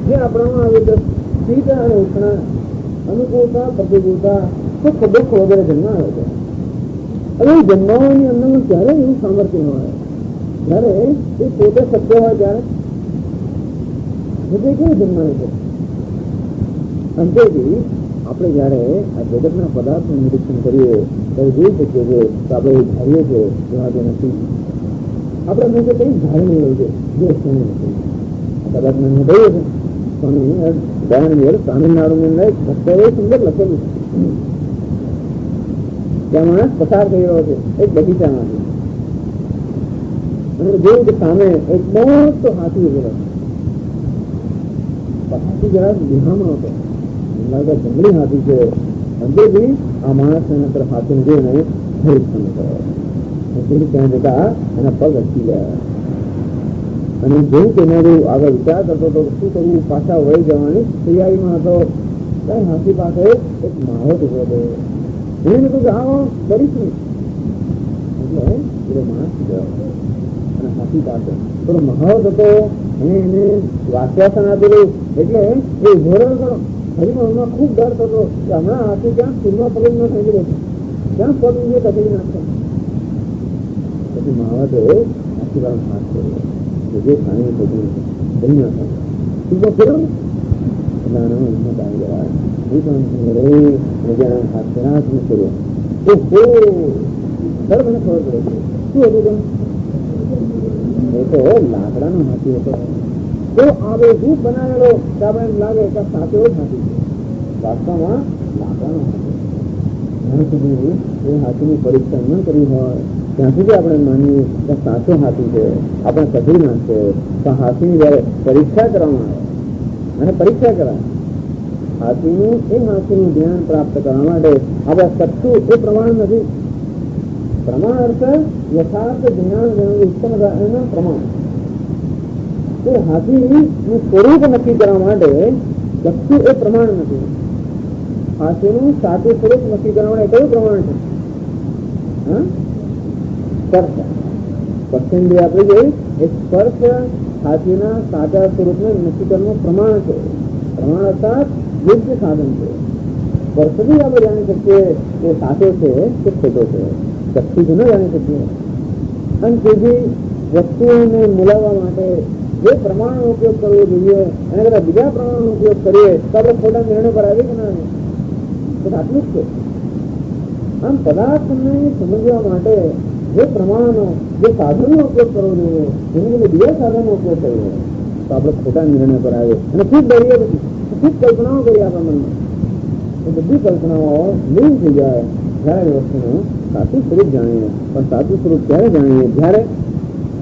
જે આપણામાં આવે તો શીત અને ઉષ્ણ, અનુકૂળતા, પ્રતિકૂળતા, સુખ દુઃખ વગેરે જન્માવે છે. હવે એ જન્માવાની અંદરનું ક્યારે એવું સામર્થ્ય હોય જયારે એ પોતે સત્ય હોય ત્યારે હૃદય કેવું જન્માવે છે. અંતેથી આપણે જયારે આ જગતના પદાર્થનું નિરીક્ષણ કરીએ ત્યારે જોઈ શકીએ છીએ કે આપણે ધારીએ છીએ એવા તે નથી. આપણે મેં કઈ ધારણી હોય છે જે ક્ષણે નથી. કદાચ મેં કહ્યું છે સ્વામી દયાનંદ તામિલનાડુની અંદર ભક્તોએ સુંદર લખેલું છે. ત્યાં માણસ પસાર થઈ રહ્યો છે એક બગીચામાંથી અને જોયું કે સામે એક મોટો હાથી ઉભેલો છે. હાથી જરા વિહામણો હતો, જંગલી હાથી છે. અંતેથી આ માણસ એના તરફ હાથીને જોઈને ભય ત્યાં જતા એના પગ અટકી ગયા અને જેવું કે આગળ વિચાર કરતો હતો શું કરવું, પાછા વળી જવાની તૈયારીમાં હતો. કઈ હાથી પાસે એક માવત ઉભો હતો. એને કહ્યું કે આવો કરીશ નહીં. એટલે પેલો માણસ ગયો અને હાથી પાસે પેલો મહાવત હતો. એને આશ્વાસન આપેલું એટલે એ ઉભો રહ્યો કરો. હરીમાં એમાં ખૂબ ડર થતો કે હમણાં હાથી ક્યાં સુરમાં પકડી ન થઈ ગયો, ક્યાં પગ જે તકલીફ નાખશે. પછી મહાવતે હાથી વાળો હાથ કર્યો જે ખાણી બધું બની નાખે સીધો ફેરો એટલે આનામાં હિંમત આવી ગયા. એ પણ હાથ કર્યો સર મને ખબર પડે છે શું હતું એ તો લાકડાનો હાથી હતો. તો આવે રૂપ બનાવેલો કે આપણે એમ લાગે કે સાચો જ હાથી છે, વાસ્તવમાં લાકડાનો હાથી. જ્યાં સુધી એ હાથીની પરીક્ષા ન કરી હોય ત્યાં સુધી આપણે માનીએ કે સાચો હાથી છે, આપણે કઢી નાખશે. તો હાથીની જયારે પરીક્ષા કરવામાં આવે અને પરીક્ષા કરાય હાથીનું ધ્યાન પ્રાપ્ત કરવા માટે આપણે સત્તુ એ પ્રમાણ નથી. પ્રમાણ અર્થ યથાર્થ જ્ઞાન ઉત્પન્ન એના પ્રમાણ. તો હાથીનું સ્વરૂપ નક્કી કરવા માટે ચક્ષુ એ પ્રમાણ નથી. હાથીનું સાચું સ્વરૂપ નક્કી કરવા માટે કયું પ્રમાણ છે? સ્પર્શ. સ્પર્શેન્દ્રિય આપણે જોઈ એ સ્પર્શ હાથીના સાચા સ્વરૂપને નક્કી કરવાનું પ્રમાણ છે. પ્રમાણ અર્થાત યોગ્ય સાધન છે. સ્પર્શથી આપણે જાણી શકીએ કે સાચો છે કે ખોટો છે, ચક્ષુથી ન જાણી શકીએ. અને તેથી વસ્તુઓને મિલાવવા માટે જે પ્રમાણનો ઉપયોગ કરવો જોઈએ એના કરતા બીજા પ્રમાણનો ઉપયોગ કરીએ તો આપણે ખોટા નિર્ણય પર આવી કે ના આવે? તો આટલું જ છે. આમ પદાર્થને સમજવા માટે જે પ્રમાણનો જે સાધનનો ઉપયોગ કરવો જોઈએ એને બદલે બીજા સાધનનો ઉપયોગ કરવો તો આપણે ખોટા નિર્ણય પર આવે અને ખૂબ ડરીએ. પછી ખૂબ કલ્પનાઓ કરીએ આપણા મનમાં. એ બધી કલ્પનાઓ લીન થઈ જાય જયારે એ વસ્તુનું સાચું સ્વરૂપ જાણીએ. પણ સાચું સ્વરૂપ ક્યારે જાણીએ? જ્યારે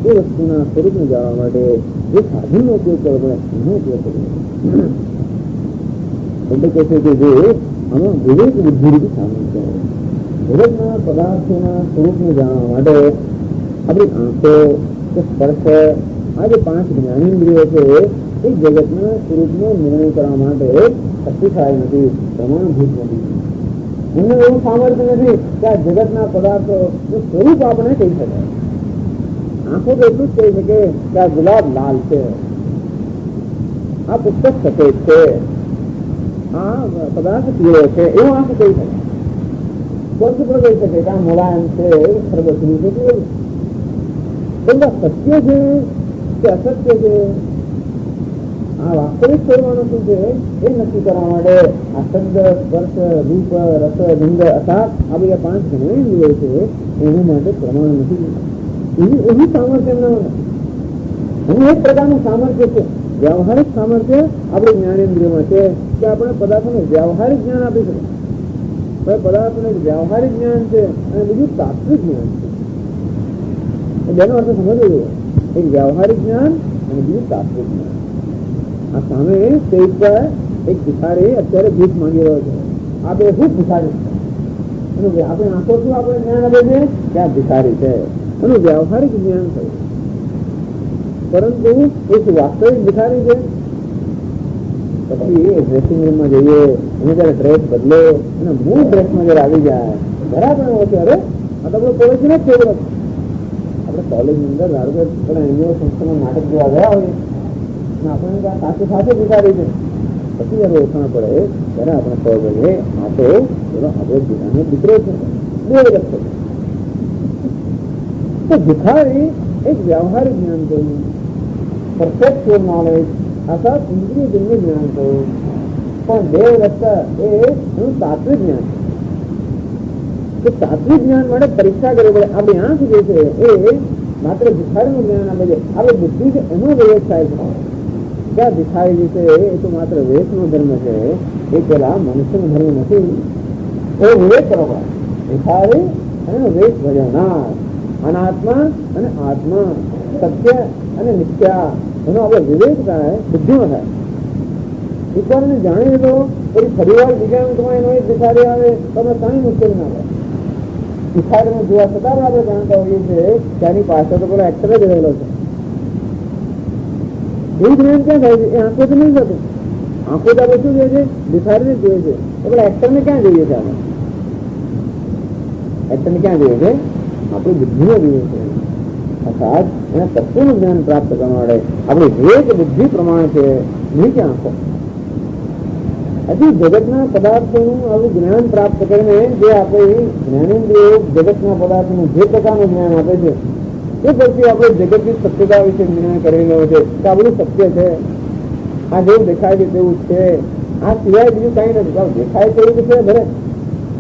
એ વસ્તુના સ્વરૂપને જાણવા માટે જે સાધનનો ઉપયોગ કરવો પડે એનો ઉપયોગ કરીએ. એટલે કહે છે કે જે આમાં વિવેક બુદ્ધિ સામેલ છે. જગતના પદાર્થોના સ્વરૂપને જાણવા માટે આપણી આંખો કે સ્પર્શ આ જે 5 જ્ઞાનેન્દ્રિયો છે એ જગતના સ્વરૂપનો નિર્ણય કરવા માટે શક્તિશાળી નથી, પ્રમાણભૂત નથી. એમને એવું સામર્થ્ય નથી કે આ જગતના પદાર્થોનું સ્વરૂપ આપણે કહી શકાય. આંખો તો એટલું જ કહી શકે કે આ ગુલાબ લાલ છે, આ પુસ્તક સફેદ છે, આ પદાર્થ પીળો છે, એવું આંખ કહી શકે. સ્પર્શ પણ કહી શકે કે આ મુલાયમ છે, ખરબચડું છે, કેવું. બધા સત્ય છે કે અસત્ય છે, આ વાસ્તવિક સ્વરૂપનું શું છે એ નક્કી કરવા માટે આ શબ્દ, સ્પર્શ, રૂપ, રસ, ગંધ અર્થાત આ બધા 5 જ્ઞાનેન્દ્રિયો છે એના માટે પ્રમાણ નથી. એવું સામર્થ્ય એમના અને એક પ્રકારનું સામર્થ્ય છે. વ્યવહારિક સામર્થ્ય આપણે જ્ઞાનેન્દ્રિયોમાં છે કે આપણે પદાર્થોને વ્યવહારિક જ્ઞાન આપી શકીએ. પદાર્થોને વ્યવહારિક જ્ઞાન છે અને બીજું તાત્વિક જ્ઞાન છે. બેનો અર્થ સમજવો જોઈએ. એક વ્યવહારિક જ્ઞાન અને બીજું તાત્વિક જ્ઞાન. આ સામે સ્ટેજ પર એક ભિખારી અત્યારે ભીખ માંગી રહ્યો છે. આ બે ખૂબ ભિખારી છે. આપણે આંખોથી આપણે જ્ઞાન આપે છે કે આ ભિખારી છે એનું વ્યવહારિક જ્ઞાન થયું. પરંતુ એક વાસ્તવિક ભિખારી છે. પછી ડ્રેસિંગ રૂમમાં જઈએ અને જયારે ડ્રેસ બદલે અને મૂળ ડ્રેસમાં જયારે આવી જાય બરાબર ઓછે અરે આ તો આપણો કોલેજ નથી થયેલો. આપણે કોલેજની અંદર ધારો કે એનજીઓ સંસ્થામાં નાટક જોવા ગયા હોય આપણને સાથે સાથે વિચારી છે, પછી જયારે ઓળખાણ પડે ત્યારે આપણે ખબર પડે આ તો આપણે જીનાનો દીકરો છે, બે લક્ષ. તો ભિખારી એક વ્યવહારિક જ્ઞાન કહ્યું, પરફેક્ચ્યુઅલ નોલેજ અથવા ઇન્દ્રિય જન્ય જ્ઞાન કહ્યું, પણ દેવ રસ્તા એ એનું તાત્વિક જ્ઞાન. તો તાત્વિક જ્ઞાન માટે પરીક્ષા કરવી પડે. આપણી આંખ જે છે એ માત્ર ભિખારીનું જ્ઞાન આપે છે, આપણે બુદ્ધિ છે એનો વિવેક થાય છે. ક્યાં ભિખારી જે છે એ તો માત્ર વેશનો ધર્મ છે, એ પેલા મનુષ્યનો ધર્મ નથી. એ વિવેક કરો પડે. ભિખારી અને વેશ ભજવનાર, અનાત્મા અને આત્મા, સત્ય અને મિથ્યા, એનો આપણે વિવેક થાય, બુદ્ધિમાં થાય. ઈશ્વરને જાણી લીધો પછી ફરી વાર બીજા અંકમાં એનો એક ભિખારી આવે તો આપણે કાંઈ મુશ્કેલી ના પડે. ભિખારીને જોવા છતાં આપણે જાણતા હોઈએ છીએ કે આની પાછળ તો પેલો એક્ટર જ રહેલો છે. એવું જ્ઞાન ક્યાં થાય છે? એ આંખોથી નહીં થતું. આંખો તો આપણે શું જોઈએ છે? ભિખારીને જોઈએ છે. તો પેલા એક્ટરને ક્યાં જોઈએ છે? આપણે એક્ટરને ક્યાં જોઈએ છે? આપણી બુદ્ધિને જોઈએ છે. અર્થાત એના તત્વનું જ્ઞાન પ્રાપ્ત કરવા માટે આપણી વિવેક બુદ્ધિ પ્રમાણે છે, નહીં કે આંખો. હજી જગતના પદાર્થોનું આવું જ્ઞાન પ્રાપ્ત કરીને જે આપણે જ્ઞાનેન્દ્રિયો જગતના પદાર્થોનું જે પ્રકારનું જ્ઞાન આપે છે એ પછી આપણે જગતની સત્યતા વિશે જ્ઞાન કરી લેવું છે કે આ બધું સત્ય છે, આ જેવું દેખાય છે તેવું છે, આ સિવાય બીજું કઈ નથી. દેખાય તેવું છે ભલે,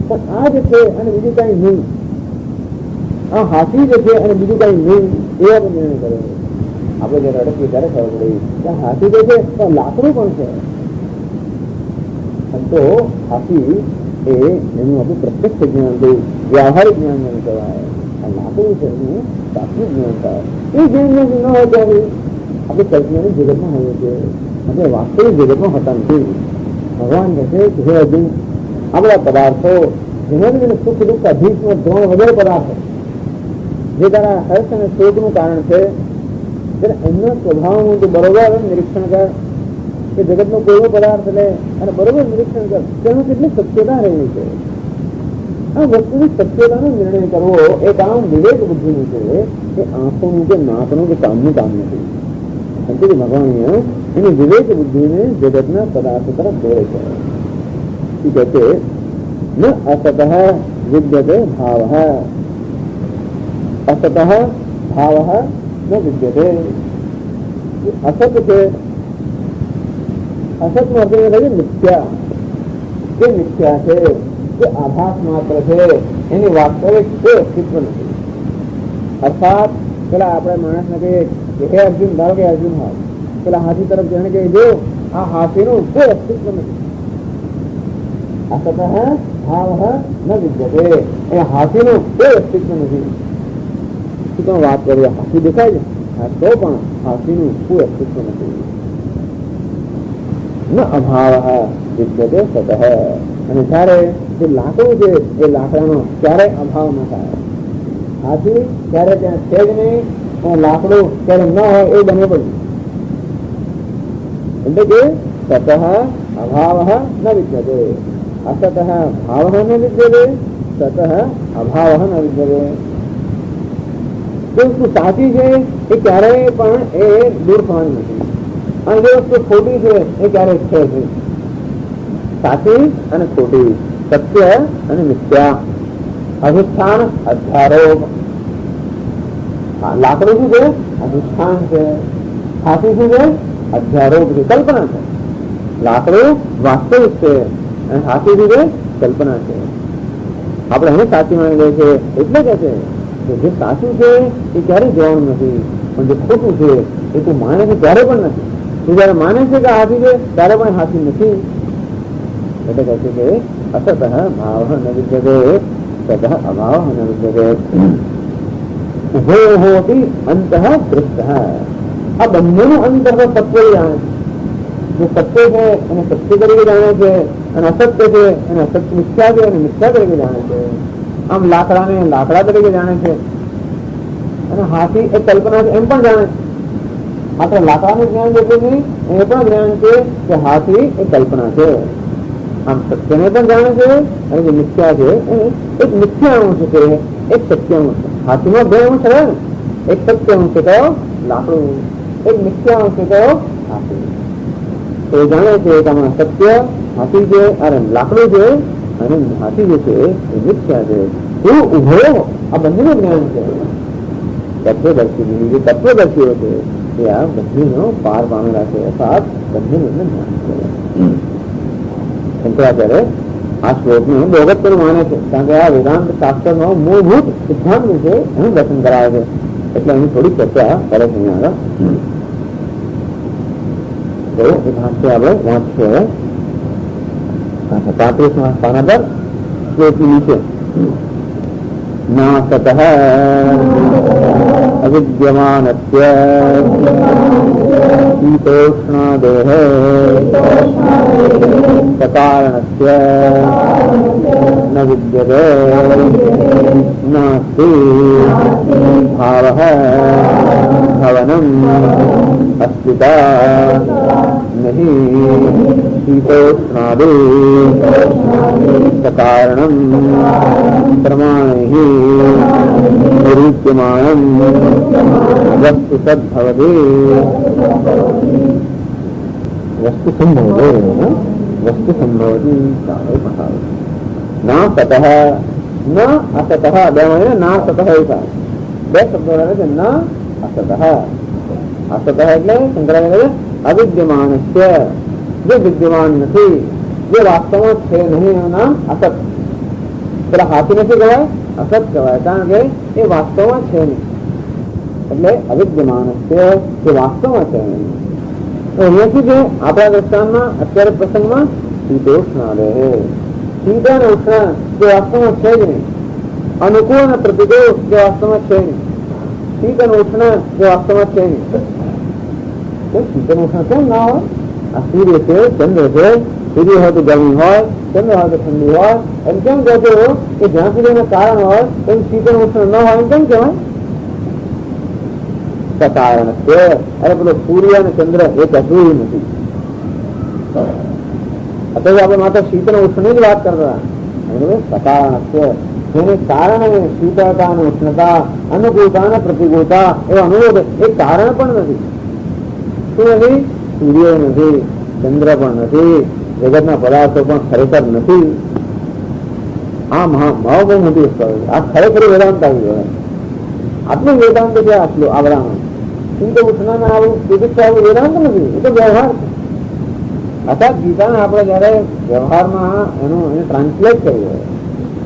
પણ આ જે છે અને બીજું કઈ નહીં, આ હાથી જે છે અને બીજું કઈ નહીં, એવા પણ નિર્ણય કર્યો. આપણે જયારે અડકીએ ત્યારે ખબર પડી કે હાથી જે છે તો લાકડું પણ છે. તો હાથી એ એનું આપણું પ્રત્યક્ષ જ્ઞાન થયું, વ્યવહારિક જ્ઞાન નહીં કહેવાય. આ લાકડું છે એનું તાત્વિક જ્ઞાન થાય. એ જ્ઞાન ન હોય ત્યારે આપણે કલ્પનાની જગતમાં હોઈએ છીએ, આપણે વાસ્તવિક જગતમાં હોતા નથી. ભગવાન કહે છે કે હે અર્જુન, આ બધા પદાર્થો જેના સુખ દુઃખ અભીષ્મ દ્રોણ વગેરે પદાર્થો જે તારા હર્ષ અને શોકનું કારણ છે, ત્યારે એમના સ્વભાવનું તું બરોબર નિરીક્ષણ કર. કે જગતનો કોઈ પદાર્થ લે અને બરોબર નિરીક્ષણ કર, તેમાં કેટલી સત્યતા રહેલી છે. આ વસ્તુની સત્યતાનો નિર્ણય કરવો એ કામ વિવેક બુદ્ધિનું છે, એ આંખોનું કે નાકનું કે કામનું કામ નથી. સંતોષ ભગવાન એની વિવેક બુદ્ધિને જગતના પદાર્થ તરફ દોરે છે. કહે છે ન અસત વિદ્યતે ભાવ, અસત ભાવ ન વિદ્યતે. અસત છે, અસત નો અર્થ એ થાય મિથ્યા. જે મિથ્યા છે, જે આભાસ માત્ર છે, એની વાસ્તવિક કોઈ અસ્તિત્વ નથી. અર્થાત પેલા આપણે માણસને કહીએ કે હે અર્જુન, ધારો કે અર્જુન હોય, પેલા હાથી તરફ જાણે કે જો આ હાથીનું કોઈ અસ્તિત્વ નથી. અસત ભાવ ન વિદ્યતે, એ હાથીનું કોઈ અસ્તિત્વ નથી. શું તમે વાત કરીએ? હાથી દેખાય છે તો પણ હાથીનું કોઈ અસ્તિત્વ નથી. ન અભાવ વિદ્યતે સતઃ. અને જ્યારે જે લાકડું છે એ લાકડાનો ક્યારેય અભાવ ન થાય. હાથી ત્યારે ત્યાં છે જ નહીં, અને લાકડું ત્યારે ન હોય એ બને પડ્યું. એટલે કે સતઃ અભાવ ન વિદ્યતે, અસત ભાવ ન વિદ્યતે, સતઃ અભાવ ન વિદ્યતે. જે વસ્તુ સાચી છે એ ક્યારેય પણ એ દૂર થવાની નથી, અને જે વસ્તુ ખોટી છે એ ક્યારેય છે જ. સાચી અને ખોટી, સત્ય અને મિથ્યા, અધિષ્ઠાન અધ્યારોપ. લાકડું શું છે? અધિષ્ઠાન છે. હાથી શું છે? અધ્યારોપ છે, કલ્પના છે. લાકડું વાસ્તવિક છે અને હાથી શું છે? કલ્પના છે. આપણે એને સાચી માની લે છે એટલે કે છે કે જે સાચું છે એ ક્યારેય જોવાનું નથી, પણ જે ખોટું છે એ તું માને છે ત્યારે પણ નથી. તું જયારે માને છે કે હાથી છે ત્યારે પણ હાથી નથી. એટલે કહે છે કે અસત ભાવ ન વિદ્યતે, સતઃ અભાવ ન વિદ્યતે. ઉભો હોતી અંતઃ દૃષ્ટ. આ બંનેનું અંતર સત્ય જાણે છે. જે સત્ય છે એને સત્ય તરીકે જાણે છે, અને અસત્ય છે એને અસત્ય મિથ્યા છે અને મિથ્યા તરીકે જાણે છે. આમ લાકડાને લાકડા તરીકે જાણે છે, અને હાથી એ કલ્પના છે એમ પણ જાણે છે. માત્ર લાકડાનું જ્ઞાન જેટલું નહીં, એ પણ જ્ઞાન છે કે હાથી એ કલ્પના છે. આમ સત્યને પણ જાણે છે, અને જે મિથ્યા છે એક મિથ્યા અંશ છે, એક સત્ય અંશ. હાથીમાં બે અંશ રહે ને, એક સત્ય અંશ તો લાકડું, એક મિથ્યા અંશ તો હાથી. તો એ જાણે છે કે આમાં સત્ય હાથી છે, અરે લાકડું છે અને હાથી જે છે એ મિથ્યા છે. હું ઉભો આ બંનેનું જ્ઞાન છે. તત્વદર્શી જે તત્વદર્શીઓ છે એ આ બંનેનો પાર પામેલા છે, અર્થાત બંનેનું જ્ઞાન છે. શંકરાચાર્ય આ શ્લોકને બોગત પણ માને છે, કારણ કે આ વેદાંત શાસ્ત્રનો મૂળભૂત સિદ્ધાંત છે એનું દર્શન કરાવે છે, એટલે એની થોડી ચર્ચા કરે છે અહીંયા આગળ. તો એ ભાષ્ય આપણે વાંચીએ. 35મા પાના પર શ્લોકી નીચે નાસતઃ અવિદ્યમાનસ્ય શીતોષ્ણાદેહ સકારણસ્ય ન વિદ્યતે નાસ્તિ ભાવઃ ભવનમ અસ્તિતા નહીં શીતોષ્ણાદે સકારણમ પ્રમાણૈ નિરૂપ્યમાણમ વસ્તુ સદ્ભવતિ વસ્તુ સંભવતે વસ્તુ સંભવતી ના સતઃ ન અસતઃ બે મળે ના સતઃ એવું થાય. બે શબ્દો રહે છે ન અસતઃ. અસતઃ એટલે શંકરાચાર્ય અવિદ્યમાનસ્ય જે વિદ્યમાન નથી, જે વાસ્તવમાં છે નહીં એનું નામ અસત. પેલા હાથી નથી કહેવાય, અસત કહેવાય, કારણ કે એ વાસ્તવમાં છે નહીં. એટલે અવિદ્યમાનસ્ય જે વાસ્તવમાં છે નહીં. તો અહીંયાથી જે આપણા દ્રષ્ટાંતમાં અત્યારે પ્રસંગમાં શીતોષ્ણાદે શીત અને ઉષ્ણ જે વાસ્તવમાં છે જ નહીં, અનુકૂળ અને પ્રતિકૂળ જે વાસ્તવમાં છે નહીં, શીત અને ઉષ્ણ જે વાસ્તવમાં છે નહીં. શીત અને ઉષ્ણ કેમ ના હોય? આ સૂર્ય છે, ચંદ્ર છે, સૂર્ય હોય તો ગરમી હોય, ચંદ્ર હોય તો ઠંડી હોય, એમ કેમ કહેતો કે જ્યાં સુધી એનું કારણ હોય એમ શીત અને ઉષ્ણ ન હોય એમ કેમ કહેવાય? સકારણ છે. અરે પેલો સૂર્ય અને ચંદ્ર એ કશું નથી. અત્યારે આપણે માત્ર શીત અને ઉષ્ણ ની જ વાત કરતા. સકારણ છે, જેને કારણે શીતળતા અને ઉષ્ણતા, અનુકૂળતા અને પ્રતિકૂળતા એ અનુરોધ એ કારણ પણ નથી. શું નથી? સૂર્ય નથી, ચંદ્ર પણ નથી, જગતના પદાર્થો પણ ખરેખર નથી. આ બહુ મોટી વસ્તુ. આ ખરેખર વેદાંત આવી ગયો. આટલું વેદાંત છે. આટલું આવડામાં શીત ઉષ્ણ આવું ચિકિત્સા આવું વેદાંત નથી, એ તો વ્યવહાર છે. અર્થાત ગીતાને આપણે જયારે વ્યવહારમાં એને ટ્રાન્સલેટ કરીએ,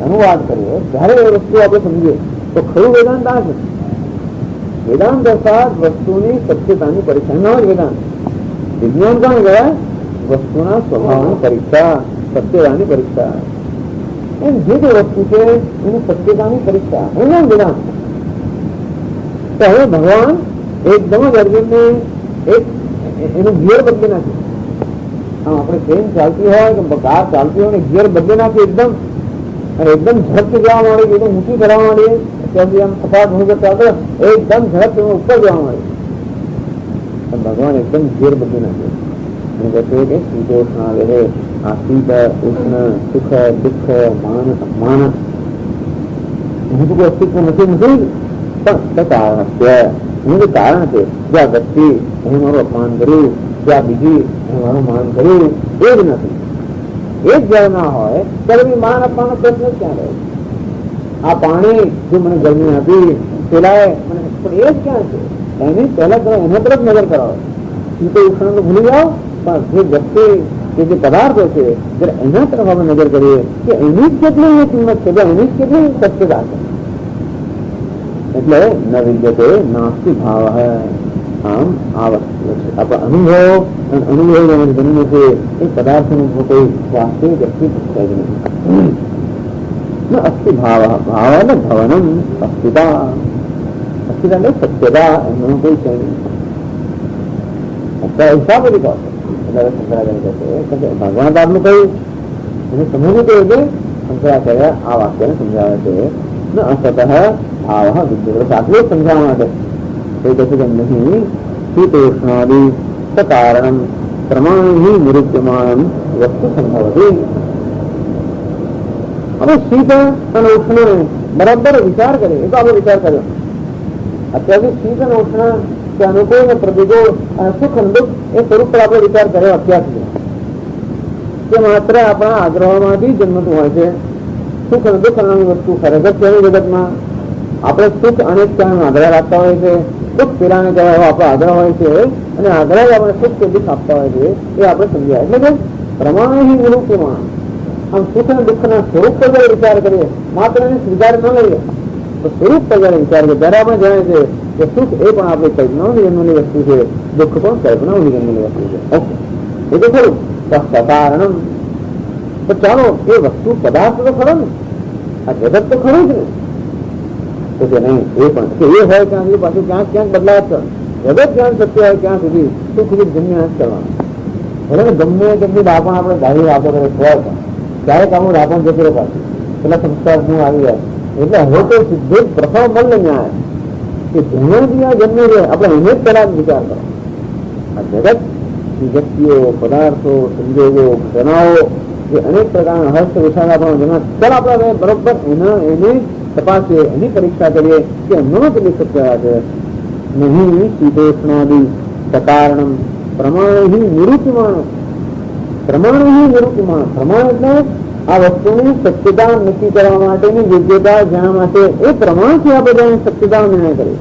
અનુવાદ કરીએ, ત્યારે એ વસ્તુ આપણે સમજીએ તો ખરું વેદાંત આ છે. વેદાંત અર્થાત વસ્તુની સત્યતાની પરીક્ષા ન હોય. વેદાંત વિજ્ઞાન કોણ કહેવાય? વસ્તુના સ્વભાવની પરીક્ષા, સત્યતાની પરીક્ષા. એમ જે તે વસ્તુ છે એની સત્યતાની પરીક્ષા એનું વેદાંત. તો હવે ભગવાન એકદમ જ અર્જુનને એક એનું ગિયર બદલી નાખ્યું. આમ આપણે ટ્રેન ચાલતી હોય કે કાર ચાલતી હોય ને ગિયર બદલી નાખી એકદમ, અને એકદમ ઝડપથી જવા માંડી, એકદમ ઊંચી કરવા માંડી, ત્યાંથી આમ સપાટ ભૂમિ ચાલતો એકદમ ઝડપથી ઉપર જવા માંડી. ભગવાન એકદમ ગિયર બદલી નાખ્યું અને કહે છે કે શીતોષ્ણાદે આ શીત ઉષ્ણ સુખ દુઃખ માન અપમાન એનું તો કોઈ અસ્તિત્વ નથી પણ કારણ છે. એનું જે કારણ છે, જ્યાં વ્યક્તિ અહીં મારું અપમાન કર્યું, જ્યાં બીજી મારું માન કર્યું, એ જ નથી. એ જ જયારે ના હોય ત્યારે બી માન અપમાન પ્રશ્ન જ ક્યાં રહે? આ પાણી જે મને ગરમી આપી પેલા મને પણ એ જ ક્યાં છે? એની પહેલા કરો, એના તરફ નજર કરાવો. એ તો ઉષ્ણ તો ભૂલી જાઓ, પણ જે વ્યક્તિ કે જે પદાર્થો છે જયારે એના તરફ આપણે નજર કરીએ કે એની જ કેટલી કિંમત છે, એની જ કેટલી સત્યતા છે. એટલે ન વિદ્યતે નાસ્તિ ભાવ. આમ આ વસ્તુ છે આપણા અનુભવ અને અનુભવ બનીને છે એ પદાર્થનું કોઈ વાસ્તવિક અસ્તિત્વ છે જ નહીં. અસ્તિ ભાવ. ભાવ એટલે ભવનમ અસ્તિતા. અસ્તિતા એટલે સત્યતા, એમનો કોઈ છે નહીં. હિસાબ બધી કહો એટલે શંકરાચાર્ય કહે છે ભગવાન તો આપનું કહ્યું એને સમજવું તો એટલે શંકરાચાર્ય આ વાક્યને સમજાવે છે. ન અસત ભાવ વિદ્યુત આટલું સમજાવવા માટે એ કહે છે કે નહીં શીતોષ્ણાદિ સકારણમ પ્રમાણે નિરૂપ્યમાન વસ્તુ સંભવતી. હવે શીત અને ઉષ્ણ બરાબર વિચાર કરે, એ તો આપણે વિચાર કર્યો. અત્યારથી શીત અને ઉષ્ણ કે અનુકૂળ ને પ્રતિકૂળ અને સુખ અને દુઃખ એ સ્વરૂપ પર આપણે વિચાર કર્યો અત્યાર સુધી કે માત્ર આપણા આગ્રહમાંથી જન્મતું હોય છે. સુખ અને દુઃખ નામની વસ્તુ ખરેખર છે જગતમાં. આપણે સુખ અનેક કારણનો આગ્રહ રાખતા હોય છે, દુઃખ પીડાને કહેવાય આપણો આગ્રહ હોય છે, અને આગ્રહ આપણે સુખ કે દુઃખ આપતા હોય છે એ આપણે સમજાય. એટલે કે પ્રમાણે નિરૂપમાં આમ સુખ અને દુઃખના સ્વરૂપ પર જયારે વિચાર કરીએ, માત્ર એને સ્વીકાર ન લઈએ તો સ્વરૂપ પર જયારે વિચાર કરીએ ત્યારે આપણે જાણે છે કે સુખ એ પણ આપણી કલ્પનાઓની જન્મની વસ્તુ છે, દુઃખ પણ કલ્પનાઓની જન્મની વસ્તુ છે. ઓકે, એ તો ખરું. કારણમ તો ચાલો એ વસ્તુ પદાર્થ તો ખરો ને, આ જગત તો ખરું જ ને. તો કે નહીં, એ પણ કે એ હોય ત્યાં સુધી પાછું ક્યાંક ક્યાંક બદલાવ જગત જ્યાં સત્ય હોય ત્યાં સુધી સુખ દુઃખ જન્મ્યા જ કરવાનું. ભલે ગમે તેટલી ડાપણ આપણે ગાડી વાપરો કરે ખોવાય ક્યારેક આવું ડાપણ જતું રહે પાછું પેલા સંસ્કાર હું આવી જાય. એટલે હવે તો સીધો પ્રથમ બને ન્યાય કે જેનાથી આ જન્મે છે આપણે એને જ પેલા વિચાર કરો. આ જગત વ્યક્તિઓ, પદાર્થો, સંજોગો, ઘટનાઓ જે અનેક પ્રકારના હસ્ત વિશાળ આપણો જન્મ ચાલ આપણે બરોબર એને તપાસીએ, એની પરીક્ષા કરીએ કે એમનો કેટલી સત્ય છે. નહીં શીતોષ્ણાદિ સકારણમ પ્રમાણે નિરૂપમાણ. પ્રમાણે નિરૂપમાણ, પ્રમાણ એટલે આ વસ્તુની સત્યતા નક્કી કરવા માટેની યોગ્યતા જાણવા માટે એ પ્રમાણથી આ બધા સત્યતા નિર્ણય કરે.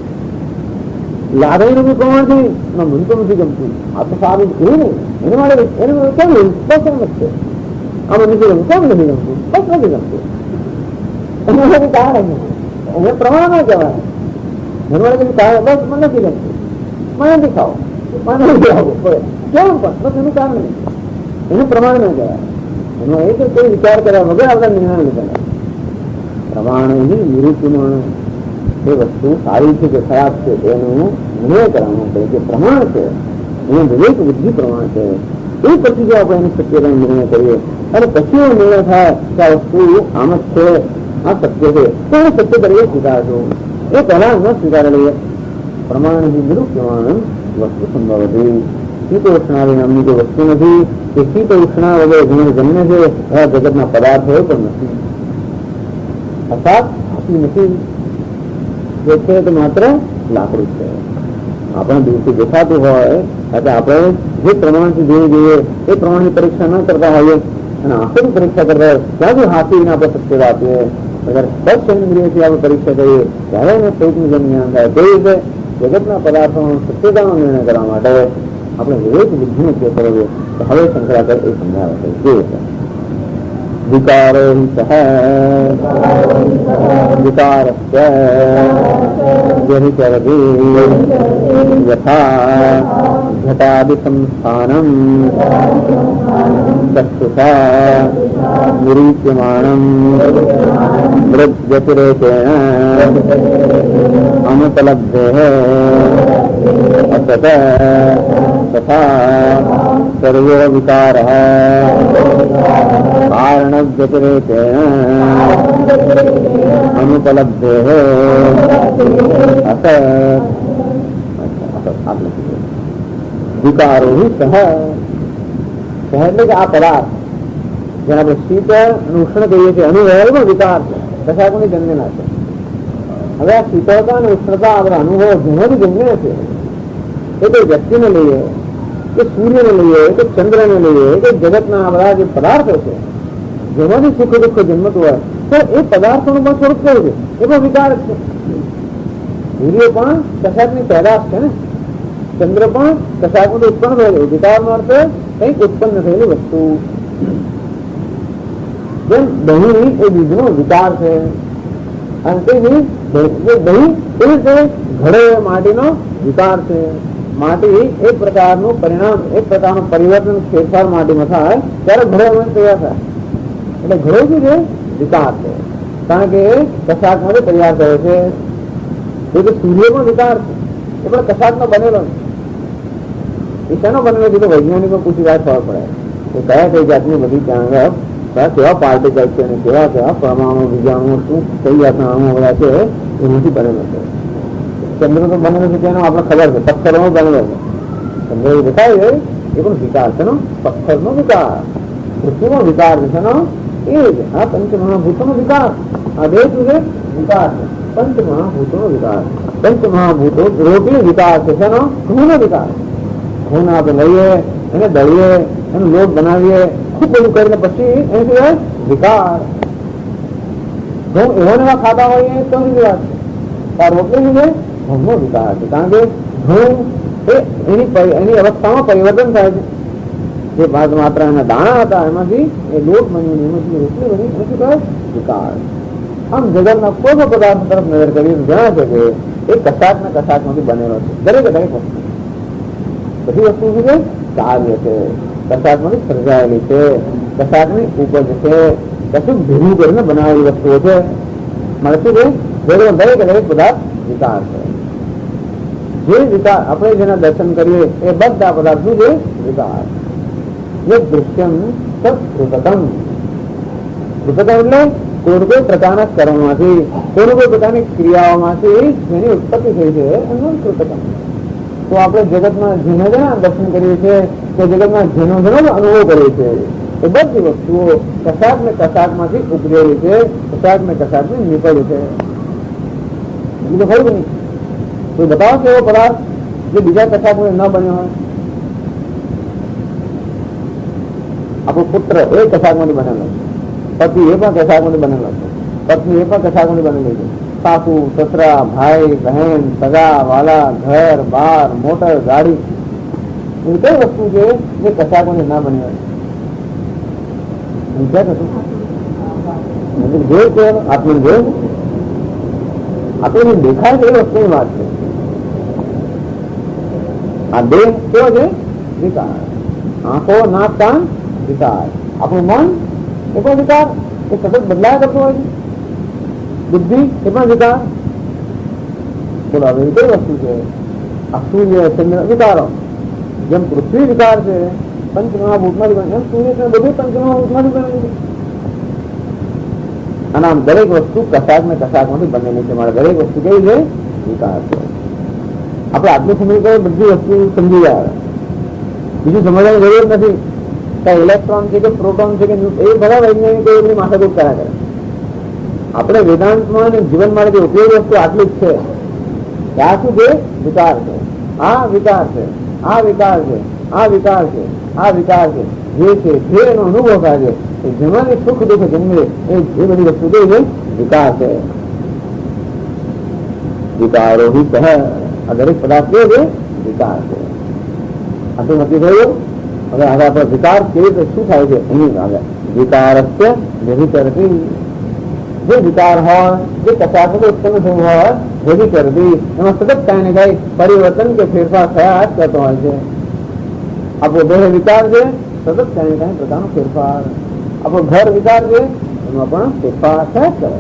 લાગણીનું બી પ્રમાણ છે, મન તો નથી ગમતું, આ તો સારું છે ને એના માટે એને કેમ પસંદ છે, આમાં નથી ગમતું, કેમ નથી ગમતું, બસ નથી ગમતું. એના કારણ એને પ્રમાણ ના કહેવાય. એનું કારણ બસ મને નથી ગમતું, મને નથી ખાવ, મને નથી આવું કેમ પણ બસ એનું કારણ નહીં, એનું પ્રમાણ ના કહેવાય. એનો એ કોઈ વિચાર કર્યા વગર આપણે નિર્ણય લીધા. પ્રમાણ નિરૂપણ એ વસ્તુ સારી છે કે ખરાબ છે તેનું નિર્ણય કરવાનું છે જે પ્રમાણ છે એનું વિવેક બુદ્ધિ પ્રમાણ છે. એ પછી જો આપણે એની સત્યતા નિર્ણય કરીએ અને પછી એવો નિર્ણય થાય કે આ વસ્તુ આમ જ છે, આ સત્ય છે, તો એને સત્ય તરીકે સ્વીકારજો. એ પહેલા ન સ્વીકારી લઈએ. પ્રમાણ નિરૂપણ વસ્તુ સંભવતી. શીત ઉષ્ણાવી નામની કોઈ વસ્તુ નથી કે શીત ઉષ્ણા વગેરે જેને જન્મે છે એવા જગતના પદાર્થો પણ નથી. અર્થાત આપી નથી જે છે તો માત્ર લાકડું છે. આપણે દૂરથી દેખાતું હોય એટલે આપણે જે પ્રમાણથી જોઈ જોઈએ એ પ્રમાણની પરીક્ષા ન કરતા હોઈએ અને આંખોની પરીક્ષા કરતા હોય ત્યાં જો હાથીને આપણે સત્યતા આપીએ, અગર સ્પર્શ ઇન્દ્રિયથી આપણે પરીક્ષા કરીએ ત્યારે એને સ્વરૂપનું જેમ જ્ઞાન થાય. તે રીતે જગતના પદાર્થોનો સત્યતાનો નિર્ણય કરવા માટે આપણે વિવેક બુદ્ધિનો ઉપયોગ કરવો જોઈએ. તો હવે શંકરાચાર્ય એ સમજાવે છે કેવી રીતે વિકારો વિકારસ્ય યથા ઘટાદિ સંસ્થાનમ ચક્ષુષા નિરીચ્યમાણમ વૃદ્ધતિરેકેણ અનુપલબ્ધેઃ અસત તથા સર્વો વિકારઃ કારણવ્યતિરેકેણ અનુપલબ્ધેઃ અસત. વિકારો સહ એટલે કે આ પદાર્થ જેને આપણે શીત અને ઉષ્ણ કહીએ છીએ અનુભવ વિકાર છે, કશાકોની જન્મેલા છે. હવે આ શીતળતા અને ઉષ્ણતા આપણા અનુભવ જેનાથી જન્મ્યા છે એ કોઈ વ્યક્તિને લઈએ કે સૂર્યને લઈએ કે ચંદ્રને લઈએ કે જગતના આ બધા જે પદાર્થો છે જેમાંથી સુખ દુઃખ જન્મતું હોય તો એ પદાર્થોનું પણ સ્વરૂપ કેવું છે? એ પણ વિકાર જ છે. સૂર્ય પણ કશાકની પેદાશ છે ને, ચંદ્ર પણ કશાકમાંથી ઉત્પન્ન થયેલું. વિકારનો અર્થ કંઈક ઉત્પન્ન થયેલી વસ્તુ. જેમ દહીં એ બીજનો વિકાર છે અને તે દહીં એ રીતે ઘડે માટીનો વિકાર છે. માટી એક પ્રકારનું પરિણામ, એક પ્રકારનું પરિવર્તન ફેરફાર માટીમાં થાય ત્યારે ઘડો તૈયાર થાય. એટલે ઘડો શું છે? વિકાર છે, કારણ કે કશાક માંથી તૈયાર થયો છે. એ તો સૂર્ય પણ વિકાર છે, એ પણ કશાક નો બનેલો નથી. એ શેનો બનેલો છે તો વૈજ્ઞાનિકો પૂછી વાત ખબર પડે કે કયા કઈ જાતની બધી ત્યાં આગળ કેવા પાર્ટિકલ છે અને કેવા કેવા પરમાણુ બીજાણુ શું કઈ જાતના અણુ બધા છે એનાથી બનેલો છે. ચંદ્ર તો બનેલો છે તેનો આપણે ખબર છે, પથ્થરનો બનેલો છે. ચંદ્ર એ દેખાય છે એ પણ વિકાર છે, પથ્થરનો વિકાર, પૃથ્વીનો વિકાર છે એ જ આ પંચમહાભૂતોનો વિકાર. આ દેશ વિકાર છે, પંચમહાભૂતોનો વિકાર. પંચમહાભૂતો રોટલી વિકાર છે. શેનો? ઘઉંનો વિકાર. ઘઉં આપણે લઈએ, એને દળીએ, એનો લોટ બનાવીએ, ખૂબ બધું કરીને પછી એને કહેવાય વિકાર. ઘઉં એવા એવા ખાતા હોય તો વાત છે. આ રોટલી છે ઘઉંનો વિકાર છે. કારણ કે ઘઉં એની અવસ્થામાં પરિવર્તન થાય છે. જે ભાગ માત્ર એના દાણા હતા એમાંથી એ લોટ બન્યું, એમાંથી રોટલી બની, એને શું કહે? વિકાર. આમ જગતના કોઈ પણ પદાર્થ તરફ નજર કરીએ તો જણાય છે કે એ કશાક ને કશાક માંથી બનેલો છે. દરેક વસ્તુ બધી વસ્તુ શું છે? કાર્ય છે. કશાક માંથી સર્જાયેલી છે, કશાક ની ઉપજ છે, કશું ભેગું કરીને બનાવેલી વસ્તુઓ છે. મારે શું છે? દરેક પદાર્થ વિકાર છે. જે વિકાર આપણે જેના દર્શન કરીએ એ બધા પદાર્થ શું છે? વિકાર. દૃશ્યમ સત્કૃતકમ. કૃતકમ એટલે કોઈ પ્રકારના કર્મમાંથી, કોઈ પ્રકારની ક્રિયાઓમાંથી જેની ઉત્પત્તિ થઈ છે એનું કૃતકમ. તો આપણે જગતમાં જેના જેના દર્શન કરીએ છીએ કે જગતમાં જેનો અનુભવ કરીએ છીએ એ બધી વસ્તુઓ કશાક ને કશાક માંથી ઉપજેલી છે, કશાક ને કશાક ની નીકળી છે. બીજું તો ખરું નહીં. કોઈ બતાવો કે એવો પદાર્થ જે બીજા કશાક ન બન્યો હોય. આપણો પુત્ર એ કશાક માંથી બનેલો છે, પતિ એ પણ કશાક માંથી બનેલો છે, પત્ની એ પણ કશાક માંથી બનેલી છે, સાસુ સસરા ભાઈ બહેન સગા વાલા ઘર બાર મોટર ગાડી એવી કઈ વસ્તુ છે જે કશાક માંથી ના બની હોય? આપણે જોયું આપણે દેખાય છે એ વસ્તુની વાત છે. આ દેહ કેવો છે? વિકાર. આંખો નાક કાન વિકાર. આપણું મન એ પણ વિકાર, એ સતત બદલાયા કરતું હોય છે. બુદ્ધિ એ પણ વિકાર. બોલો હવે એ કઈ વસ્તુ છે? આ સૂર્ય ચંદ્ર વિકારો. જેમ પૃથ્વી વિકાર છે પંચમહાભૂતમાંથી બને, એમ સૂર્ય બધું પંચમહાભૂતમાંથી બનેલું છે. અને આમ દરેક વસ્તુ કશાક ને કશાક માંથી બનેલી છે. મારે દરેક વસ્તુ કેવી છે? વિકાર છે. આપણે આટલું સમજી ગયે બધી વસ્તુ સમજી જાય. બીજું સમજવાની જરૂર નથી. ઇલેક્ટ્રોન છે કે પ્રોટોન છે કે એ બધા વૈજ્ઞાનિકો એની માથાકૂટ કર્યા કરે. આપણે વેદાંતમાં જીવન માટે જે ઉપયોગી વસ્તુ આટલી જ છે. ત્યાં શું છે? વિકાર છે. આ વિકાર છે, આ વિકાર છે, આ વિકાર છે, આ વિકાર છે. જે છે જે એનો અનુભવ થાય છે જેમાંથી સુખ દુઃખ જન્મે એ જે બધી વસ્તુ કઈ છે? વિકાર છે. વિકારો હિત આ દરેક પદાર્થ કેવો છે? વિકાર છે. આટલું નક્કી થયું. હવે આગળ આપણે વિકાર કેવી રીતે શું થાય છે અહીં આગળ વિકારસ્ય વ્યભિચરતી. જે વિકાર હોય જે કશાક ઉત્પન્ન થયું હોય વ્યભિચરતી એમાં સતત કઈ ને કઈ પરિવર્તન કે ફેરફાર થયા જ કરતો હોય છે. આપણો દેહ વિકાર છે, સતત કઈ ને કઈ પ્રકારનો ફેરફાર. આપણો ઘર વિકાર છે, એમાં પણ ફેરફાર થયા જ કરે.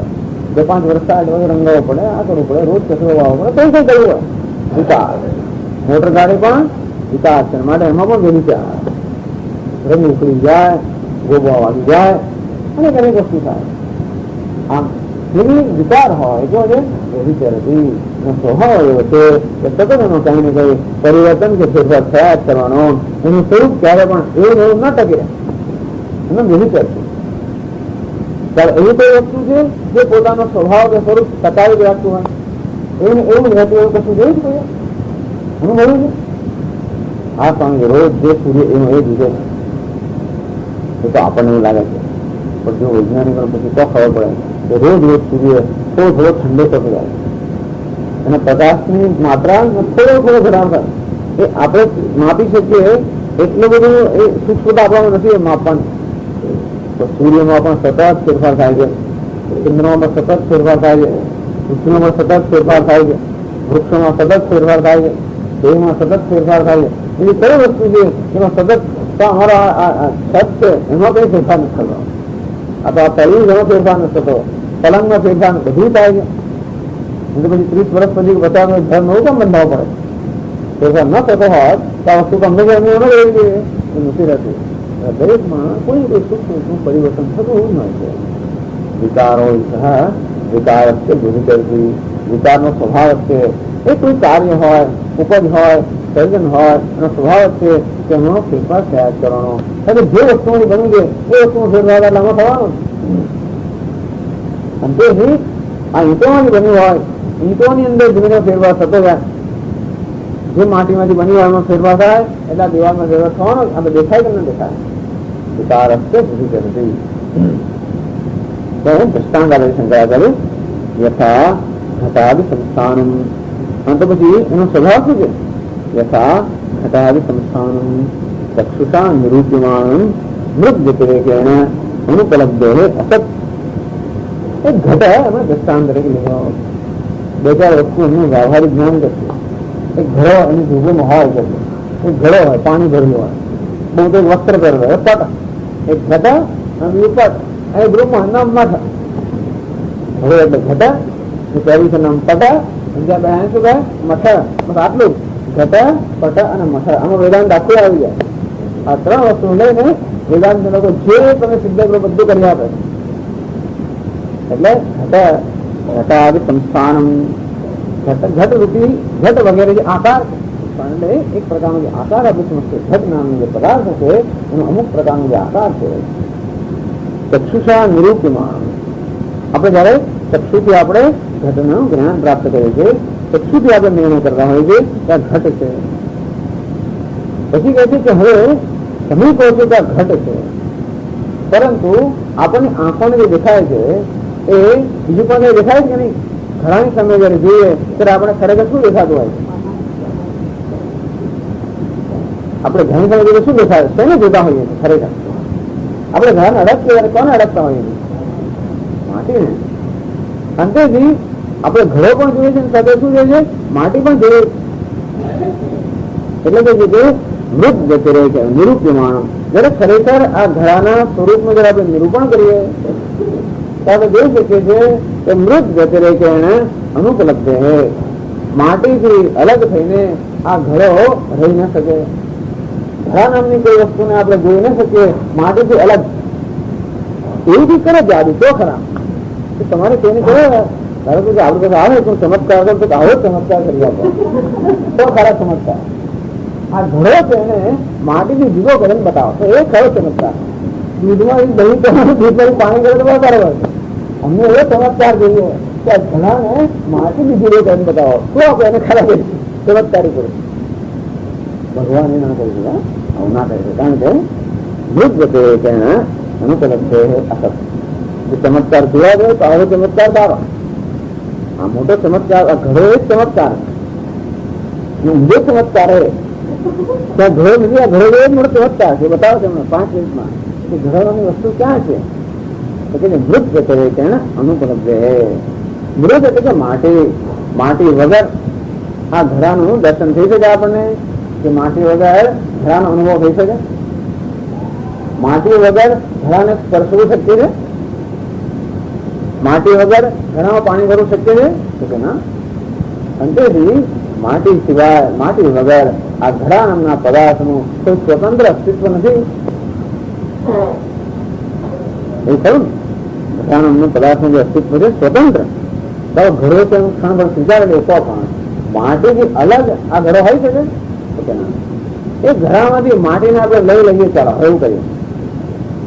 2-5 વર્ષ રંગાવવો પડે, આ કરવું પડે, રોજ કચરો વાવવો પડે, કઈ કઈ કરવું હોય વિકાર. મોટર ગાડી પણ વિકાર છે માટે એમાં પણ વ્યભિચાર. રંગ ઉકળી જાય, ગોબા વાગી જાય અને દરેક વસ્તુ થાય. આમ જેવી વિચાર હોય જો છે વ્યભિચરતી સ્વભાવ એવો છે કે સતત એનો કઈ ને કઈ પરિવર્તન કે ફેરફાર થયા જ કરવાનો. એનું સ્વરૂપ ક્યારે પણ એવું ન ટકે એનો વ્યભિચાર છે. ત્યારે એવી કોઈ વસ્તુ છે જે પોતાનો સ્વભાવ કે સ્વરૂપ ટકાવી રાખતું હોય એવું એવું રહેતું એવું કશું જોયું છે એનું મળ્યું છે. આ સ્વામી રોજ જે સૂર્ય એનો એ દીધો એ તો આપણને એવું લાગે છે પણ જો વૈજ્ઞાનિકો પછી તો ખબર પડે કે રોજ સૂર્ય થોડો ઠંડો થતો જાય અને પ્રકાશની માત્રા થોડો ઘટાડો થાય. એ આપણે માપી શકીએ એટલું બધું એ સૂક્ષ્મતા આપવાનું નથી એ માપવાનું. તો સૂર્યમાં પણ સતત ફેરફાર થાય છે, ચંદ્રમાં પણ સતત ફેરફાર થાય છે, પૃથ્વીમાં સતત ફેરફાર થાય છે, વૃક્ષોમાં સતત ફેરફાર થાય છે, દેહમાં સતત ફેરફાર થાય છે. એવી કઈ વસ્તુ છે એમાં સતત અમારા છત છે એમાં કઈ ફેરફાર નથી થતો. આ તો આ પહેલી ઘણો ફેરફાર નથી થતો. પલંગમાં ફેરફાર બધું થાય છે. પછી 30 વર્ષ પછી 50 ઘર નવું કેમ બંધાવવું પડે? ફેરફાર ન થતો હોય તો આ વસ્તુ તમને એમ રહેવી જોઈએ એ નથી રહેતું. દરેકમાં કોઈ સૂક્ષ્મ પરિવર્તન થતું ન છે. વિકારો વિકાર છે વ્યભિચરતી. વિકારનો સ્વભાવ છે એ કોઈ કાર્ય હોય, ઉપજ હોય, સર્જન હોય એનો સ્વભાવ છે કે એનો ફેરફાર થયા કરવાનો. એટલે જે વસ્તુઓની બની છે એ વસ્તુનો ફેરફાર લાંબો થવાનો. અને તે આ ઈંટોની બની હોય ઈંટોની અંદર ધીમે ધીમે ફેરફાર થતો જાય. જે માટીમાંથી બની હોય એમાં ફેરફાર થાય એટલે દિવાલમાં ફેરફાર થવાનો. આપણે દેખાય કે ન દેખાય? વિકાર હશે બધી કરતી. દ્રષ્ટાંત આવે શંકરાચાર્ય યથા ઘટાદિ સંસ્થાનમ. તો પછી એનો સ્વભાવ શું છે? યથા ઘટાદિ સંસ્થાનમ ચક્ષુષા નિરૂપ્યમાન મૃત વ્યતિરેકેણ અનુપલબ્ધે અસત. એક ઘટ અમે દ્રષ્ટાંત તરીકે લેવા બે ચાર વસ્તુ એમનું વ્યવહારિક જ્ઞાન કરશે. એક ઘડો એની ભૂગોળમાં હોય કરશે. એક ઘડો હોય પાણી ભરેલું હોય, બહુ તો વસ્ત્ર પહેરેલો હોય પટ. એક ઘટ અને બીજું પટ. એ ગ્રુપમાં નામ મઠ. હવે એટલે ઘટ પહેર્યું છે નામ પટ. બીજા બે શું કહે? મઠ. બસ આટલું ઘટ પટ અને મઠ. આમાં વેદાંત આખું આવી જાય. આ ત્રણ વસ્તુ લઈને વેદાંત લોકો જે તમે સિદ્ધ કરો બધું કરી આપે. એટલે ઘટાદિ સંસ્થાનમ ઘટ રૂપી ઘટ વગેરે જે આકાર એટલે એક પ્રકારનો જે આકાર આપણે સમજશે. ઘટ નામનો જે પદાર્થ છે એનો અમુક પ્રકારનો જે આકાર છે. ચક્ષુષા નિરૂપ્યમાન. આપણે જયારે ચક્ષુથી આપણે ઘટનું જ્ઞાન પ્રાપ્ત કરીએ છીએ, ચક્ષુથી આપણે નિર્ણય કરતા હોઈએ છીએ કે આ ઘટ છે. પછી કહે છે કે હવે તમે કહો છો કે આ ઘટ છે, પરંતુ આપણને આંખોને જે દેખાય છે એ બીજું પણ કઈ દેખાય છે કે નહીં? ઘણાની સામે જયારે જોઈએ ત્યારે આપણે ખરેખર શું દેખાતું હોય છે? આપણે ઘણી સામે જોઈએ શું દેખાય? શેને જોતા હોઈએ છીએ ખરેખર? આપણે ઘણા અડકીએ ત્યારે કોને અડકતા હોઈએ છીએ? માટીને. અંતેથી આપણે ઘરો પણ જોઈએ છે સાથે શું જોઈએ છે? માટી પણ જોઈએ. એટલે કે મૃત વ્યતિરે છે નિરૂપ્યમાન. જયારે ખરેખર આ ઘડાના સ્વરૂપનું જયારે આપણે નિરૂપણ કરીએ તો આપણે જોઈ શકીએ છીએ કે મૃત વ્યતિરે છે એને અનુપલબ્ધ છે. માટીથી અલગ થઈને આ ઘડો રહી ન શકે. ઘડા નામની કોઈ વસ્તુને આપણે જોઈ ન શકીએ માટીથી અલગ. એવું બી કરે જાદુ તો ખરા. તમારે કોઈને કહે ધારો કે આપડે બધા આવે તો ચમત્કાર કરો તો આવો ચમત્કાર કરી આપો તો ખરા ચમત્કાર. આ ઘડો છે એને માટીથી જુદો કરીને બતાવો તો એ ખરો ચમત્કાર. દૂધમાં દહીં પાણી કરે તો બરાબર છે. અમને એવો ચમત્કાર જોઈએ કે આ ઘડાને માટીથી જુદો કરીને બતાવો તો આપણે એને ખરા ચમત્કારી કરું. ભગવાન એ ના કરી શકે, આવું ના કરી શકે. કારણ કે મૃત જતે કે અનુપલબ્ધ અસત. ચમત્કાર જોવા જાય તો આવો ચમત્કાર સારો. આ મોટો ચમત્કાર આ ઘડો એક ચમત્કાર ઊંધો ચમત્કાર હે. ત્યાં ઘડો નથી, આ ઘડો એક મોટો ચમત્કાર છે. બતાવો તમને 5 મિનિટમાં કે ઘડોની વસ્તુ ક્યાં છે? તો કે મૃત જતે તેને અનુપલબ્ધ હે. મૃત એટલે કે માટી. માટી વગર આ ઘડાનું દર્શન થઈ શકે આપણને? કે માટી વગર ઘડાનો અનુભવ થઈ શકે? માટી વગર ઘડાને સ્પર્શવું શક્ય છે? માટી વગર ઘડામાં પાણી ભરવું શક્ય છે? તો કે ના. અંતેથી માટી સિવાય માટી વગર આ ઘડા નામના પદાર્થનું કોઈ સ્વતંત્ર અસ્તિત્વ નથી. એ ખરું ને? ઘડા નામનું પદાર્થનું જે અસ્તિત્વ છે સ્વતંત્ર. તો ઘડો છે ક્ષણ ભર સ્વીકારેલો તો પણ માટીથી અલગ આ ઘડો હોય શકે? તો કે ના. એ ઘડામાંથી માટીને આપણે લઈ લઈએ. ચાલો એવું કરીએ.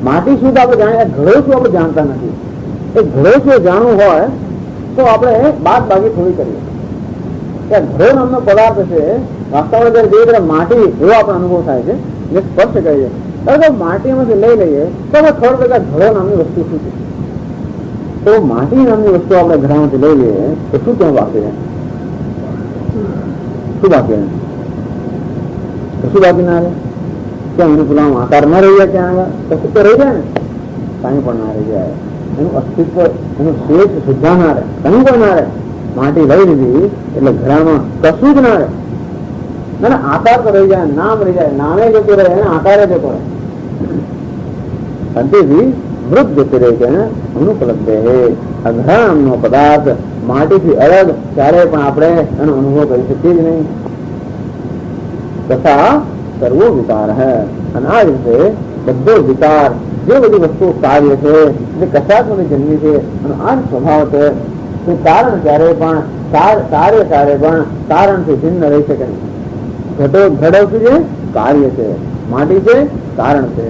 માટી શું તો આપણે જાણીએ, ઘડો શું આપણે જાણતા નથી. એ ઘડો શું જાણવું હોય તો આપણે બાદ બાકી થોડી કરીએ. ઘડો નામનો પદાર્થ છે વાસ્તવમાં જયારે જોઈએ ત્યારે માટી એવો આપણો અનુભવ થાય છે જે સ્પષ્ટ કરીએ. તો માટીમાંથી લઈ લઈએ તો આપણે ખબર પડે કે ઘડો નામની વસ્તુ શું છે. તો માટી નામની વસ્તુ આપણે ઘડામાંથી લઈ લઈએ તો શું ત્યાં બાકી રહે? શું બાકી રહે? કશું બાકી ના રહે. ક્યાં એનું પેલા આકાર ના રહી જાય? ત્યાં આગળ કશું તો રહી જાય ને? કાંઈ પણ ના રહી જાય. એનું અસ્તિત્વ એનું શેષ સુદ્ધા ના રહે, કંઈ પણ ના રહે. માટી લઈ લીધી એટલે ઘડામાં કશું જ ના રહે. ના આકાર તો રહી જાય, નામ રહી જાય. નામે જતું રહે અને આકારે જતો રહે. અંતેથી મૃત જતી રહે છે અનુપલબ્ધ હે. આ ઘડા નામનો પદાર્થ માટીથી અલગ ક્યારે પણ આપણે એનો અનુભવ કરી શકીએ જ નહીં. તથા સર્વો વિકાર હે. અને આ રીતે બધો વિકાર જે બધી વસ્તુ કાર્ય છે જે કશાકમાંથી જન્મી છે અને આ સ્વભાવ છે તે કારણ ક્યારે પણ કાર્ય પણ કારણથી ભિન્ન રહી શકે નહીં. ઘડો શું છે? કાર્ય છે. માટી છે કારણ છે.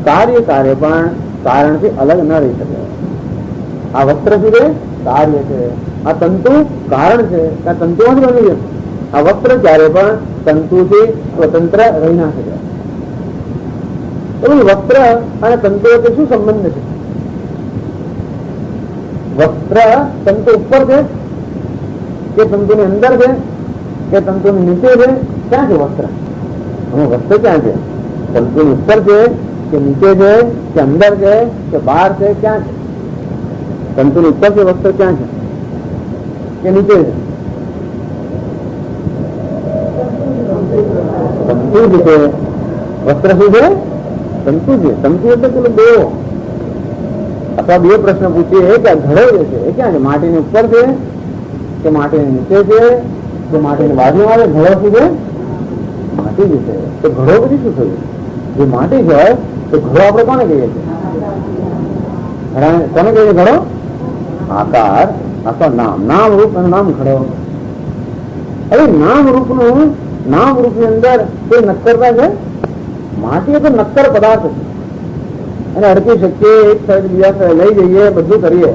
કાર્ય પણ કારણથી અલગ ન રહી શકે. આ વસ્ત્ર શું છે? કાર્ય છે. આ તંતુ કારણ છે કે આ તંતુમાંથી બની જશે. આ વસ્ત્ર ક્યારે પણ તંતુથી સ્વતંત્ર રહી ના શકે. વસ્ત્ર અને તંતુ વચ્ચે શું સંબંધ છે? વસ્ત્ર તંતુ ઉપર છે કે તંતુની અંદર છે કે તંતુની નીચે છે? ક્યાં છે વસ્ત્ર? વસ્ત્ર ક્યાં છે? તંતુની ઉપર છે કે નીચે છે કે અંદર છે કે બહાર છે? ક્યાં છે? તંતુની ઉપર છે વસ્ત્ર ક્યાં છે કે નીચે છે? તંતુ જ છે. વસ્ત્ર શું છે? તંતુ છે. તંતુ એટલે પેલો બે અથવા બે પ્રશ્ન પૂછીએ કે આ ઘડો જે છે એ ક્યાં છે? માટીની ઉપર છે કે માટીની નીચે છે કે માટીની બાજુમાં આવે? ઘડો શું છે? માટી જે છે. તો ઘડો પછી શું થયું? જે માટી છે તો ઘડો આપણે કોને કહીએ છીએ? કોને કહીએ ઘડો? આકાર અથવા નામ. નામ રૂપ અને નામ ઘડો. હવે નામ રૂપનું નામ રૂપની અંદર કોઈ નક્કરતા છે? માટી તો નક્કર પદાર્થ છે અને અડકી શકીએ, એક સાઈડ બીજા સાઈડ લઈ જઈએ, બધું કરીએ.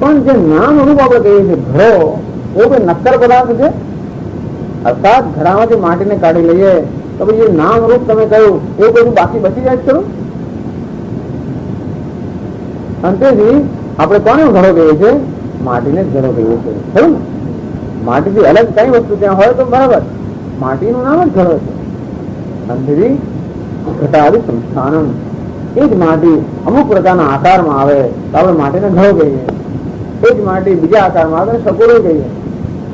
પણ જે નામ રૂપ આપણે કહીએ છીએ ઘડો, એ કોઈ નક્કર પદાર્થ છે? અર્થાત ઘડામાંથી માટીને કાઢી લઈએ તો પછી એ નામ રૂપ તમે કહ્યું એ બધું બાકી બચી જાય ખરું? અંતેથી આપણે કોને ઘડો કહીએ છીએ? માટીને જ ઘડો કહીએ છીએ, ખરું ને? માટીથી અલગ કઈ વસ્તુ ત્યાં હોય તો બરાબર, માટીનું નામ જ ઘડો છે. અંતેથી ઘટાડી સંસ્થાનમ, એ જ માટી અમુક પ્રકારના આકારમાં આવે તો આપણે માટીને ઘડો કહીએ. એ જ માટી બીજા આકારમાં આવે તો સગોડો કહીએ.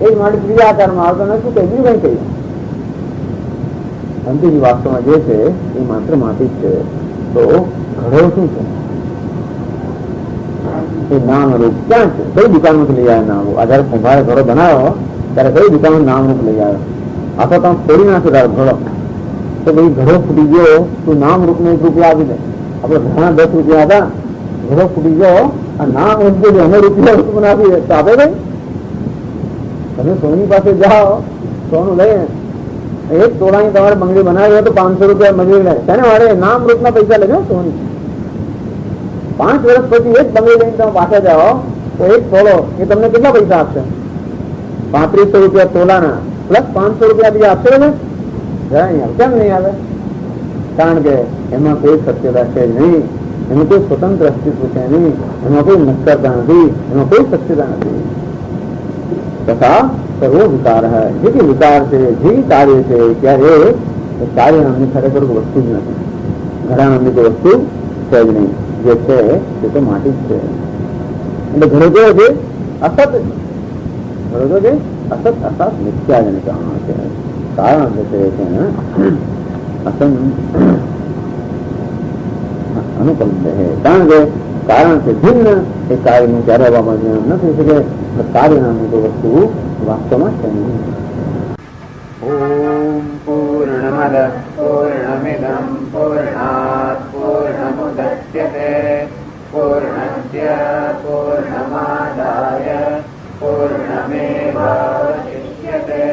એ જ માટી ત્રીજા આકારમાં આવે તો શું કહીએ? બીજું કઈ કહીએ. અંતિમ વાસ્તવમાં જે છે એ માત્ર માટી જ છે. તો ઘડો શું છે? એ નામ રૂપ ક્યાં છે? કઈ દુકાનમાંથી લઈ આવે નામ રૂપ? જયારે કુંભારે ઘડો બનાવ્યો ત્યારે કઈ દુકાન નામ રૂપ લઈ આવ્યો? આખો તમે ફોડી નાખ્યો તારો ઘડો તો ભાઈ ઘડો ફૂટી ગયો તું નામ રૂપ ને 1 રૂપિયા આપી દે. આપડે ઘણા 10 રૂપિયા હતા, ઘડો ફૂટી ગયો આ નામ રૂપ જો 100 રૂપિયા વસ્તુ મને આપી દે તો આપે ભાઈ? તમે સોની પાસે જાઓ, સોનું લઈને 1 તોલાની તમારે બંગડી બનાવી હોય તો 500 રૂપિયા મજૂરી લે. તેને મારે નામ રૂપના પૈસા લેજો સોની. 5 વર્ષ પછી 1 બંગડી લઈને તમે પાછા જાઓ તો 1 તોલો એ તમને કેટલા પૈસા આપશે? 3500 રૂપિયા તોલાના પ્લસ 500 રૂપિયા બીજા આપશે ને? કેમ નહીં આવે? કારણ કે એમાં કોઈ સત્યતા છે નહીં, એનું કોઈ સ્વતંત્ર અસ્તિત્વ છે નહીં, એમાં કોઈ નક્કરતા નથી, એમાં કોઈ સત્યતા નથી. તથા સર્વો વિકાર હૈ, જે કે વિકાર છે, જે કાર્ય છે ત્યારે એ કાર્ય નામની ખરેખર વસ્તુ જ નથી. ઘડા નામની કોઈ વસ્તુ છે જ નહીં. જે છે તે તો માટી જ છે. એટલે ઘડો કેવો છે? અસત. ઘડો છે અસત, અસત મિથ્યાજનક છે. કારણ છે અનુપલબ્ધ છે. કારણ કે કારણ છે ભિન્ન એ કાર્યનું ક્યારે હવામાં જ્ઞાન ન થઈ શકે. કાર્ય નામની કોઈ વસ્તુ વાસ્તવમાં છે નહીં. ઓમ પૂર્ણમદ પૂર્ણમિદં પૂર્ણાત પૂર્ણમુદચ્યતે પૂર્ણસ્ય પૂર્ણમાદાય પૂર્ણમેવાવશિષ્યતે.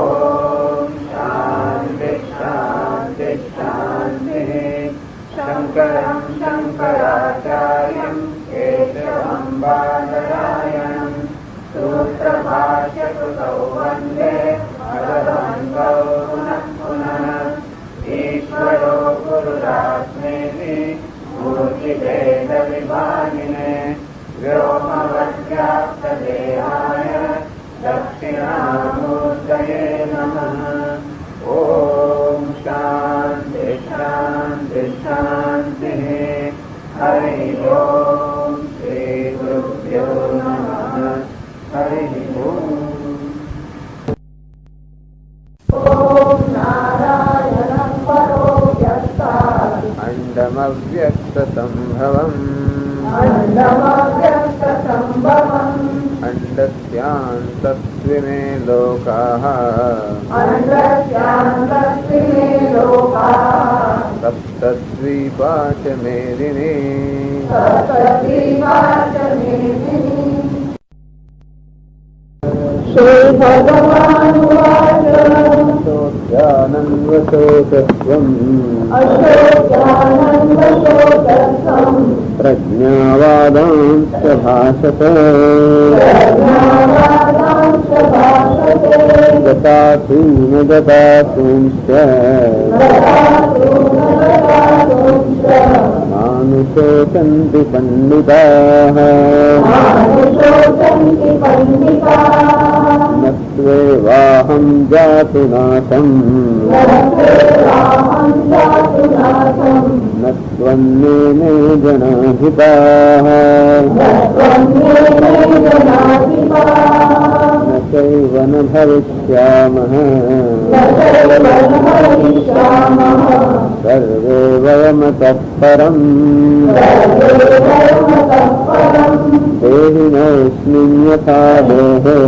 ઓમ શાંતિ શાંતિ શાંતિ. શંકરં શંકરાચાર્યં કેશવં બાદરાયણં સૂત્રભાષ્યકૃતૌ વંદે ભગવन्तौ પુનઃ પુનઃ. ઈશ્વરો ગુરુરાત્મેતિ મૂર્તિભેદ વિભાગિને વ્યોમવદ્વ્યાપ્તદેહાય દક્ષિણામૂર્તયે નમઃ. ઓમ શાંતિ શાંતિ શાંતિ. હરિ ઓમ શ્રી ગુરુભ્યો નમઃ. હરિ ઓમ. અંડમવ્યક્તસંભવम् અંડસ્યાन्तस्त्विमे लोकाः सप्तद्वीपा च मेदिनी. श्री भगवानुवाच. प्रज्ञावादांश्च भाषते गतासून गतासूंश्च मानुषोचन्ति पंडिताः न त्वेवाहं जातु नाशम् न त्वन्मेने जनाधिपाः न चैव न भविष्यामः सर्वे वयमतः परम् देहिनोऽस्मिन् यथा देहे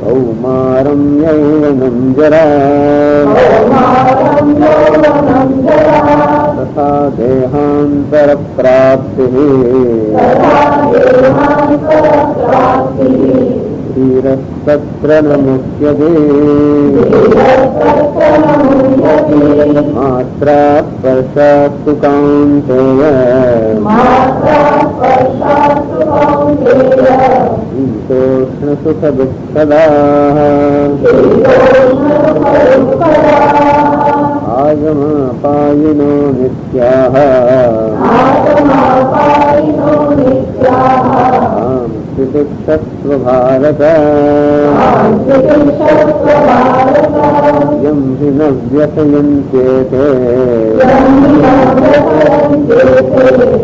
कौमारं यौवनं जरा तथा देहान्तरप्राप्तिः धीरस्तत्र न मुह्यते मात्रा स्पर्शात्तु कौन्तेय शीतोष्णसुखदुःखदाः आगमापायिनो नित्याः तितिक्षस्व भारत यं हि न व्यथयन्त्येते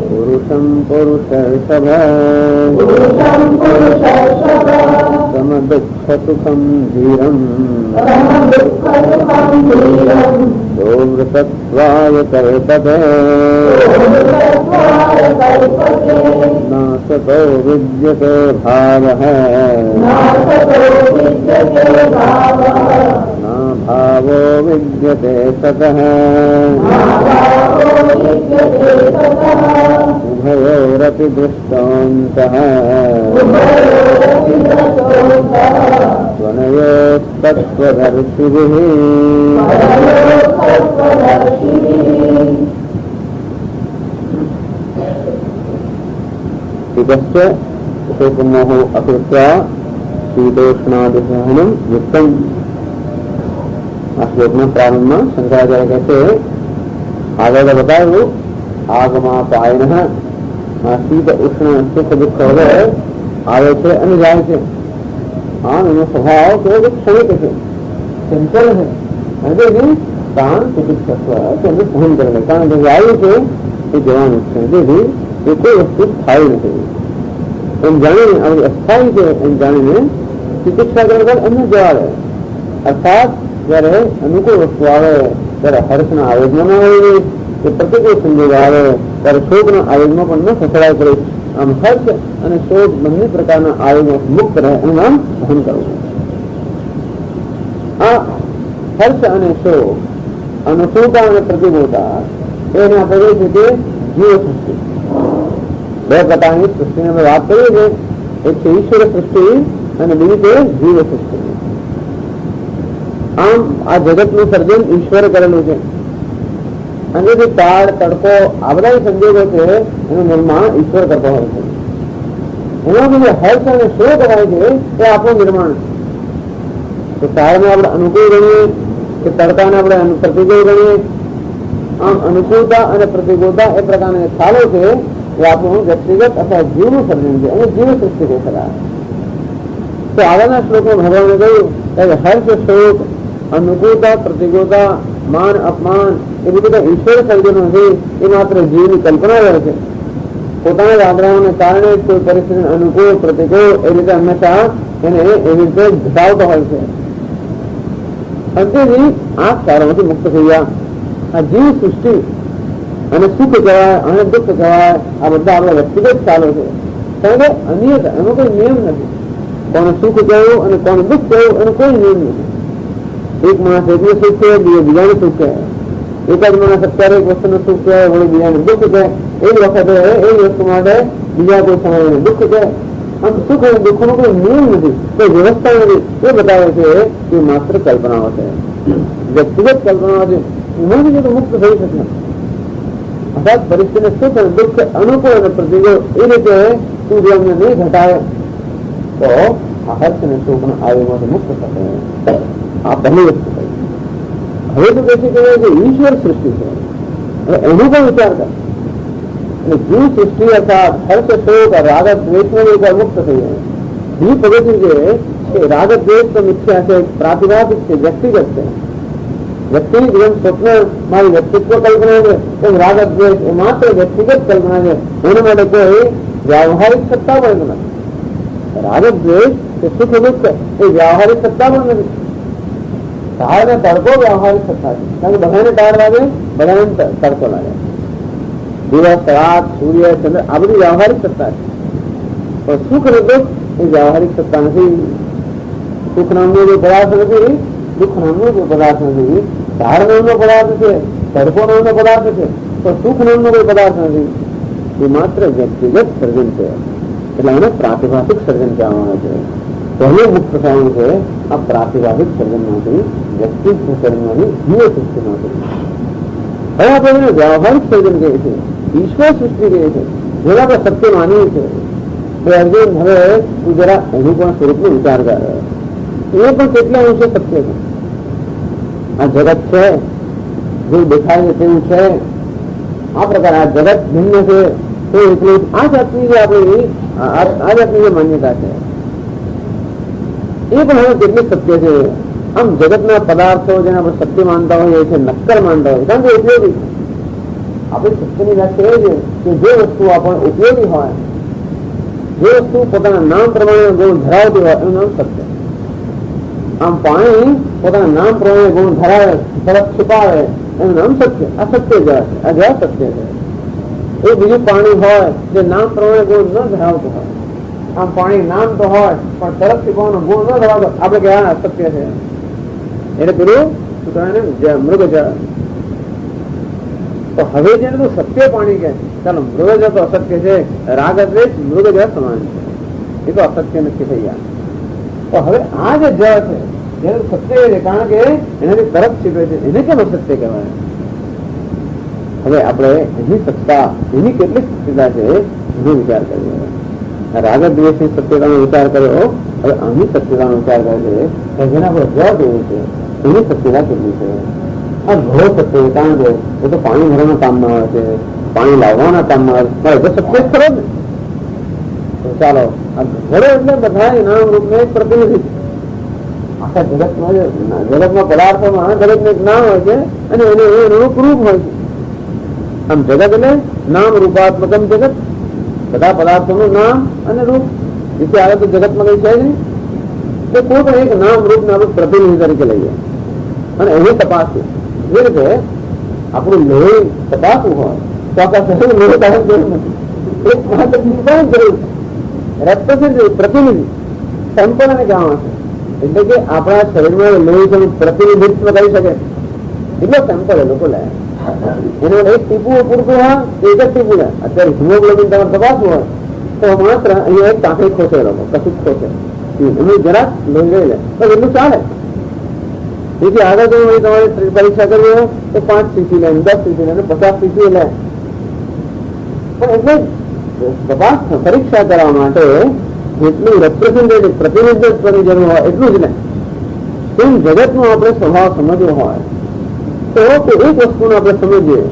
पुरुषं पुरुषर्षभ समदुःखसुखं धीरम् सोमृतत्वाय कल्पते नासतो विद्यते भावः न भावो विद्यते ततः उभयोरपि दृष्टान्तः त्वनयोस्तत्त्वदर्शिभिः शीतस्य शोकमोहो अकृत्वा शीतोष्णादिसहनं युक्तम। श्लोक में प्रारंभ में शंकराचार्य कहते आगे का बताओ आगमापायन शीत उष्ण सुख दुख वगैरह आवे से अन्य जाए से आम एनो स्वभाव तो क्षणिक है, चंचल है। ऐसे भी प्राण चिकित्सत्व सहन करने कारण जब आयु से जवान उठते भी ये कोई वस्तु स्थायी नहीं। अनजाने में अगर अस्थायी से अनजाने में चिकित्सा कर अन्य जवाब है। अर्थात जયારે અનુકૂળ વસ્તુ આવે ત્યારે હર્ષના આવેગમાં આવે કે પ્રતિકૂળ સંજોગ આવે ત્યારે શોકના આવેગમાં પણ ન ફસાય કરે। આમ હર્ષ અને શોક બંને પ્રકારના આવેગમાં મુક્ત રહે એનું નામ સહન કરવું। આ હર્ષ અને શોક અનુકૂળતા અને પ્રતિકૂળતા એને આપણે કહીએ છીએ કે જીવ સૃષ્ટિ। બે પ્રકારની સૃષ્ટિની આપણે વાત કરીએ છીએ, એક છે ઈશ્વર સૃષ્ટિ અને બીજી છે જીવ સૃષ્ટિ। આમ આ જગતનું સર્જન ઈશ્વરે કરેલું છે અને જે કાળ તડકો આ બધા સંજોગો છે એનું નિર્માણ ઈશ્વર કરતો હોય છે। એમાં જે હર્ષ અને શોક હોય છે એ આપણું નિર્માણ છે। તો કાળને આપણે અનુકૂળ ગણીએ કે તડકાને આપણે પ્રતિકૂળ ગણીએ। આમ અનુકૂળતા અને પ્રતિકૂળતા એ પ્રકારના ખ્યાલો છે એ આપણું વ્યક્તિગત અથવા જીવનું સર્જન છે અને જીવ સૃષ્ટિ કહી શકાય। તો આગળના શ્લોકમાં ભગવાને કહ્યું કે હર્ષ શોક अनुकूलता प्रतिकूलता मान अपमान એ બધા ઈશ્વર સર્જનો છે એ માત્ર જીવની કલ્પના રહે છે। પોતાના આગ્રહોને કારણે કોઈ પરિસ્થિતિ અનુકૂળ પ્રતિકૂળ એ રીતે હંમેશા એને એવી રીતે ઘટાડતો હોય છે। અંતેથી આ ખ્યાલોમાંથી મુક્ત થઈ ગયા। આ જીવ સૃષ્ટિ અને સુખ કહેવાય અને દુઃખ કહેવાય આ બધા આપણા વ્યક્તિગત ખ્યાલો છે। કારણ કે અનિયત એનો કોઈ નિયમ નથી। કોને સુખ કહેવું અને કોને દુઃખ કહેવું એનો કોઈ નિયમ નથી। એક માણસ એકનું સુખ છે, બીજાનું સુખ છે। એક જ માણસ અત્યારે એક વસ્તુનું સુખ છે, વળી બીજાનું દુઃખ છે। એ જ વખતે એ વસ્તુ માટે બીજા કોઈ સમયનું દુઃખ છે। આમ સુખ અને દુઃખનો કોઈ નિયમ નથી, કોઈ વ્યવસ્થા નથી. એ બતાવે છે કે માત્ર કલ્પનાઓ છે, વ્યક્તિગત કલ્પનાઓ છે. એમાંથી તો મુક્ત થઈ શકે. અર્થાત પરિસ્થિતિને સુખ અને દુઃખ અનુકૂળ અને પ્રતિકૂળ એ રીતે તું જો અમને નહીં ઘટાડે તો આ હર્ષ અને સુખ આયુમાંથી મુક્ત થશે. આ પહેલી વસ્તુ થઈ. હવે તો કહે છે કે ઈશ્વર સૃષ્ટિ છે, હવે એનો પણ વિચાર કર. અને જીવ સૃષ્ટિ અર્થાત હર્ષ શોક રાગ દ્વેષ મુક્ત થઈ જાય. બીજી પદ્ધતિ છે કે રાગ દ્વેષ તો મિથ્યા છે, પ્રાતિભાષિક છે, વ્યક્તિગત છે. વ્યક્તિની જેમ સ્વપ્ન મારી વ્યક્તિત્વ કલ્પના છે એમ રાગ દ્વેષ એ માત્ર વ્યક્તિગત કલ્પના છે. એના માટે કોઈ વ્યાવહારિક સત્તા પણ નથી. રાગ દ્વેષ એ સુખ દુઃખ એ વ્યાવહારિક સત્તા પણ નથી. ટાળ ને તડકો વ્યાવહારિક સત્તા છે, કારણ કે બધાને ટાળ લાગે, બધાને તડકો લાગે. દિવસ રાત સૂર્ય ચંદ્ર આ બધી વ્યાવહારિક સત્તા છે. પણ સુખ અને દુઃખ એ વ્યાવહારિક સત્તા નથી. સુખ નામનો જે પદાર્થ નથી, દુઃખ નામનો જે પદાર્થ નથી. ધાર નામનો પદાર્થ છે, તડકો નામનો પદાર્થ છે, તો સુખ નામનો કોઈ પદાર્થ નથી. એ માત્ર વ્યક્તિગત સર્જન છે. એટલે એને પ્રાતિભાષિક સર્જન કહેવામાં આવે છે. પહેલું મુક્ત થવાનું છે આ પ્રાતિભાષિક સર્જનમાંથી, વ્યક્તિગત સર્જનમાંથી, જીવ સૃષ્ટિમાંથી. હવે આપણે એને વ્યાવહારિક સર્જન કહીએ છીએ, ઈશ્વર સૃષ્ટિ કહીએ છીએ, જેના આપણે સત્ય માનીએ છીએ. તો અર્જુન હવે તું જરા એનું પણ સ્વરૂપનો વિચાર કરે. એ પણ કેટલા અંશે સત્ય છે. આ જગત છે, જે દેખાય છે તેવું છે. આ પ્રકાર આ જગત ભિન્ન છે તો એટલું આ જાતની જે આપણી આ જાતની જે માન્યતા છે એ પણ હવે કેટલી સત્ય છે. આમ જગતના પદાર્થો જેને આપણે સત્ય માનતા હોઈએ છે, નક્કર માનતા હોય, કારણ કે ઉપયોગી. આપણી સત્યની વ્યાખ્યા એ છે કે જે વસ્તુ આપણને ઉપયોગી હોય, જે વસ્તુ પોતાના નામ પ્રમાણે ગુણ ધરાવતી હોય એનું નામ સત્ય. આમ પાણી પોતાના નામ પ્રમાણે ગુણ ધરાવે, ઝડપ છુપાવે એનું નામ સત્ય. આ સત્ય જરા છે, આ જરા સત્ય છે. એ બીજું પાણી હોય જે નામ પ્રમાણે ગુણ ન ધરાવતું હોય. આમ પાણી નામ તો હોય પણ ઝડપ છુપાવાનો ગુણ ન ધરાવતો, આપણે કહેવાય સત્ય છે. એટલે પેલું શું કહેવાય ને મૃગજળ. તો હવે જેને તું સત્ય પાણી કહે, ચાલો મૃગજળ તો અસત્ય છે, રાગ દ્વેષ મૃગજળ સમાન છે, એ તો અસત્ય નથી થઈ ગયા. તો હવે આ જે જળ છે જેનું સત્ય છે, કારણ કે એનાથી તરફ છીપે છે, એને કેમ અસત્ય કહેવાય? હવે આપણે એની સત્તા, એની કેટલી સત્યતા છે એનો વિચાર કરીએ. રાગ દ્વેષની સત્યતાનો વિચાર કર્યો, હવે આની સત્યતાનો વિચાર કરે છે જેના પર જળ દેવું છે એની સત્યતા કેટલી છે. આ ઘણો સત્ય છે, કારણ કે એ તો પાણી ભરવાના કામમાં આવે છે, પાણી લાવવાના કામમાં આવે છે, તો સત્ય જ ખરો ને. તો ચાલો આ ઘડો એટલે બધા નામ રૂપને એક પ્રતિનિધિ. આખા જગતમાં પદાર્થોમાં જગતને એક નામ હોય છે અને એને રૂપ હોય છે. આમ જગત એટલે નામ રૂપાત્મકમ જગત, બધા પદાર્થોનું નામ અને રૂપ. જેથી આવે તો જગતમાં કઈ છે નહીં. તો કોઈ પણ એક નામ રૂપને આપણે પ્રતિનિધિ તરીકે લઈએ અને એની તપાસીએ. જે રીતે આપણું લોહી તપાસવું હોય તો આપણા શરીર લોહી તપાસ જરૂર નથી, એક માત્ર જરૂર છે. રક્ત છે પ્રતિનિધિ, સેમ્પલ એને કહેવામાં છે. એટલે કે આપણા શરીરમાં લોહી પ્રતિનિધિત્વ કરી શકે એટલો સેમ્પલ એ લોકો લે. એનો એક ટીપું પૂરતું હોય, એક જ ટીપું લે. અત્યારે હિમોગ્લોબિન તમારે તપાસવું હોય તો માત્ર અહીંયા એક કાંકરી ખોસે, લોકો કશું ખોસે, એમનું જરાક લોહી લઈ લે તો એટલું ચાલે. તેથી આગળ જો તમારે પરીક્ષા કરવી હોય તો 5 cc લે, 10 cc લે, 50 cc લે. પણ એટલે તપાસ પરીક્ષા કરવા માટે જેટલું રેપ્રેઝેન્ટેટિવ પ્રતિનિધિત્વની જરૂર હોય એટલું જ લે. તેમ જગતનો આપણે સ્વભાવ સમજવો હોય તો એક વસ્તુને આપણે સમજીએ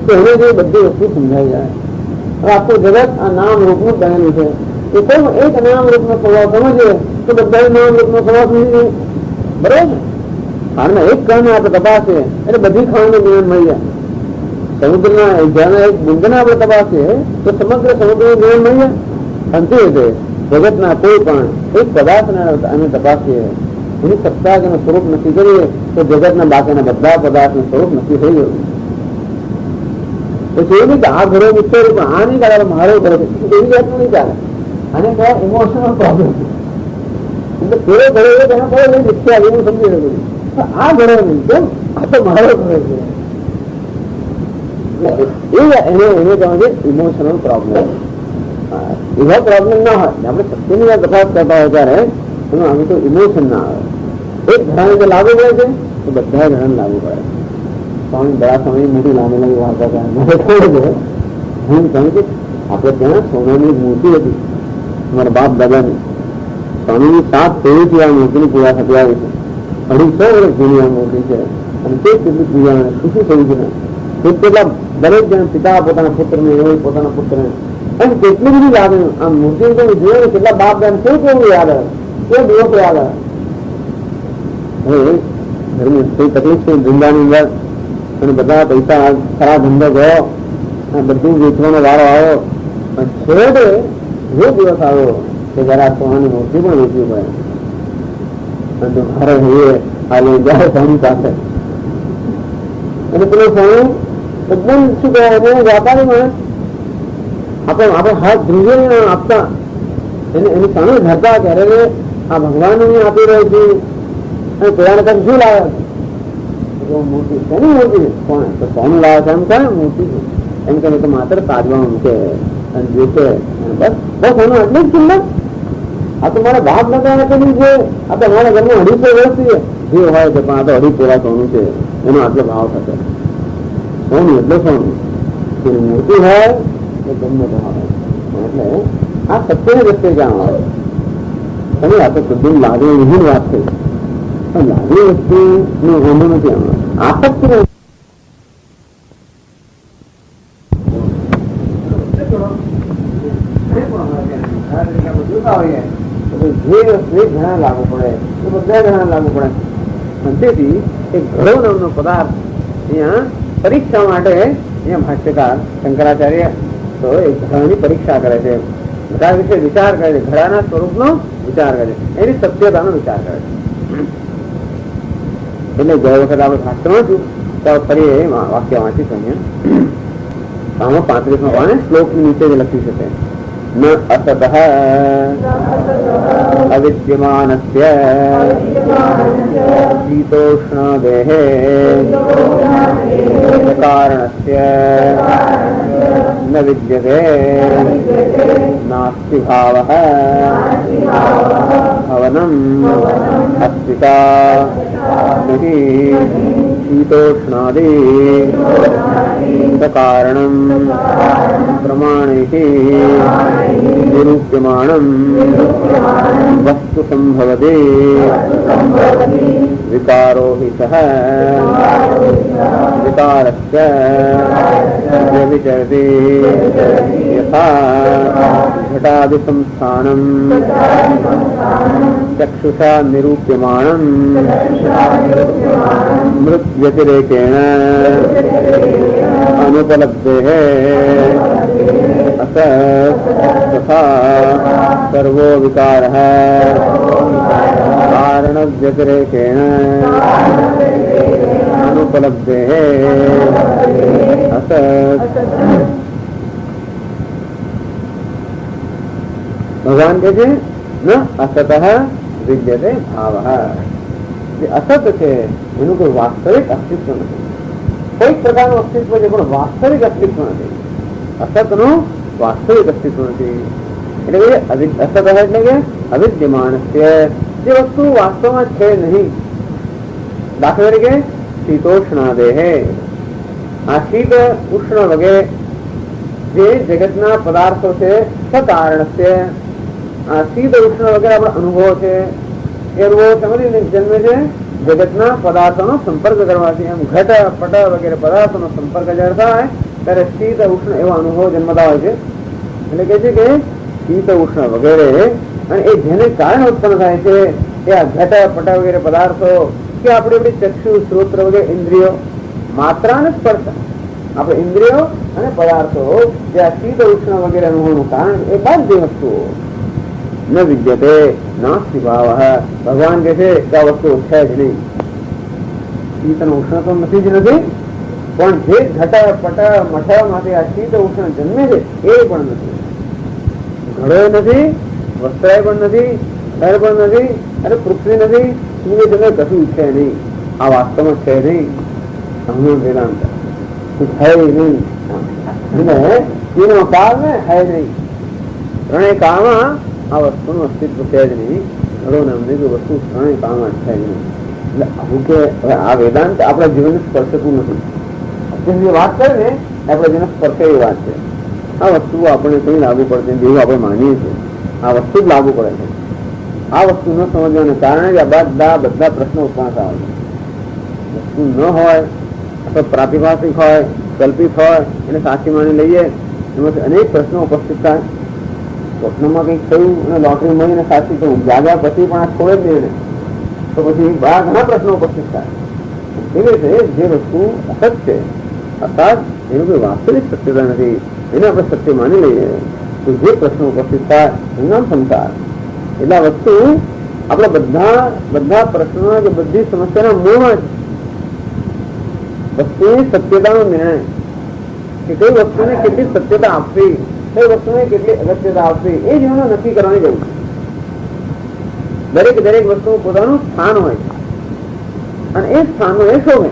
તો એને જે બધી વસ્તુ સમજાઈ જાય. હવે આખું જગત આ નામ રૂપનું બનેલું છે. એ કોઈ એક નામ રૂપનો સ્વભાવ સમજીએ તો બધા નામ રૂપનો સ્વભાવ સમજી જાય, બરોબર ને? ખાણના એક કણને આપણે તપાસીએ એટલે બધી ખાણનું જ્ઞાન મળી જાય. સમુદ્રના જ્યાં એક બુંદને આપણે તપાસીએ તો સમગ્ર સમુદ્રનું જ્ઞાન મળી જાય. અંતે જગતના કોઈ પણ એક પદાર્થને અમે તપાસીએ, એની સત્તા કે એનું સ્વરૂપ નક્કી કરીએ તો જગતના બાકીના બધા પદાર્થનું સ્વરૂપ નક્કી થઈ ગયું. પછી એવું નહીં કે આ ઘરો મિત્ર રૂપ આ નહીં ચાલે, મારો ઘરો એવી જાતનું નહીં ચાલે. આને કહેવાય ઇમોશનલ પ્રોબ્લેમ. એટલે પેલો ઘરો એ તેના પર મિથ્યા એવું સમજી રહ્યું. આ ઘરો નહીં, કેમ? આ તો મારો ઘરો છે. એને કહેવાય છે ઇમોશનલ પ્રોબ્લેમ. એવા પ્રોબ્લેમ ના હોય. આપણે સત્યની વાત તપાસ કરતા હોય ત્યારે એમાં આમ તો ઇમોશન ના આવે. એક ઘણાને જો લાગુ પડે છે તો બધા ઘણા લાગુ પડે. સ્વામી બડા સ્વામી મોટી લાંબી લાંબી વાર્તા છે. હું કહું કે આપણે ત્યાં સોનાની મૂર્તિ હતી અમારા બાપ દાદાની. સ્વામીની 7 પેઢીથી આ મૂર્તિની પૂજા થતી આવી છે. 250 વર્ષ જૂની આ મૂર્તિ છે. અને તે કેટલી પૂજા ખુશી થયું છે ને કેટલા દરેક જણ પિતા પોતાના પુત્રને એવો પોતાના પુત્રને એમ કેટલી બધી યાદ આ મૂર્તિ જોઈએ ને કેટલા બાપ દાદા કેવું કેવું યાદ આવે કેવો દિવસો યાદ આવે. હવે ઘરની કઈ તકલીફ છે ધંધાની અંદર અને બધા પૈસા ખરા ધંધો ગયો બધું વેચવાનો વારો આવ્યો પણ છેવટે એવો દિવસ આવ્યો કે જયારે આ સોનાની મૂર્તિ પણ વેચવી પડે અને ઘરે જઈએ આ લઈ જાય સ્વામી પાસે. અને પેલો સ્વામી એકદમ શું કહેવાય વ્યાપારી માણસ આપણે હાથ ધ્રુવીને આપતા એની સામે ધરતા ત્યારે આ ભગવાન આપી રહ્યો છું અને પેલાને કંઈક શું લાવે મૂર્તિ શેની મૂર્તિ કોણ તો સોનું લાવે છે એમ કહે મૂર્તિ છે એમ કે તો માત્ર કાઢવા મૂકે અને જોશે બસ બસ એનું એટલું જ કિંમત. આ તો મારા બાપ દાદા કર્યું છે. આ તો અમારા ઘરમાં 250 વર્ષથી જે હોય છે પણ આ તો 2.5 તોલા સોનું છે એનો આટલો ભાવ થશે. સોનું એટલે સોનું એની મૂર્તિ હોય એ ગમે તો હોય. એટલે આ સત્યને રસ્તે ક્યાં આવે તમે આ તો બધું લાગે એવી વાત થઈ પણ લાગે વસ્તુ નો હોંધો નથી આમાં આસક્તિ ઘણા લાગુ પડે બધા ઘણા લાગુ પડે. તેથી એક ઘડો નામનો પદાર્થ અહીંયા પરીક્ષા માટે અહીંયા ભાષ્યકાર શંકરાચાર્ય તો એ ઘડાની પરીક્ષા કરે છે. ઘડા વિશે વિચાર કરે છે. ઘડાના સ્વરૂપનો વિચાર કરે છે. એની સત્યતાનો વિચાર કરે છે. એટલે ગયા વખત આપણે ભાષણમાં છું તો ફરી એ વાક્ય વાંચીશું અહીંયા આમાં 35માં પાને શ્લોકની નીચે લખી શકે ન અસતઃ અવિદ્યમાનસ્ય શીતોષ્ણ દેહે કારણસ્ય ન વિદ્યતે નાસ્તિ ભાવઃ ભવનમ અસ્તિતા નહીં શીતોષ્ણાદિ કારણમ પ્રમાણૈઃ નિરૂપ્યમાણમ વસ્તુ સંભવતે વિકારો હિ સહ વિકારસ્ય વ્યવિચરતિ યથા ઘટાદि સંસ્થાનમ ચક્ષુષા નિરૂપ્યમાણમ મૃત વ્યતિરેકેણ अनुपलब्धेः असत् तथा सर्वो विकारः कारणव्यतिरेकेण अनुपलब्धेः असत्. भगवान કહે છે ન અસત વિદ્યતે ભાવ. જે અસત છે એનું કોઈ વાસ્તવિક અસ્તિત્વ નથી. કોઈ પ્રકારનું અસ્તિત્વ છે પણ વાસ્તવિક અસ્તિત્વ નથી. અસતનું વાસ્તવિક અસ્તિત્વ નથી. એટલે કે અસત એટલે કે અવિદ્યમાન છે જે વસ્તુ વાસ્તવમાં છે નહીં. દાખલા તરીકે શીતોષ્ણાદેહ. આ શીત ઉષ્ણ વગેરે જે જગતના પદાર્થો છે સકારણ છે. આ શીત ઉષ્ણ વગેરે આપણા અનુભવો છે એ અનુભવો સમજીને જન્મે છે જગતના પદાર્થોનો સંપર્ક કરવાથી. એમ ઘટ પટ વગેરે પદાર્થોનો સંપર્ક જ્યારે થાય ત્યારે શીત ઉષ્ણ એવા અનુભવો જન્મતા હોય છે. એટલે કે છે કે શીત ઉષ્ણ વગેરે અને એ જેને કારણે ઉત્પન્ન થાય છે એ આ ઘટ પટ વગેરે પદાર્થો કે આપણી ચક્ષુ શ્રોત્ર વગેરે ઇન્દ્રિયો માત્ર અને સ્પર્શ આપણે ઇન્દ્રિયો અને પદાર્થો જે આ શીત ઉષ્ણ વગેરે અનુભવનું કારણ એ બધી વસ્તુઓ ન વિદ્યતે નાસ્તિ ભાવ. ભગવાન કહે છે કે આ વસ્તુ છે જ નહીં. શીત અને ઉષ્ણ તો નથી જ નથી પણ જે ઘટ પટ મઠ માંથી આ શીત ઉષ્ણ જન્મે છે એ પણ નથી. ઘડો નથી, વસ્ત્રાય પણ નથી, ઘર પણ નથી અને પૃથ્વી નથી, સૂર્ય જગત કશું છે નહીં. આ વાસ્તવમાં છે નહીં. હનુમાન વેદાંત है ही नहीं. तीनों काल में है नहीं. ત્રણેય કાળમાં આ વસ્તુનું અસ્તિત્વ છે જ નહીં. ઘણો નામની વસ્તુ ત્રણેય કાળમાં છે જ નહીં. એટલે આવું કે આ વેદાંત આપણા જીવનને સ્પર્શતું નથી. અત્યારે જે વાત કરે ને આપણા જીવન સ્પર્શે એવી વાત છે. આ વસ્તુ આપણે કઈ લાગુ પડશે જેવું આપણે માનીએ છીએ આ વસ્તુ જ લાગુ પડે છે. આ વસ્તુ ન સમજવાને કારણે જ આ બધા પ્રશ્નો ઉત્પન્ન આવે છે. વસ્તુ ન હોય અથવા પ્રાતિભાષિક હોય, કલ્પિત હોય, એને સાચી માની લઈએ, એમાંથી અનેક પ્રશ્નો ઉપસ્થિત થાય. સ્વપ્નમાં કંઈક થયું અને લોટરી મળીને સાચી થયું, જાગ્યા પછી પણ આ છોડે જ નહીં ને, તો પછી બહાર ઘણા પ્રશ્નો ઉપસ્થિત થાય. એવી રીતે જે વસ્તુ અસત છે, અર્થાત એનું કોઈ વાસ્તવિક સત્યતા નથી, એને આપણે સત્ય માની લઈએ તો જે પ્રશ્નો ઉપસ્થિત થાય એનું નામ સંસાર. એટલે આ વસ્તુ આપણા બધા પ્રશ્નો કે બધી સમસ્યાના મૂળમાં વસ્તુની સત્યતાનો નિર્ણય કે કઈ વસ્તુને કેટલી સત્યતા આપવી, કઈ વસ્તુને કેટલી અગત્યતા આપવી, એ જીવન નક્કી કરવાની જરૂર છે. દરેક વસ્તુ પોતાનું સ્થાન હોય છે અને એ સ્થાનનો એ શોભે.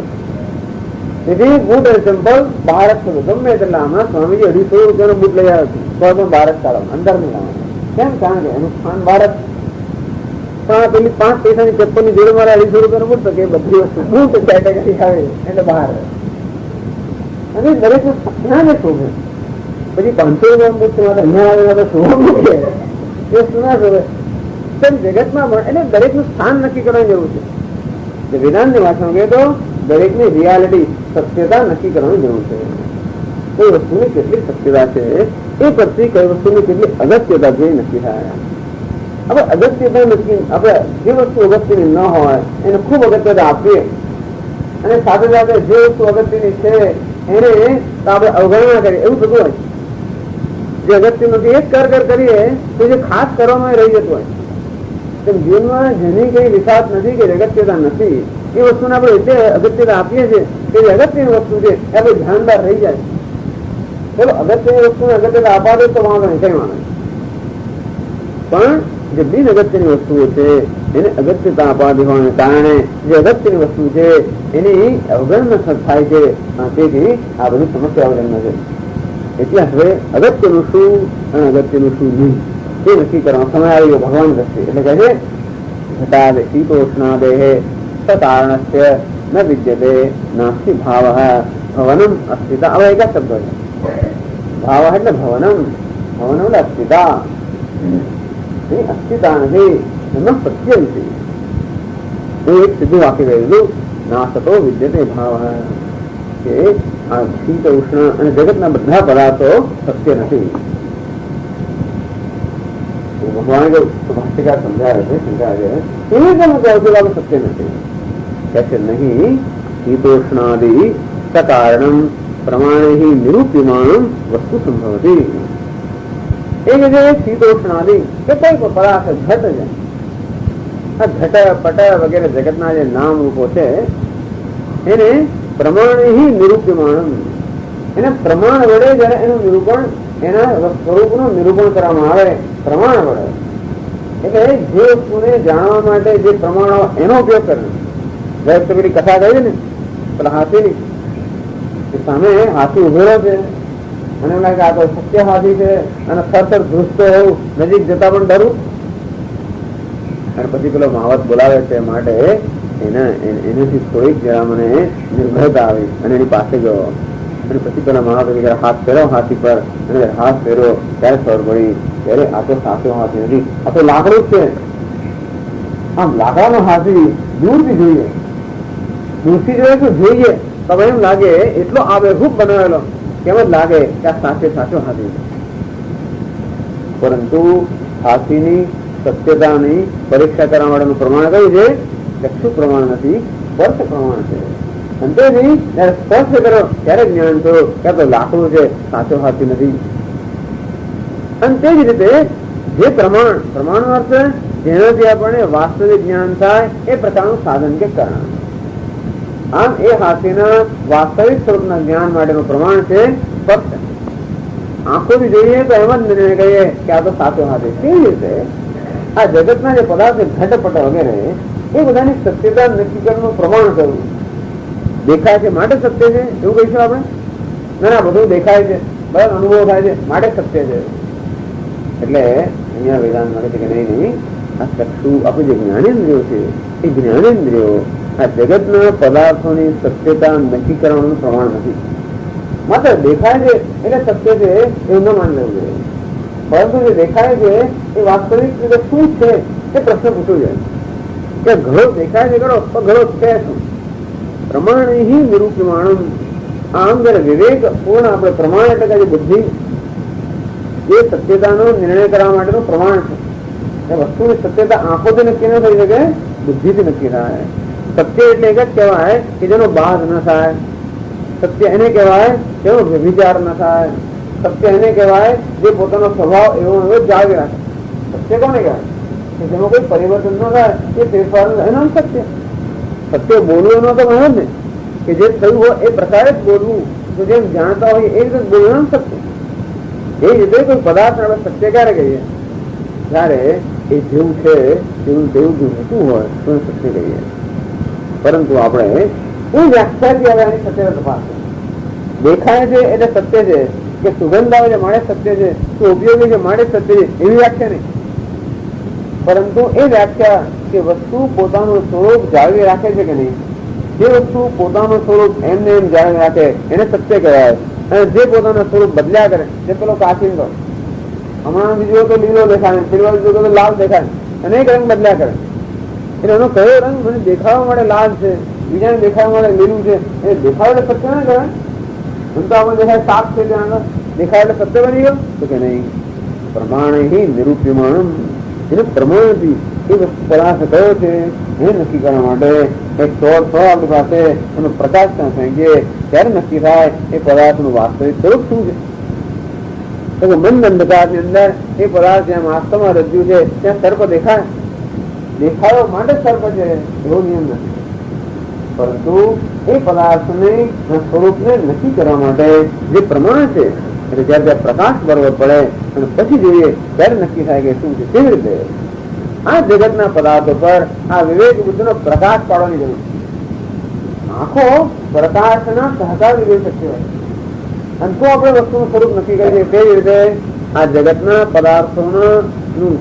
તેથી બુટ અને ચંપલ બહાર જ થતું ગમે તેટલા. હમણાં સ્વામીજી 250 રૂપિયાનો બુટ લઈ આવ્યો હતો, તો પણ બહાર જ ચાલવાનું, અંદર નહીં લાવવાનું. કેમ? કારણ કે એનું સ્થાન બહાર જ. પણ પેલી 5 પૈસાની ચપ્પલની જોડે મારે 250 રૂપિયાનો બુટ, તો કે બધી વસ્તુ બુટ કેટેગરી આવે એટલે બહાર. અને દરેક ના ને શોભે. પછી 500 રૂપિયાનો બુટ તમારે અહીંયા આવે તો શોભ મૂકે એ શું ના શોભે. જગતમાં એટલે દરેકનું સ્થાન નક્કી કરવાની જરૂર છે. વેદાંતની ભાષામાં કહે તો દરેકની રિયાલિટી, સત્યતા નક્કી કરવાની જરૂર છે. કોઈ વસ્તુની કેટલી સત્યતા છે એ પરથી કઈ વસ્તુની કેટલી અગત્યતા છે નક્કી થાય. હવે અગત્યતા નક્કી આપણે જે વસ્તુ અગત્યની ન હોય એને ખૂબ અગત્યતા આપીએ અને સાથે સાથે જે વસ્તુ અગત્યની છે એને આપણે અવગણના કરીએ, એવું થતું હોય. જે અગત્ય નથી એ કર કરીએ તો જે ખાસ કરવામાં રહી જતું હોય. જીવનમાં જેની કઈ વિકાસ નથી કે અગત્યતા નથી એ વસ્તુને આપણે એટલે અગત્યતા આપીએ છીએ કે જે અગત્યની વસ્તુ છે એ આપણે ધ્યાનદાર રહી જાય. ચલો અગત્યની વસ્તુને અગત્યતા આપવા દે તો વાંધો નહીં, કઈ વાંધો નહીં. પણ જે બિન અગત્યની વસ્તુઓ છે એને અગત્યતા આપવા દેવાને કારણે જે અગત્યની વસ્તુ છે એની અવગણના થાય છે. તેથી આ બધી સમસ્યા અવગણના છે. એટલે હવે અગત્યનું શું અને અગત્યનું શું નહીં એ નક્કી કરવાનો સમય આવી ગયો ભગવાન દ્રષ્ટિ. એટલે કહે છે ઘટાદે શીતોષ્ણાદે સકારણસ્ય ન વિદ્યતે નાસ્તિ ભાવ ભવનમ અસ્તિતા. હવે એક શબ્દ છે ભાવ એટલે ભવનમ, ભવનમ એટલે અસ્તિતા. અસ્તિતા નથી એમનો સત્ય નથી. એ એક સીધું વાક્ય કહેલું નાસતો વિદ્યતે ભાવ કે આ શીત ઉષ્ણ અને જગતના બધા પદાર્થો સત્ય નથી. ભગવાન ભાષ્યકાર સમજાવે છે એવી રીતે હું કહું છું સત્ય નથી. કે છે નહીં શીતોષ્ણાદિ સકારણમ પ્રમાણે નિરૂપ્યમાણમ વસ્તુ સંભવતી. એ કે શીતોષ્ણાદિ કે કોઈ પદાર્થ ઘટ છે, આ ઘટ પટ વગેરે જગતના જે નામ રૂપો છે એને પ્રમાણે નિરૂપ્યમાણમ, એને પ્રમાણ વડે જયારે એનું નિરૂપણ, એના સ્વરૂપનું નિરૂપણ કરવામાં આવે પ્રમાણ વડે. એટલે જે વસ્તુને જાણવા માટે જે પ્રમાણો એનો ઉપયોગ કરે. તો પેલી કથા કહી ને પેલા હાથીની, સામે હાથી ઉભેલો છે અને એમ લાગે આ તો સત્ય હાથી છે અને થર ધ્રુસતો હોઉં, નજીક જતા પણ ડરું. અને પછી પેલો માવત બોલાવે છે માટે એનાથી થોડીક જરા મને નિર્ભરતા આવી અને એની પાસે ગયો. અને પછી પેલા માવત હાથ ફેરવો હાથી પર, અને હાથ ફેરવો ત્યારે ખબર પડી ત્યારે આ તો સાચો હાથી નથી, આ તો લાકડું જ છે. આમ લાકડાનો હાથી દૂરથી જોઈએ, દૂરથી જોઈએ તો જોઈએ તો એમ લાગે એટલો આબેહૂબ બનાવેલો કેમ જ લાગે કે આ સાચો હાથી છે. પરંતુ હાથીની સત્યતાની પરીક્ષા કરવા માટેનું પ્રમાણ કયું છે? ચક્ષુ પ્રમાણ નથી, સ્પર્શ પ્રમાણ છે. અંતેથી જયારે સ્પર્શ કર્યો ત્યારે જ્ઞાન થયું કે તો લાકડું છે, સાચો હાથી નથી. અને તે જ રીતે જે પ્રમાણનો અર્થ જેનાથી આપણને વાસ્તવિક જ્ઞાન થાય એ પ્રકારનું સાધન કે કારણ. આમ એ હાથીના વાસ્તવિક સ્વરૂપના જ્ઞાન માટેનું પ્રમાણ છે સ્પર્શ. આંખોથી જોઈએ તો એમ જ નિર્ણય કહીએ કે આ તો સાચો હાથી. કેવી રીતે આ જગતના જે પદાર્થ ઘટપટ વગેરે એ બધાની સત્યતા નક્કી કરવાનું પ્રમાણ કરવું. દેખાય છે માટે સત્ય છે એવું કહીશું આપણે? ના, બધું દેખાય છે, બધા અનુભવ થાય છે માટે સત્ય છે. એટલે અહીંયા વેદાંત મળે છે કે નહીં, આ ચક્ષુ આપણું જે જ્ઞાનેન્દ્રિયો છે એ જ્ઞાનેન્દ્રિયો આ જગતના પદાર્થોની સત્યતા નક્કી કરવાનું પ્રમાણ નથી. માત્ર દેખાય છે એટલે સત્ય છે એવું ન માની લેવું જોઈએ, પરંતુ જે દેખાય છે એ વાસ્તવિક રીતે શું છે એ પ્રશ્ન પૂછવો જોઈએ કે ઘણો દેખાય છે ખરો તો ઘણો છે શું? પ્રમાણ હિ નિરૂપ્યમાણમ. આ અંદર વિવેક પૂર્ણ આપણે પ્રમાણ એટલે કે બુદ્ધિ એ સત્યતાનો નિર્ણય કરવા માટેનું પ્રમાણ છે. એ વસ્તુની સત્યતા આંખોથી નક્કી ન થઈ શકે, બુદ્ધિથી નક્કી થાય. સત્ય એટલે એક જ કહેવાય કે જેનો બાદ ન થાય. સત્ય એને કહેવાય જેનો વ્યભિચાર ન થાય. સત્ય એને કહેવાય જે પોતાનો સ્વભાવ એવો એવો જાળવી રાખે. સત્ય કોને કહેવાય કે જેમાં કોઈ પરિવર્તન ન થાય, એ ફેરફાર એનું સત્ય. સત્ય બોલવું ન તો કહે ને કે જે થયું હોય એ પ્રકારે જ બોલવું, તો જેમ જાણતા હોય એ રીતે બોલવાનું સત્ય. એ રીતે કોઈ પદાર્થ આપણે સત્ય ક્યારે કહીએ? ત્યારે એ જેવું છે તેવું તેવું જો રહેતું હોય તો સત્ય કહીએ. પરંતુ આપણે એ વ્યાખ્યાથી હવે આની સત્ય તપાસ દેખાય છે એટલે સત્ય છે, કે સુગંધ આવે છે મારે સત્ય છે, કે ઉપયોગી છે મારે સત્ય છે, એવી વ્યાખ્યા નહીં. પરંતુ એ વ્યાખ્યા કે વસ્તુ પોતાનું સ્વરૂપ જાળવી રાખે છે કે નહીં, જે વસ્તુ પોતાનું સ્વરૂપ એમને એમ જાળવી રાખે એને સત્ય કહેવાય. અને જે પોતાનું સ્વરૂપ બદલ્યા કરે તે પેલો કાચિંદો, હમણાં બીજો તો લીલો દેખાય, બીજો તો લાલ દેખાય, અનેક રંગ બદલ્યા કરે. એટલે એનો કયો રંગ મને દેખાવા માટે લાલ છે, બીજાને દેખાવા માટે લીલું છે, એ દેખાવ એટલે સત્ય ના કહેવાય. હું તો આપણે દેખાય સાપ છે ત્યાં આગળ, દેખાવ એટલે સત્ય બની ગયો તો કે નહીં. પ્રમાણે નિરૂપ્યમાણ, એને પ્રમાણથી એ વસ્તુ પદાર્થ કયો છે એ નક્કી કરવા માટે એક ચોર આપણી પાસે એનો પ્રકાશ ત્યાં ફેંકીએ ત્યારે નક્કી થાય એ પદાર્થનું વાસ્તવિક સ્વરૂપ શું છે. તો મન અંધકારની અંદર એ પદાર્થ જ્યાં વાસ્તવમાં રજ્જુ છે ત્યાં સર્પ દેખાય, દેખાયો માટે સર્પ છે એવો નિયમ નથી. પરંતુ એ પદાર્થને સ્વરૂપને નક્કી કરવા માટે જે પ્રમાણ છે એટલે જયારે ત્યાં પ્રકાશ બરોબર પડે અને પછી જોઈએ ત્યારે નક્કી થાય કે શું છે. કેવી રીતે આ જગતના પદાર્થો પર આ વિવેક બુદ્ધિનો પ્રકાશ પાડવાની જરૂર છે. આંખો પ્રકાશના સહકાર વિવેક શક્તિ હોય અને તો આપણે વસ્તુનું સ્વરૂપ નક્કી કરીએ. કેવી રીતે આ જગતના પદાર્થોનું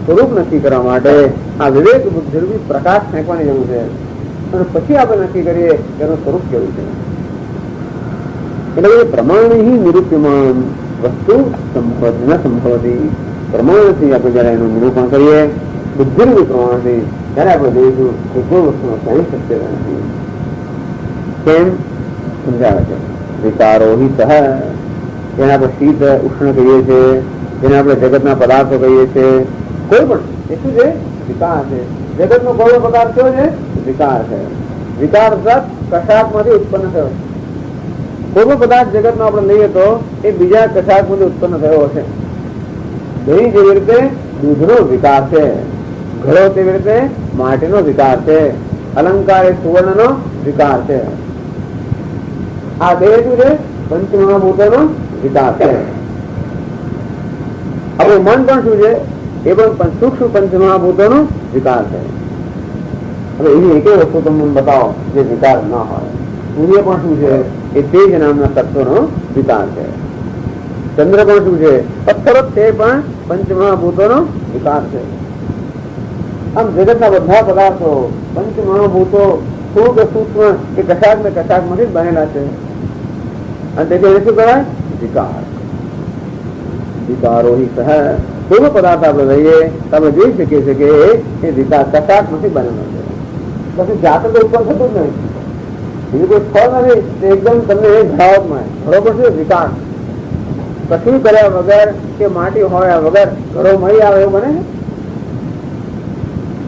સ્વરૂપ નક્કી કરવા માટે આ વિવેક બુદ્ધિ પ્રકાશ ફેંકવાની જરૂર છે અને પછી આપણે નક્કી કરીએ કે એનું સ્વરૂપ કેવું છે. એટલે પ્રમાણ નિરૂપ્યમાન વસ્તુ સંભવતી. પ્રમાણથી આપણે જયારે એનું નિરૂપણ કરીએ બુદ્ધિનું પ્રમાણથી ત્યારે આપણે જોઈશું કે કોઈ વસ્તુનો ક્યાંય સત્ય નથી. કેમ સમજાવે છે? વિકારો હિ સહ, જેને આપણે શીત ઉષ્ણ કહીએ છીએ, જેને આપણે જગતના પદાર્થો કહીએ છીએ, કોઈ પણ એ શું છે? વિકાર છે. જગતનો કોઈ પદાર્થ કયો છે? વિકાર છે. વિકાર કશાકમાંથી ઉત્પન્ન થયો. કોઈ પણ પદાર્થ જગતનો આપણે લઈએ તો એ બીજા કશાકમાંથી ઉત્પન્ન થયો હશે. દહીં જેવી રીતે દૂધનો વિકાર છે, ઘડો તેવી રીતે માટીનો વિકાર છે, અલંકાર એ સુવર્ણનો વિકાર છે. આ દેહ શું છે? પંચમહાભૂતોનો વિકાર છે. આપણું મન પણ શું છે? એ પણ સૂક્ષ્મ પંચમહાભૂતોનો વિકાર છે. હવે એવી એક વસ્તુ તમને બતાવો જે વિકાર ના હોય. સૂર્ય પણ શું છે? એ તેજ નામના તત્વનો વિકાર છે. ચંદ્ર પણ શું છે? પથ્થર તે પણ પંચમહાભૂતોનો વિકાર છે. આમ જગતના બધા પદાર્થો પંચમહાભૂતો સ્થૂળ સૂક્ષ્મ કે કશાક ને કશાક માંથી બનેલા છે અને તેથી એને શું કહેવાય? વિકાર. વિકારો હિ સહ. કોઈ પદાર્થ આપણે લઈએ તો આપણે જોઈ શકીએ છીએ કે એ વિકાર કશાક માંથી બનેલો છે. પછી જાતે તો ઉત્પન્ન થતું જ નહીં, બીજું કોઈ ફળ નથી, એકદમ તમને એ ઘડાવટમાં બરોબર છે. વિકાર કશું કર્યા વગર કે માટી હોય વગર ઘડો મળી આવે એવું બને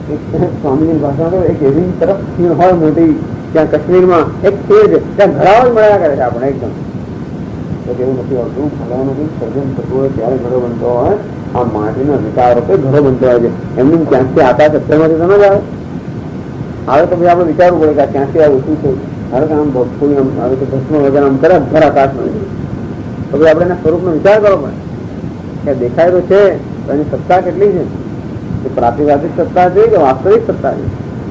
છે. સ્વામીની ભાષા તો એક એવી તરફ ખીણ હોય મોટી, ત્યાં કાશ્મીરમાં એક ખીણ છે ત્યાં ઘડાઓ જ મળ્યા કરે છે. આપણે એકદમ એવું નથી હોતું. ઘડાનું કઈ સર્જન થતું હોય ત્યારે ઘડો બનતો હોય. આ માટીના વિચારો કઈ ઘડો બનતો હોય છે. એમનું ક્યાંથી આકાશ અત્યારમાંથી સમજ આવે તો ભાઈ આપણે વિચારવું પડે કે ક્યાંથી આવું શું છે. ધારો કે આમ ભક્તિ આમ આવે તો ભસ્મ વગર આમ કરે ઘર આકાશમાં, તો ભાઈ આપણે એના સ્વરૂપનો વિચાર કરવો પડે કે દેખાય તો છે એની સત્તા કેટલી છે? એ પ્રાતિભાષિક સત્તા છે કે વાસ્તવિક સત્તા છે?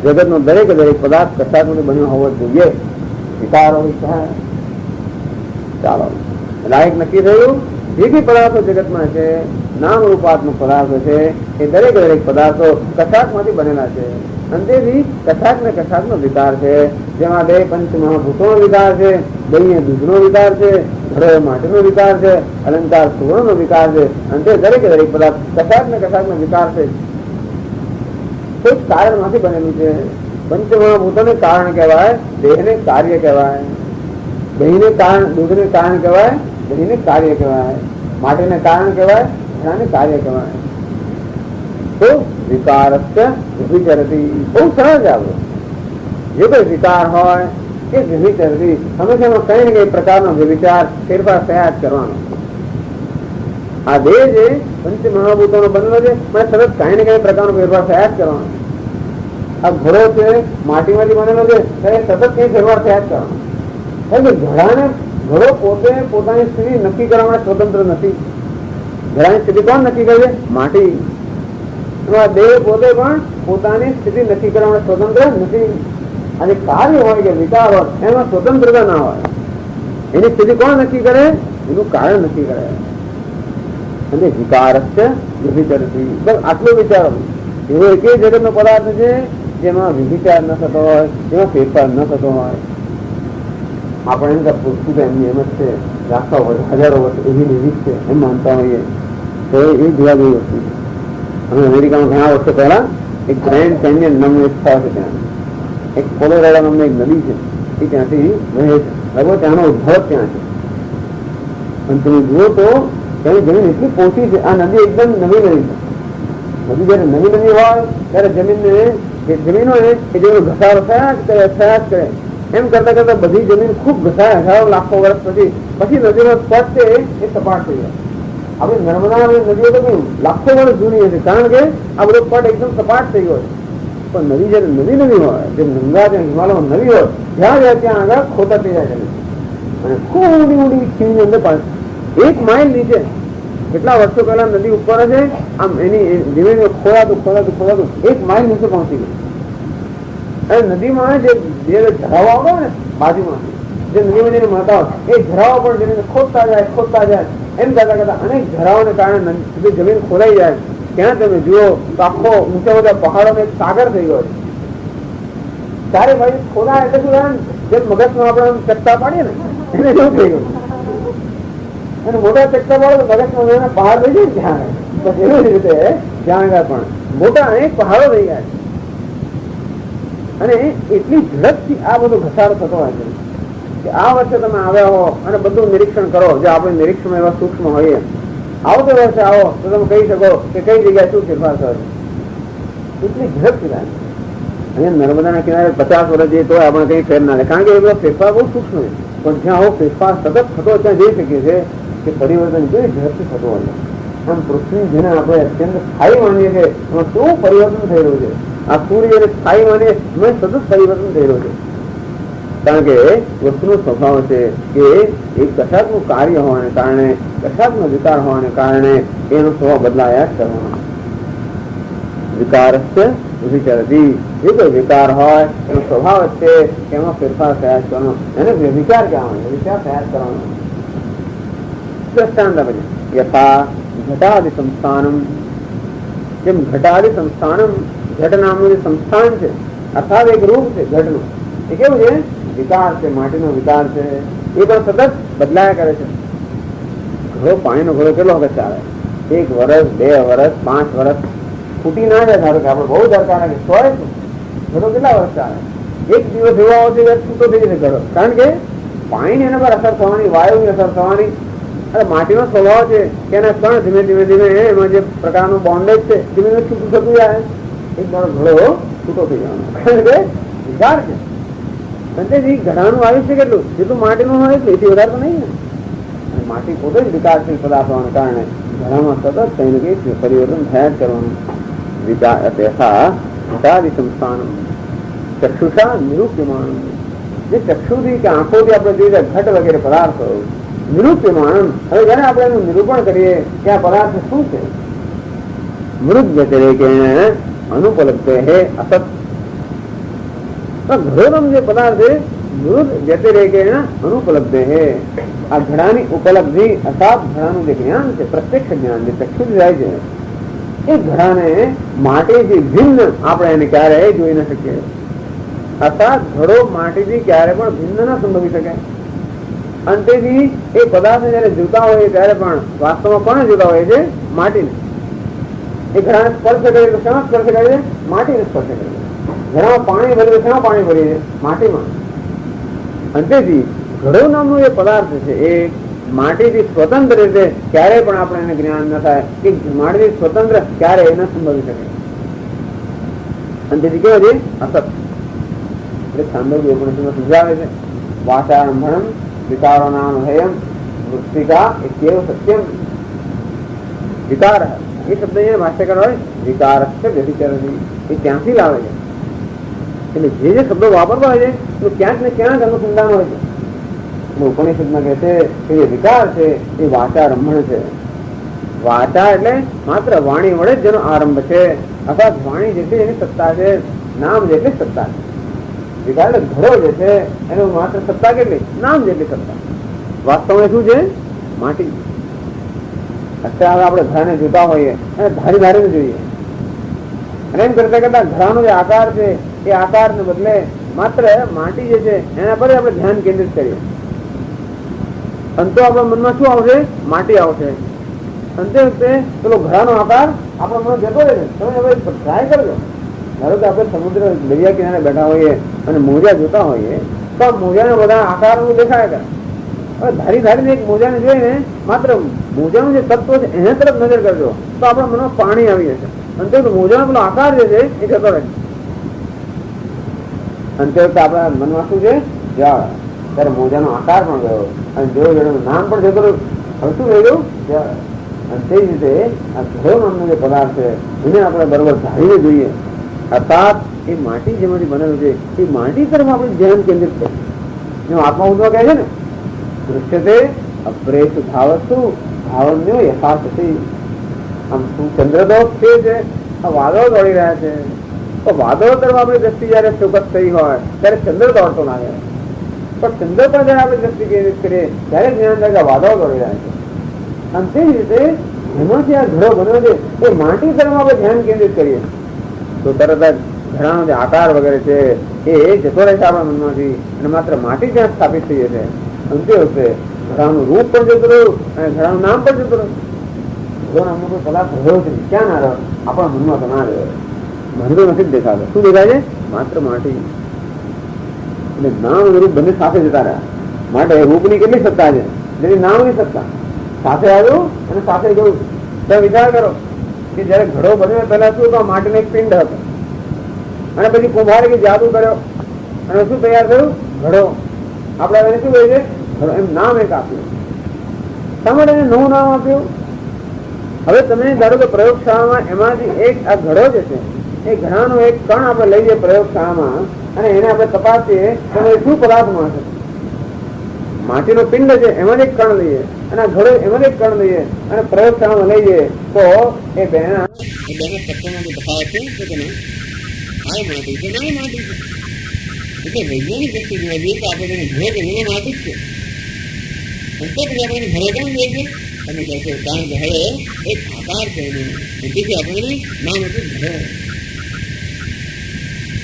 જગતનો દરેક પદાર્થ કશાકમાંથી બન્યો હોવો જોઈએ. વિકારો ચાલો લાયક નક્કી થયું. જે કઈ પદાર્થો જગતમાં છે નામ રૂપાત્મક પદાર્થો છે એ દરેક પદાર્થો કશાકમાંથી બનેલા છે. અંતેથી કશાક ને કશાકનો વિકાર છે. જેમાં બે પંચ મહાભૂતોનો વિકાર છે, દહીં દૂધનો વિકાર છે, ઘડો માટીનો વિકાર છે, અલંકાર સુવર્ણનો વિકાર છે. અંતે દરેક પદાર્થ કશાક ને કશાકનો વિકાર છે. કોઈ કારણમાંથી બનેલું છે. પંચ મહાભૂતોને કારણ કહેવાય, દેહને કાર્ય કહેવાય. દહીંને કારણ, દૂધને કારણ કહેવાય, દહીંને કાર્ય કહેવાય. માટીને કારણ કહેવાય, ઘડાને કાર્ય કહેવાય. તો વિકારસ્ય વિચરતી, બહુ સરળ છે. આપણો જે કોઈ વિકાર હોય એ વિચરતી, હંમેશા કઈ ને કઈ પ્રકારનો વિચાર ફેરફાર થયા જ કરવાનો. આ દેહ જે પંચ મહાભૂતોનો બનેલો છે, મને સતત કઈ ને કઈ પ્રકારનો ફેરફાર થયા જ કરવાનો. આ ઘોડો છે માટીમાંથી બનેલો છે, સતત કઈ ફેરફાર થયા જ કરવાનો. કારણ કે ઘોડો પોતે પોતાની સ્થિતિ નક્કી કરવા માટે સ્વતંત્ર નથી. ઘોડાની સ્થિતિ કોણ નક્કી કરે છે? માટી. દેહ પોતે પણ પોતાની સ્થિતિ નક્કી કરવા માટે સ્વતંત્ર નથી. અને કાર્ય હોય કે વિકાર હોય એમાં સ્વતંત્રતા ના હોય. એની સ્થિતિ કોણ નક્કી કરે? એનું કારણ નક્કી કરે. અને વિકારસ્ય વિચરતી, બસ આટલો વિચારો. એવો એક જગતનો પદાર્થ છે જેમાં વિચાર ન થતો હોય, જેમાં ફેરફાર ન થતો હોય. આપણે પુસ્તક એમની એમ જ છે, લાખો વર્ષ, હજારો વર્ષ એવી એવી છે એમ માનતા હોઈએ તો એ જોવા જેવી વસ્તુ છે. અમે અમેરિકામાં ઘણા વર્ષો પહેલા એક ગ્રેન્ડ કેન્યન નામનું એક સ્થળ છે. ત્યાં એક કોલોરાડો નામની એક નદી છે, એ ત્યાંથી વહે છે. લગભગ ત્યાંનો ઉદ્ભવ ત્યાં છે. અને તમે જુઓ તો તેની જમીન એટલી પોચી છે. આ નદી એકદમ નવી નદી છે. નદી જયારે નવી નદી હોય ત્યારે જમીનને જે જમીન હોય એ જમીન ઘસારો થયા જ કરે. એમ કરતા કરતા બધી જમીન ખૂબ ઘસાય, હજારો લાખો વર્ષ પછી નદીનો પટ છે એ સપાટ થઈ જાય. આપણી નર્મદા નદીઓ તો કેવું લાખો વર્ષ જૂની હશે, કારણ કે આ બધો પટ એકદમ સપાટ થઈ ગયો. પણ નદી જયારે નવી હોય, જે ગંગા જે હિમાલયમાં નવી હોય, જ્યાં જાય ત્યાં આગળ ખોટા થઈ જાય છે. અને ખૂબ ઊંડી ખીણની અંદર પણ 1 માઇલ નીચે કેટલા વર્ષો પહેલા નદી ઉપર છે, આમ એની ધીમે ખોરાતું 1 માઇલ નીચે પહોંચી ગયું. અને નદીમાં જે ઝરાવો આવતો ને બાજુમાં જે નદીમાં જેને મળતા હોય એ ઝરાવો પણ જમીન ખોદતા જાય એમ કરતા અનેક ઝરાવાને કારણે જમીન ખોલાઈ જાય. ત્યાં તમે જુઓ તો આખો ઊંચા ઊંચા પહાડોનો એક સાગર થઈ ગયો છે. ચારે બાજુ ખોલાય એટલે શું થાય, જેમ મગજમાં આપણે ચકતા પાડીએ ને એને જેવું થઈ ગયું. અને મોટા ચકતા પાડો તો મગજમાં પહાડ થઈ જાય ને ત્યાં એવી રીતે ત્યાં આગળ પણ મોટા અનેક પહાડો થઈ ગયા. અને એટલી ઝડપથી આ બધો ઘસારો થતો હોય છે કે આ વર્ષે તમે આવ્યા હો અને બધું નિરીક્ષણ કરો. જે આપણે નિરીક્ષણ એવા સૂક્ષ્મ હોઈએ, આવતો વર્ષે આવો તો તમે કહી શકો કે કઈ જગ્યાએ શું ફેરફાર થયો છે. એટલી ઝડપથી થાય. અહીંયા નર્મદાના કિનારે 50 વર્ષ જઈએ તો આપણે કઈ ફેર ના રહે, કારણ કે એ બધો ફેરફાર બહુ સૂક્ષ્મ છે. પણ જ્યાં આવો ફેરફાર સતત થતો ત્યાં જઈ શકીએ છીએ કે પરિવર્તન કેવી ઝડપથી થતો હોય. આમ પૃથ્વી જેને આપણે અત્યંત સ્થાયી માનીએ છીએ એમાં શું પરિવર્તન થઈ રહ્યું છે. આ સૂર્ય અને સ્થાયી માનીએ એમાં સતત પરિવર્તન થઈ રહ્યું છે. કારણ કે વસ્તુનો સ્વભાવ છે કે એક કશાકનું કાર્ય હોવાને કારણે, કશાકનો વિકાર હોવાને કારણે એનો સ્વભાવ બદલાયા જ કરવાનો. વિકારસ્ય વિચરતી, જે કોઈ વિકાર હોય એનો સ્વભાવ જ છે કે એમાં ફેરફાર થયા જ કરવાનો. એને વિચાર કહેવાનો, વિચાર થયા જ કરવાનો. દ્રષ્ટાંત આપે યથા ઘટાદિ સંસ્થાનમ, જેમ ઘટાદિ સંસ્થાનમ, ઘટ નામનું જે સંસ્થાન છે અર્થાત એક રૂપ છે ઘટનું, એ કેવું છે? વિકાર છે, માટીનો વિકાર છે. એ પણ સતત બદલાયા કરે છે. ઘડો, પાણીનો ઘડો કેટલો વખત ચાલે? 1 વર્ષ, 2 વર્ષ, 5 વર્ષ ફૂટી ના જાય. ધારો કે આપણે બહુ દરકાર લાગે 100 ઘડો કેટલા વર્ષ ચાલે? 1 દિવસ એવો આવશે છૂટો થઈ જશે ઘડો. કારણ કે પાણી એના પર અસર થવાની, વાયુની અસર થવાની. અને માટીનો સ્વભાવ છે કે એના કણ ધીમે ધીમે એમાં જે પ્રકારનું બોન્ડેજ છે ધીમે ધીમે છૂટું થતું જાય. એક ઘડો છૂટો થઈ જવાનો, કારણ કે વિચાર છે. અંતેથી ઘડાનું આયુષ્ય કેટલું? જેટલું માટીનું હોય એટલું, એથી વધારે તો નહીં ને. અને માટી પોતે જ વિકાસશીલ પદાર્થ હોવાને કારણે ઘડામાં સતત કઈ ને કઈ પરિવર્તન થયા જ કરવાનું. ઘટાદિ સંસ્થાન ચક્ષુષા નિરૂપ્યમાન, જે ચક્ષુથી કે આંખોથી આપણે જોઈએ ઘટ વગેરે પદાર્થો નિરૂપ્યમાન. હવે જયારે આપણે એનું નિરૂપણ કરીએ કે આ પદાર્થ શું છે, મૃત વ્યતિરેકે અનુપલબ્ધ હે અસત. ઘડોનો જે પદાર્થ છે દૂર વ્યતિરેકેણ અનુપલબ્ધે હે. આ ઘડાની ઉપલબ્ધિ અર્થાત ઘડાનું જે જ્ઞાન છે, પ્રત્યક્ષ જ્ઞાન જે ચક્ષુથી જાય છે, એ ઘડાને માટીથી ભિન્ન આપણે એને ક્યારેય જોઈ ન શકીએ. અર્થાત ઘડો માટીથી ક્યારે પણ ભિન્ન ન સંભવી શકે. અંતેથી એ પદાર્થ જયારે જોતા હોય ત્યારે પણ વાસ્તવમાં કોને જોતા હોય છે? માટીને. એ ઘડાને સ્પર્શ કરે તો શેમાં સ્પર્શ કરે છે? માટીને સ્પર્શ કરે છે. ઘડામાં પાણી ભરે તો શેમાં પાણી ભરીએ છે? માટીમાં. અંતેથી ઘડો નામનો એ પદાર્થ છે એ માટીથી સ્વતંત્ર રીતે ક્યારેય પણ આપણે એને જ્ઞાન ન થાય કે માટીથી સ્વતંત્ર ક્યારેય ન સંભવી શકે. અંતેથી કેવો છે? અસત. એટલે છાંદોગ્ય ઉપનિષદમાં સમજાવે છે, વાચારંભણમ વિકારો નામ હયમ વૃત્તિકા એકેવ સત્યમ. વિકાર એ શબ્દ અહીંયા ભાષ્યકાર હોય વિકાર વ્યતિચરતી, એ ક્યાંથી લાવે છે? એટલે જે જે શબ્દો વાપરવા હોય છે તો ક્યાંક ને ક્યાંક અનુસંધાન હોય છે. ઉપનિષદમાં કહે છે કે જે વિકાર છે એ વાચા રંભણ છે. વાચા એટલે માત્ર વાણી વડે જ જેનો આરંભ છે, અર્થાત વાણી જેટલી એની સત્તા છે, નામ જેટલી સત્તા છે. વિકાર એટલે ઘડો જે છે એનું માત્ર સત્તા કેટલી? નામ જેટલી સત્તા. વાસ્તવમાં શું છે? માટી. અત્યારે આપણે ઘડાને જોતા હોઈએ અને ધારી ધારીને જોઈએ અને એમ કરતા કરતા ઘડાનો જે આકાર છે એ આકારને બદલે માત્ર માટી જે છે એના પર આપણે ધ્યાન કેન્દ્રિત કરીએ. અંતો આપણા મનમાં શું આવશે? માટી આવશે. અંતે વખતે પેલો ઘડાનો આકાર આપણા મનમાં જતો રહે છે. તમે હવે ટ્રાય કરજો. ધારો કે આપણે સમુદ્ર દરિયા કિનારે બેઠા હોઈએ અને મોજા જોતા હોઈએ તો આ મોજાના બધા આકાર દેખાય કરે. હવે ધારી ધારીને એક મોજાને જોઈને માત્ર મોજાનું જે તત્વ છે એના તરફ નજર કરજો તો આપણા મનમાં પાણી આવી જશે. અંતે મોજાનો પેલો આકાર જે છે એ જતો રહે. અંતે વખતે આપણા મનમાં શું છે? જળ. ત્યારે મોજાનો આકાર પણ ગયો અને જોયું નામ પણ જતો રહ્યું. હવે શું રહી ગયું? જળ. અને તે જ રીતે આ ઘડો નામનો જે પદાર્થ છે એને આપણે બરોબર ધારીને જોઈએ. અર્થાત એ માટી જેમાંથી બનેલું છે એ માટી તરફ આપણે ધ્યાન કેન્દ્રિત કરીએ. જેમ આત્મા ઉદ્ધવ કહે છે ને, દૃશ્યતે અપ્રેષુ ધાવસ્તુ ભાવન્યો યથાર્થથી. આમ શું ચંદ્રદોષ છે આ વાદળો દોડી રહ્યા છે તો વાદળો તરફ આપણી દ્રષ્ટિ જયારે ફોકસ થઈ હોય ત્યારે ચંદ્ર દોડતો લાગે. પણ ચંદ્ર પર જયારે આપણે દ્રષ્ટિ કેન્દ્રિત કરીએ ત્યારે જ્ઞાન થાય કે વાદળો દોડી રહ્યા છે. અને તે જ રીતે જેમાંથી આ ઘડો બન્યો છે એ માટી તરફ આપણે ધ્યાન કેન્દ્રિત કરીએ તો તરત જ ઘડાનો જે આકાર વગેરે છે એ જતો રહે છે આપણા મનમાંથી અને માત્ર માટી ત્યાં સ્થાપિત થઈ જશે. અંતે વખતે ઘડાનું રૂપ પણ જતું રહ્યું અને ઘડાનું નામ પણ જતું રહ્યું. ઘડો નામનો કોઈ પદાર્થ રહ્યો છે ક્યાં ના રહ્યો? આપણા મનમાં તો ના રહ્યો. મને તો નથી જ દેખાતો. શું દેખાય છે? માત્ર માટી. એટલે નામ અને રૂપ બંને સાથે જતા રહ્યા. માટે રૂપની કેટલી સત્તા છે? જેની નામની સત્તા સાથે આવ્યું અને સાથે ગયું. તમે વિચાર કરો કે જયારે ઘડો બન્યો પહેલા શું તો માટીનો એક પિંડ હતો અને પછી કુંભારે કે જાદુ કર્યો અને શું તૈયાર થયું? ઘડો. આપણે એને શું કહે છે? ઘડો. એમ નામ એક આપ્યું. શા માટે એને નવું નામ આપ્યું? હવે તમે ધારો કે પ્રયોગશાળામાં એમાંથી એક આ ઘડો જે છે એ ઘડાનો એક કણ આપણે લઈ જઈએ પ્રયોગશાળામાં અને એને આપણે તપાસીએ તો શું પદાર્થ મળશે? માટીનો પિંડ છે એમાં એક કણ લઈએ અને આ ઘડો એમાં એક કણ લઈએ અને પ્રયોગશાળામાં લઈ જઈએ તો એ બેના તત્વોનો તફાવત છે કે ના? આ માટી છે ના માટી છે. એટલે વૈજ્ઞાનિક દ્રષ્ટિ જોવા જઈએ તો આપણે તેને ઘડો કે માટી જ છે. અંતે પછી આપણે ઘડો કેમ લઈએ છીએ? તમે કહેશો કારણ કે હવે એક આકાર છે એનો તેથી આપણે નામ હતું ઘડો.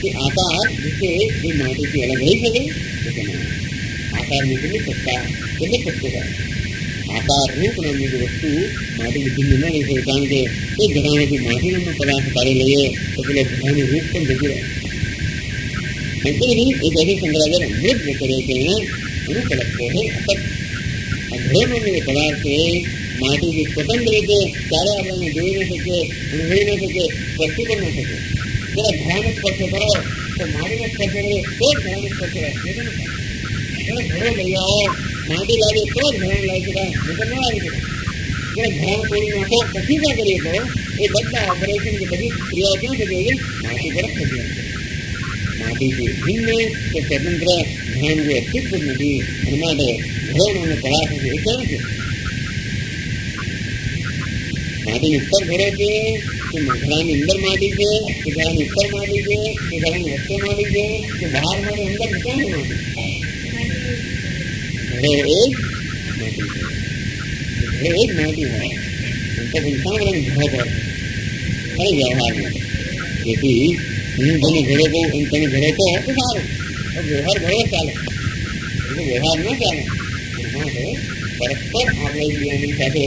એ આકાર જે એ માટીથી અલગ રહી શકે? આકારની કેટલી સત્તા કેટલી સત્યતા? આકાર રૂપ નામની જે વસ્તુ માટી ભિન્ન ન રહી શકે કારણ કે એ ઘડામાંથી માટી નામનો પદાર્થ કાઢી લઈએ તો પેલા ઘડાનું રૂપ પણ જતું રહે. એક ऐसे शंकराचार्य अमृत जो करे थे अनुपलब्धो है असत. ઘડો નામનો પદાર્થ છે માટીથી સ્વતંત્ર રીતે ત્યારે આપણે જોઈ ન શકીએ, અનુભવી ન શકીએ, સ્પર્શી પણ ન શકીએ. જરા ઘડાનો સ્પર્શ કરો તો માટીનો સ્પર્શ કરે તો જ ઘડાનો સ્પર્શ રાખીએ તો નથી. ઘડો લઈ આવો માટી લાગે તો જ ઘડાને લાવી શકાય, નહીતર ન આવી શકાય. જરા ઘડાને તોડી નાખો પછી ક્યાં કરીએ તો એ બધા ઓપરેશન કે બધી ક્રિયાઓ ક્યાં થતી હોય માટી પર જ થતી હોય. માટીથી ભિન્ન કે સ્વતંત્ર ધ્યાન જે અસ્તિત્વ નથી અને માટે ઘડો નામનો પદાર્થ છે એ ક્યાં છે? માટીની ઉપર ઘડો છે કે ઘડાની અંદર માટી છે, કે ઘડાની ઉપર માટી છે, કે ઘડાની વચ્ચે માટી છે, કે બહાર માટી, અંદર ક્યાં માટી? ઘડો એ જ માટી છે. ઘડો એ જ માટી હોય તો ઇન્સાન ઘડો પર અરે વ્યવહારમાં. જેથી હું તમે ઘડો કહું અને તમે ઘડો કહો તો સારું, વ્યવહાર ઘડો ચાલે, એટલે વ્યવહાર ના ચાલે. માટે પરસ્પર આપણે એકબીજાની સાથે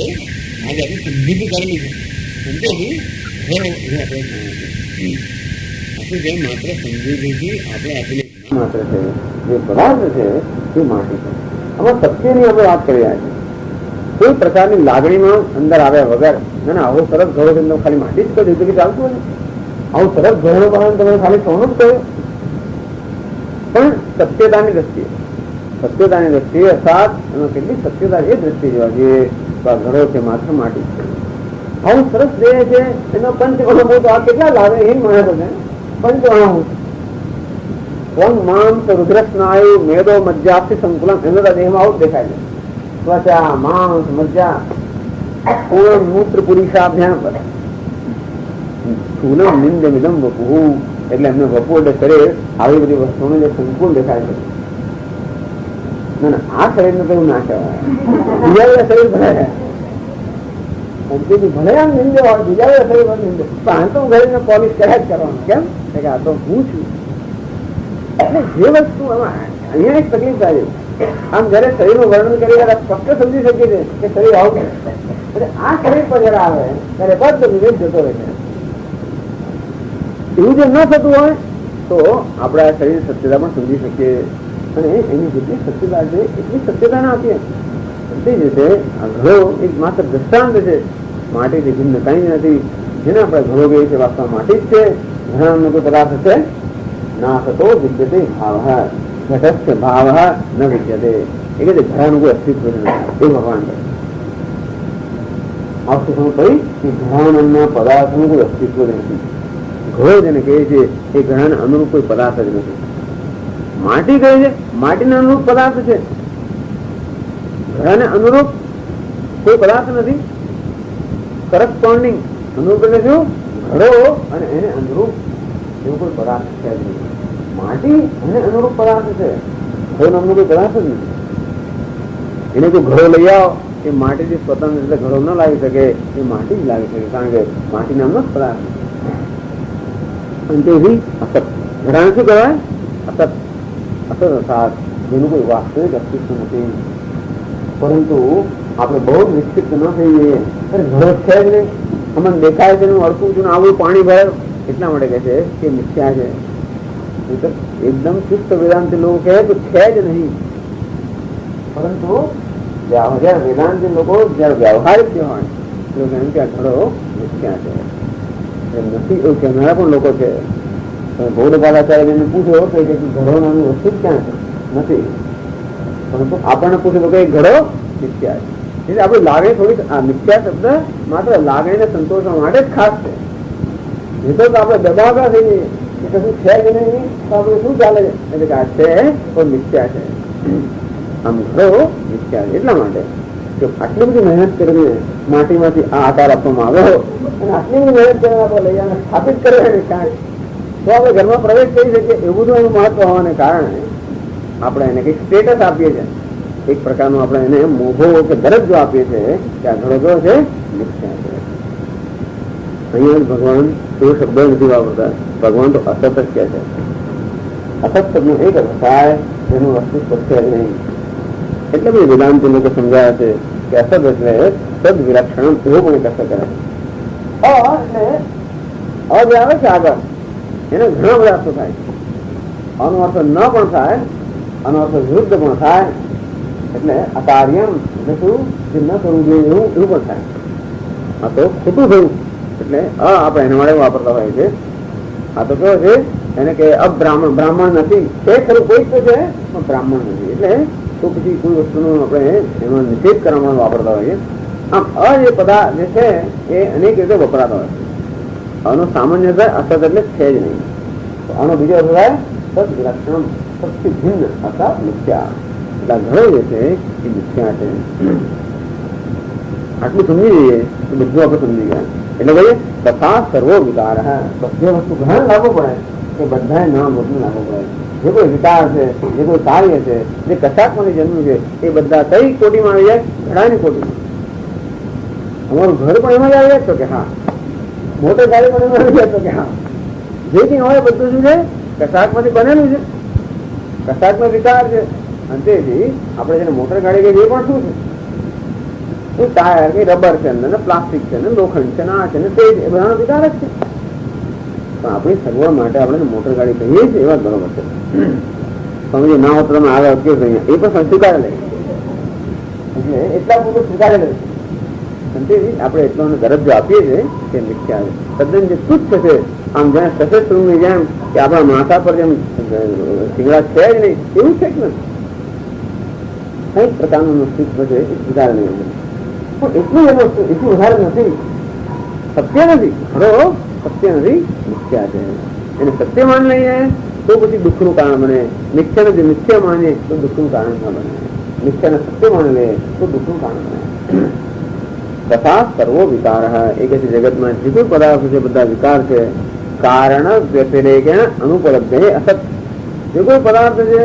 આજે આપણી સમજૂતી કરેલી છે. સમજૂતી ઘડો એવું આપણે આપણું જેમ માત્ર સમજૂતીથી આપણે આપેલી માત્ર છે જે પદાર્થ છે તે માટી છે. આમાં સત્યની આપણે વાત કરી રહ્યા છીએ. કોઈ પ્રકારની લાગણીમાં અંદર આવ્યા વગર ના આવો સરસ ઘડો તમે ખાલી માટી જ કર્યું તો કે ચાલતું ને, આવું સરસ ઘડો બનાવીને તમે ખાલી સોનું જ કહ્યું. પણ સત્યતાની દ્રષ્ટિએ અર્થાત એમાં કેટલી સત્યતા એ દ્રષ્ટિ જોવા જોઈએ. ઘડો છે માત્ર માટી છે. આવું સરસ દેહ છે એનો પંચગણો તો આ કેટલા લાગે એ મળે છે. પંચગણો માંસ રુદ્ર સ્નાયુ મેદો મજ્જાથી સંકુલન એનો દેહમાં આવું દેખાય છે. ત્વચા માંસ મજ્જા પૂર્ણ મૂત્ર પુરુષાભ્યામ પર સ્થૂલમ નિંદ મિદમ વપુ એટલે એમને વપુ એટલે શરીર આવી બધી વસ્તુઓને જે સંકુલ દેખાય છે. આ શરીર ને કયું ના કહેવાય. બીજા બધા શરીર ભલે ભલે આમ નિંદે હોય, બીજા બધા શરીર નિંદે પણ આ તો ઘરે પોલિશ કર્યા જ કરવાનું. કેમ કે આ તો હું છું. એટલે જે વસ્તુ અહીંયા એક તકલીફ થાય છે. આમ જયારે શરીરનું વર્ણન કરી ફક્ત સમજી શકીએ છીએ કે શરીર આવું છે. એટલે આ શરીર પર જયારે આવે ત્યારે બધો વિવેક જતો રહે છે. એવું જો ન થતું હોય તો આપણે આ શરીર સત્યતા પણ સમજી શકીએ અને એની જેટલી સત્યતા છે એટલી સત્યતા ના આપીએ. તે જ રીતે આ ઘડો એક માત્ર દ્રષ્ટાંત છે. માટીથી ભિન્ન કઈ નથી. જેને આપણે ઘડો કહીએ છીએ વાસ્તવ માટી જ છે. ઘણા કોઈ પદાર્થ છે ના થતો વિદ્યતે ભાવ ઘટસ્થ ભાવ ન વિદ્યતે. એટલે ઘડાનું કોઈ અસ્તિત્વ નથી એ ભગવાન કહે. આ શું કહી કે ઘડાના પદાર્થનું કોઈ અસ્તિત્વ નથી. ઘડો જેને કહે છે એ ઘડાને અનુરૂપ કોઈ પદાર્થ જ નથી. માટી કહે છે માટીને અનુરૂપ પદાર્થ છે. ઘડાને અનુરૂપ કોઈ પદાર્થ નથી. કરસ્પોન્ડિંગ અનુરૂપ એટલે શું? ઘડો અને એને અનુરૂપ એવું કોઈ પદાર્થ છે જ નહીં. માટી એને અનુરૂપ પદાર્થ છે. ઘડો નામનો કોઈ પદાર્થ જ નથી. એને જો ઘડો લઈ આવો એ માટીથી સ્વતંત્ર એટલે ઘડો ન લાવી શકે, એ માટી જ લાવી શકે. કારણ કે માટી નામનો જ પદાર્થ અને તેથી અસત. ઘડાને શું કહેવાય? અસત. અસત અર્થાત જેનું કોઈ વાસ્તવિક અસ્તિત્વ નથી. પરંતુ આપણે બહુ જ વિકસિત ન થઈ જઈએ. ઘડો છે જ નહીં, અમને દેખાય છે અડકું છું આવું પાણી ભરે એટલા માટે કહે છે કે મિથ્યા છે. એકદમ ચુસ્ત વેદાંતિ લોકો કહે તો છે જ નહીં. પરંતુ જયારે વેદાંતિ લોકો જયારે વ્યવહારિક હોય લોકો એમ કે આ ઘડો મિથ્યા છે નથી એવું કહેનારા પણ લોકો છે. ગૌડપાદાચાર્ય એને પૂછ્યો કે ઘડો નામની વસ્તુ ક્યાં છે? નથી. પરંતુ આપણને પૂછે તો કઈ ઘડો મિથ્યા છે. એટલે આપણે લાગણી થોડીક આ મિથ્યા શબ્દ માત્ર લાગણીને સંતોષવા માટે જ ખાસ છે. એ તો આપણે દબાવતા થઈએ કે કશું છે કે નહીં તો આપણે શું ચાલે છે એટલે કે આ છે પણ મિથ્યા છે. આમ ઘડો મિથ્યા છે એટલા માટે કે આટલી બધી મહેનત કરીને માટીમાંથી આ આકાર આપવામાં આવ્યો અને આટલી બધી મહેનત કરીને આપણે લઈ આને સ્થાપિત કરવાની કાંઈ તો આપણે ઘરમાં પ્રવેશ કરી શકીએ એવું બધું એનું મહત્વ હોવાને કારણે આપણે એને કંઈક સ્ટેટસ આપીએ છીએ. એક પ્રકારનું આપણે એને મોભો કે દરજ્જો આપીએ છીએ કે આ ઘડો કયો છે? મિથ્યા છે. અહીંયા ભગવાન એવો શબ્દ નથી વાપરતા. ભગવાન તો અસત જ કહે છે. અસત શબ્દનો એક અર્થ થાય જેનું અસ્તિત્વ છે જ નહીં. એટલે બી વેદાંતિ લોકો સમજાય છે કે અસત એટલે સદ વિલક્ષણ એવો પણ એક અર્થ કરે છે. એટલે જે આવે છે આગળ એને ઘણા બધા અર્થો થાય. આનો અર્થ ન પણ થાય, આનો અર્થ વિરુદ્ધ પણ થાય. એટલે અકાર્યમ એટલે શું? જે ન કરવું જોઈએ એવું પણ થાય. આ તો ખોટું થયું એટલે આપણે એના માટે વાપરતા હોય છે. આ તો કેવો છે એને કે અબ્રાહ્મણ, બ્રાહ્મણ નથી તે ખરું કોઈક તો છે પણ બ્રાહ્મણ નથી. એટલે તો પછી કોઈ વસ્તુનો આપણે એનો નિષેધ કરવા માટે વાપરતા હોઈએ. આમ જે પદાર્થ જે છે એ અનેક રીતે વપરાતા હોય છે. આનો સામાન્ય અસત એટલે છે જ નહીં. તો આનો બીજો અર્થ થાય સદ વિલક્ષણ, સદથી ભિન્ન અર્થાત મિથ્યા. એટલે ઘડો જે છે એ મિથ્યા છે. આટલું સમજી જઈએ તો બધું આપણે સમજી ગયા. એટલે ભાઈ તથા સર્વો વિકાર બધી વસ્તુ ગ્રહણ લાગુ પડે એ બધા નામ રૂપનું લાગુ પડે. જે કોઈ વિકાર છે, જે કોઈ કાર્ય છે, જે કશાકમાંથી જન્મ છે એ બધા કઈ કોટીમાં આવી જાય? ઘડાની કોટીમાં. અમારું ઘર પણ એમાં જ આવી જાય તો કે હા, મોટર ગાડી પણ એમાં આવી જાય તો કે હા, જે કંઈ હોય બધું શું છે? કશાકમાંથી બનેલું છે. કશાકનો વિકાર છે. અને તેથી આપણે જેને મોટર ગાડી કહીએ એ પણ શું છે? એ ટાયર કે રબર છે, ને પ્લાસ્ટિક છે, ને લોખંડ છે, ને આ છે ને તે એ બધાનો વિકાર જ છે. પણ આપણી સગવડ માટે આપણે મોટર ગાડી કહીએ છીએ એ વાત બરોબર છે. સમજી ના હોત તમે આગળ અટકે કહીએ એ પણ સ્વીકારે લે, એટલે એટલા પૂરતું સ્વીકારે લે. આપણે એટલો દરજ્જો આપીએ છીએ કે મિથ્યા છે, તદ્દન જે તુચ્છ છે. આમ જેમ સફેદ રૂમની જેમ કે આપણા માથા પર જેમ શિંગડા છે જ નહીં એવું છે કે નથી, કઈક પ્રકારનું અસ્તિત્વ છે એ સ્વીકાર નહીં. પણ એટલું એનું એટલું વધારે નથી, સત્ય નથી, ખરો સત્ય નથી, મિથ્યા છે. એને સત્ય માન લઈએ તો પછી દુઃખનું કારણ બને, મિથ્યાને જે મિથ્યા માનીએ તો દુઃખનું કારણ ન બને, મિથ્યાને સત્ય માની લઈએ તો દુઃખનું કારણ બને. તથા સર્વો વિકાર એ કે જગતમાં જે કોઈ પદાર્થ છે બધા વિકાર છે. કારણ વ્યતિરેકેણ અનુપલબ્ધ અસત. જે કોઈ પદાર્થ છે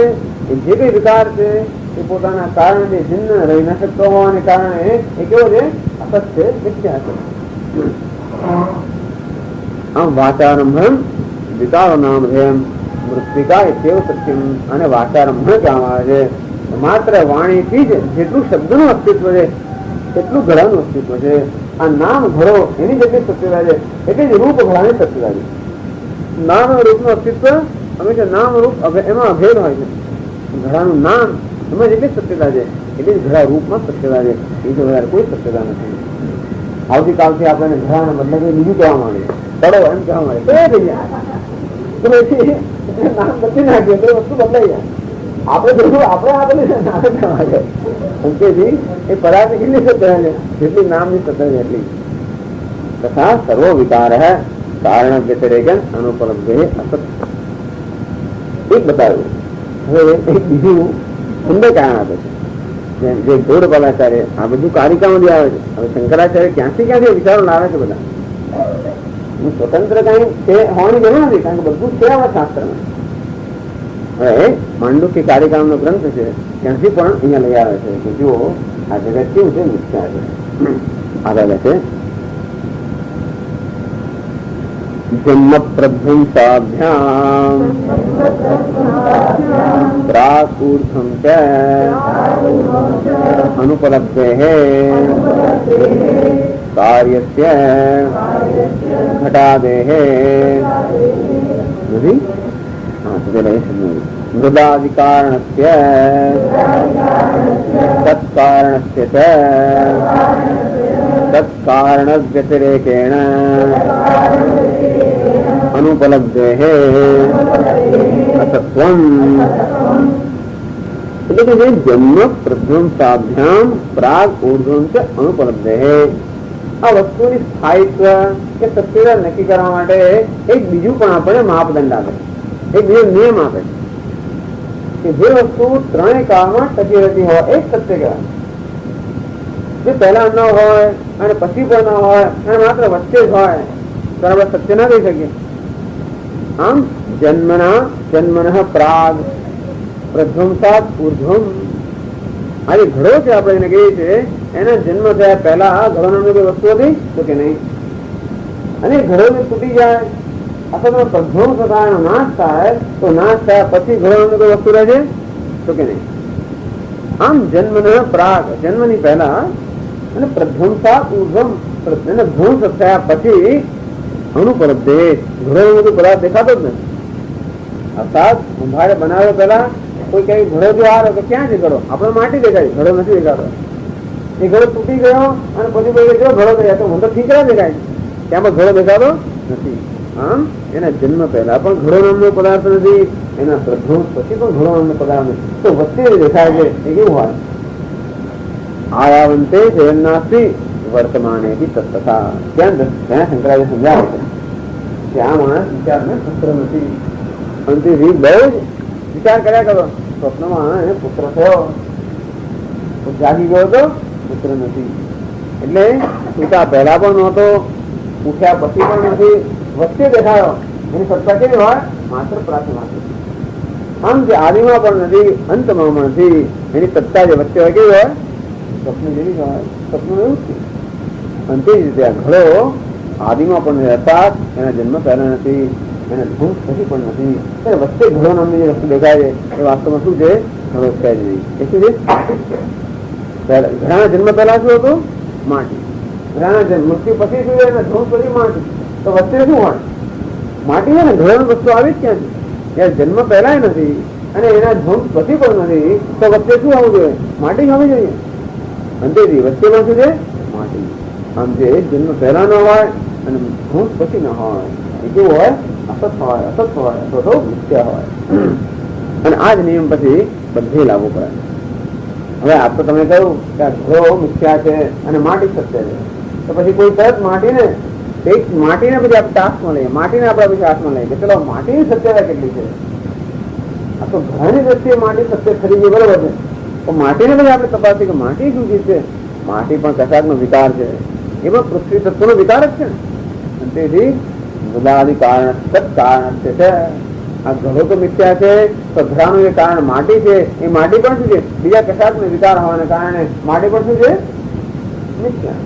જે કોઈ વિકાર છે એ પોતાના કારણે ભિન્ન રહી ન શકતો હોવાને કારણે એ કેવો છે? અસત છે, મિથ્યા છે. આમ વાચારંભમ વિકારો નામ ધેયમ મૃત્તિકા એવ સત્યમ. અને વાચારંભ કહેવામાં આવે છે માત્ર વાણીથી જ જેટલું શબ્દનું અસ્તિત્વ છે એટલું ઘડાનું અસ્તિત્વ છે. આ નામ ઘડો એની જેટલી સત્યતા છે એટલે જ રૂપ ઘડાની સત્યતા છે. નામ રૂપનું અસ્તિત્વ હંમેશા નામ રૂપ એમાં અભેદ હોય છે. ઘડાનું નામ એમાં જેટલી સત્યતા છે એટલી જ ઘડા રૂપમાં સત્યતા છે. એ તો વધારે કોઈ સત્યતા નથી. આવતીકાલથી આપણને ઘડાના બદલે બીજું કહેવા માંગે, કરો એમ કહેવા માંગે તો એ થઈ જાય, નામ બદલી નાખીએ તો વસ્તુ બદલાઈ જાય. આપણે જોયું આપણે આપેલી નામ કહેવા જાય. તેથી એ પદાર્થ કેટલી સત્ય છે જેટલી નામની સત્ય છે એટલી. તથા સર્વો વિકાર કારણ વ્યતિરેકેણ અનુપલબ્ધ અસત. એક બતાવ્યું. હવે એક બીજું સુંદર કારણ આપે છે જે ગૌડપાલાચાર્ય આ બધું કારિકામાં જે આવે છે. હવે શંકરાચાર્ય ક્યાંથી વિચારો લાવે છે બધા. સ્વતંત્ર કઈ હોવાની જરૂર નથી કારણ કે બધું છે આવા શાસ્ત્રમાં. હવે માંડુક્ય કારિકામનો ગ્રંથ છે ત્યાંથી પણ અહીંયા લઈ આવે છે કે જુઓ આ જગત કેવું છે? મિથ્યા છે. આગળ છે જન્મ પ્રધ્વંસાભ્યામ પ્રાકૂર્ધમ ચ અનુપલબ્ધેઃ કાર્યસ્ય ઘટાદેઃ નથી. મૃદાદિકારણસ્ય તત્કારણસ્ય ચ તત્કારણવ્યતિરેકેણ અનુપલબ્ધેઃ અસત્વમ. એટલે કે જન્મ પ્રધ્વંસાભ્યામ પ્રાગ ઊર્ધ્વમ ચ અનુપલબ્ધેઃ. આ વસ્તુની સ્થાયિત્વ કે સત્યતા નક્કી કરવા માટે એક બીજું પણ આપણે માપદંડ આપે, એક બીજો નિયમ આપે કે જે વસ્તુ ત્રણેય કાળમાં ટકી રહેતી હોય એક સત્ય કહેવાય. જે પહેલા ન હોય અને પછી પણ ન હોય અને માત્ર વચ્ચે જ હોય તો આપણે સત્ય ના કહી શકીએ. આમ જન્મન પ્રાગ પ્રધ્વંસાત ઉર્ધ્વમ. આ જે ઘડો છે આપણે એને કહીએ છીએ એના જન્મ થયા પહેલા ઘડો નામની કોઈ વસ્તુ હતી તો કે નહીં. અને ઘડો તૂટી જાય અથવા પ્રધ્વંસ થાય નાશ થાય તો નાશ થયા પછી ઘડો નામની કોઈ વસ્તુ રહે છે તો કે નહીં. આમ જન્મન પ્રાગ જન્મની પહેલા અને પ્રધ્વંસાત ઉર્ધ્વમ એને ધ્વંસ થયા પછી અનુપલબ્ધે ઘડો બધું પદાર્થ દેખાતો જ નથી. અર્થાત કુંભારે બનાવ્યો પેલા કોઈ કઈ ઘડો જો આવ્યો તો ક્યાં છે ઘડો? આપણે માટી દેખાય, ઘડો નથી દેખાતો. એ ઘડો તૂટી ગયો અને પછી કોઈ ઘડો દેખાય તો મને તો ઠીકરા દેખાય, ત્યાં ઘડો દેખાતો નથી. આમ એના જન્મ પહેલા પણ ઘડો નામનો પદાર્થ નથી, એના પ્રધ્વંસ પછી પણ ઘડો નામનો પદાર્થ નથી. તો વચ્ચે દેખાય છે એ કેવું હોય? આયાવંતે નાસ્તિ વર્તમાને તથા. ત્યાં શંકરાચાર્ય સમજાવે છે કે આ માણસ વિચારને પુત્ર નથી. અંતિમ બહુ જ વિચાર કર્યા કરો. સ્વપ્નમાં એને પુત્ર થયો, જાગી ગયો તો પુત્ર નથી. એટલે પિતા પહેલા પણ નહોતો ઉઠ્યા પછી પણ નથી, વચ્ચે દેખાયો, એની સત્તા કેવી હોય? માત્ર પ્રાતિભાષિક. આમ જે આદિમાં પણ નથી, અંતમાં પણ નથી, એની સત્તા જે વચ્ચે હોય કેવી હોય? સ્વપ્ન જેવી હોય. સ્વપ્ન એવું જ છે. અને તે જ રીતે આ ઘડો આદિમાં પણ નથી, અર્થાત એના જન્મ પહેલા નથી, એને ધૂમ પછી પણ નથી, વચ્ચે ઘડો નામની જે વસ્તુ દેખાય છે એ વાસ્તવમાં શું છે? ઘડો છે જ નહીં. એ શું છે? ઘડાના જન્મ પહેલા શું હતું? માટી. ઘડાના મૃત્યુ પછી શું છે? ધૂમ પછી માટી. તો વચ્ચે શું હોય? માટી છે ને. ઘડાની વસ્તુ આવી જ ક્યાં છે? ત્યારે જન્મ પહેલા નથી અને એના ધૂમ પછી પણ નથી, તો વચ્ચે શું આવવું જોઈએ? માટી જ હોવી જોઈએ. અંતેથી વચ્ચેમાં શું છે? માટી. આમ જે જન્મ પહેલા ન હોય અને ધૂમ પછી ન હોય, એ કેવું હોય? અસત હોય, અસત હોય, અથવા તો મિથ્યા હોય. અને આ જ નિયમ પછી બધે લાગુ પડે. હવે આ તો તમે કહ્યું કે આ ઘડો મિથ્યા છે અને માટી સત્ય છે, તો પછી કોઈ તરત માટીને પછી આપણે હાથમાં લઈએ, માટીને આપણે પછી હાથમાં લઈએ કે ચલો માટીની સત્યતા કેટલી છે? આ તો ઘણી દ્રષ્ટિએ માટી સત્ય ખરી ગઈ, બરોબર છે. તો માટીને પછી આપણે તપાસીએ કે માટી શું ચીજ છે? માટી પણ કશાકનો વિકાર છે, એમાં પૃથ્વી તત્વનો વિકાર જ છે ને. તેથી બધાની કારણ સત્કારણ છે. આ ઘડો તો મિથ્યા છે, તો ઘડાનું જે કારણ માટી છે, એ માટી પણ શું છે? બીજા કશાકનો વિકાર હોવાને કારણે માટી પણ શું છે? મિથ્યા.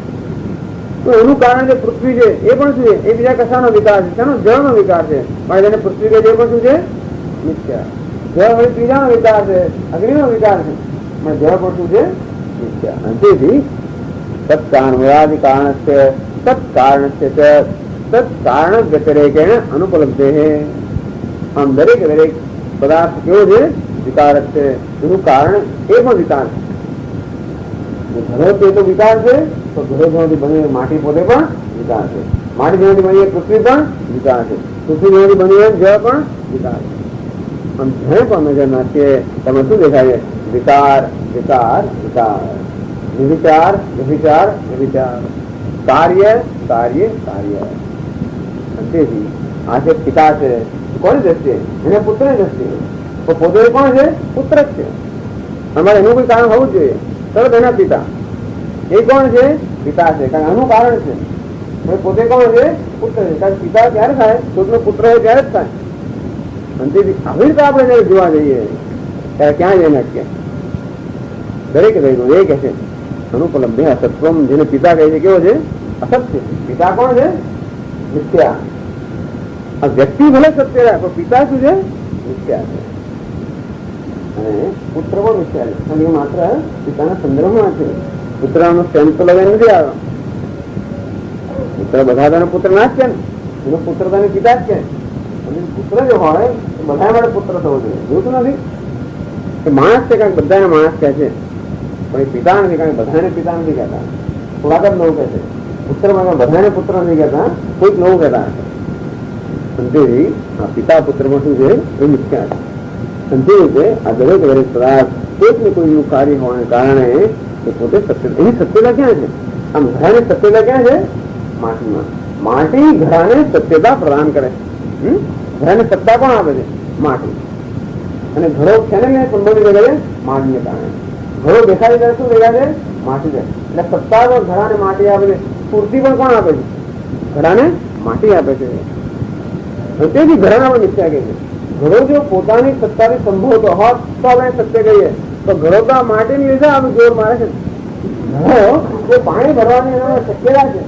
તો એનું કારણ જે પૃથ્વી છે એ પણ શું છે? એ બીજા કશાનો વિકાર છે, તેનો જળનો વિકાર છે, પણ એને પૃથ્વી કે જે પણ શું છે? મિથ્યા. જળ વળી ત્રીજાનો વિકાર છે, અગ્નિનો વિકાર છે, પણ જળ પણ શું છે? મિથ્યા. અને તેથી સત્કારણ વિરાધિ કારણ છે, સત્કારણ છે, સત્કારણ વ્યતિરેકેણ અનુપલબ્ધે. આમ દરેક પદાર્થ કેવો છે? વિકારક છે. એનું કારણ એ પણ વિકાર છે. ઘડો તે તો વિકાર છે, તો ઘડો જેમાંથી બની માટી પોતે પણ વિકાર છે, માટી જેમાંથી બની પૃથ્વી પણ વિકાર છે, પૃથ્વી જેમાંથી બની જળ પણ વિકાર છે. આમ જ્યાં પણ નજર નાખીએ તમે શું દેખાય? વિકાર, વિકાર, વિકાર, નિર્વિચાર, નિર્વિચાર, નિર્વિચાર, કાર્ય, કાર્ય, કાર્ય. તેથી આ જે પિતા છે કોની દ્રષ્ટિએ? એને પુત્રની દ્રષ્ટિએ. તો પોતે કોણ છે? પુત્ર જ છે. અમારે એનું કોઈ કારણ હોવું જ જોઈએ. તરત એના પિતા એ કોણ છે? પિતા છે, કારણ આનું કારણ છે. પોતે કોણ છે? પુત્ર છે. કારણ પિતા ક્યારે થાય? પુત્ર પુત્ર હોય ત્યારે જ થાય. અને તેથી આવી રીતે આપણે જયારે જોવા જઈએ ત્યારે ક્યાં જઈને અટકે? દરેક દરેક એ કહે છે અનુપલબ્ધે અસત્વમ. જેને પિતા કહે છે કેવો છે? અસત્ય. પિતા કોણ છે? મિથ્યા. આ વ્યક્તિ ભલે સત્ય રહે પણ પિતા શું છે? મિથ્યા છે. અને પુત્ર પણ મિથ્યા છે, પણ એ માત્ર પિતાના સંદર્ભમાં છે. પુત્રનો સેમ તો લગાવી નથી આવ્યો. પુત્ર બધા પુત્ર ના જ છે ને, એનો પુત્ર તને પિતા જ છે. પુત્ર જો હોય તો બધા માટે પુત્ર થવો જોઈએ. જોતું નથી કે માણસ છે, કારણ બધાને માણસ કહે છે, પણ એ પિતા નથી, કારણ બધાને પિતા નથી કહેતા. થોડાક જ લોકો કહે છે પુત્ર, બધાને પુત્ર નથી કહેતા, કોઈક લોકો કહેતા હશે. તેથી આ પિતા પુત્રમાં શું છે? એ મિથ્યા છે. અને તે રીતે આ દરેક દરેક પદાર્થ કોઈક ને કોઈનું કાર્ય હોવાને કારણે એ પોતે સત્ય. એની સત્યતા ક્યાં છે? આમ ઘડાને સત્યતા ક્યાં છે? માટીમાં. માટી ઘડાને સત્યતા પ્રદાન કરે છે. ઘડાને સત્તા કોણ આપે છે? માટી. અને ઘડો છે ને સંબંધિત કરે છે માટીને કારણે. ઘડો દેખાય ત્યારે શું દેખાય છે? માટી છે. એટલે સત્તા તો ઘડાને માટી આપે છે. સ્ફૂર્તિ પણ કોણ આપે છે? ઘડાને માટી આપે છે. તેથી ઘડાને આપણે મિથ્યા કહીએ છીએ. ઘડો જો પોતાની સત્તાથી સંભવતો હોત તો આપણે સત્ય કહીએ, તો ઘડો તો આ માટીની લીધે આપણે જોર મારે છે. ઘડો જે પાણી ભરવાની એના શક્યતા છે,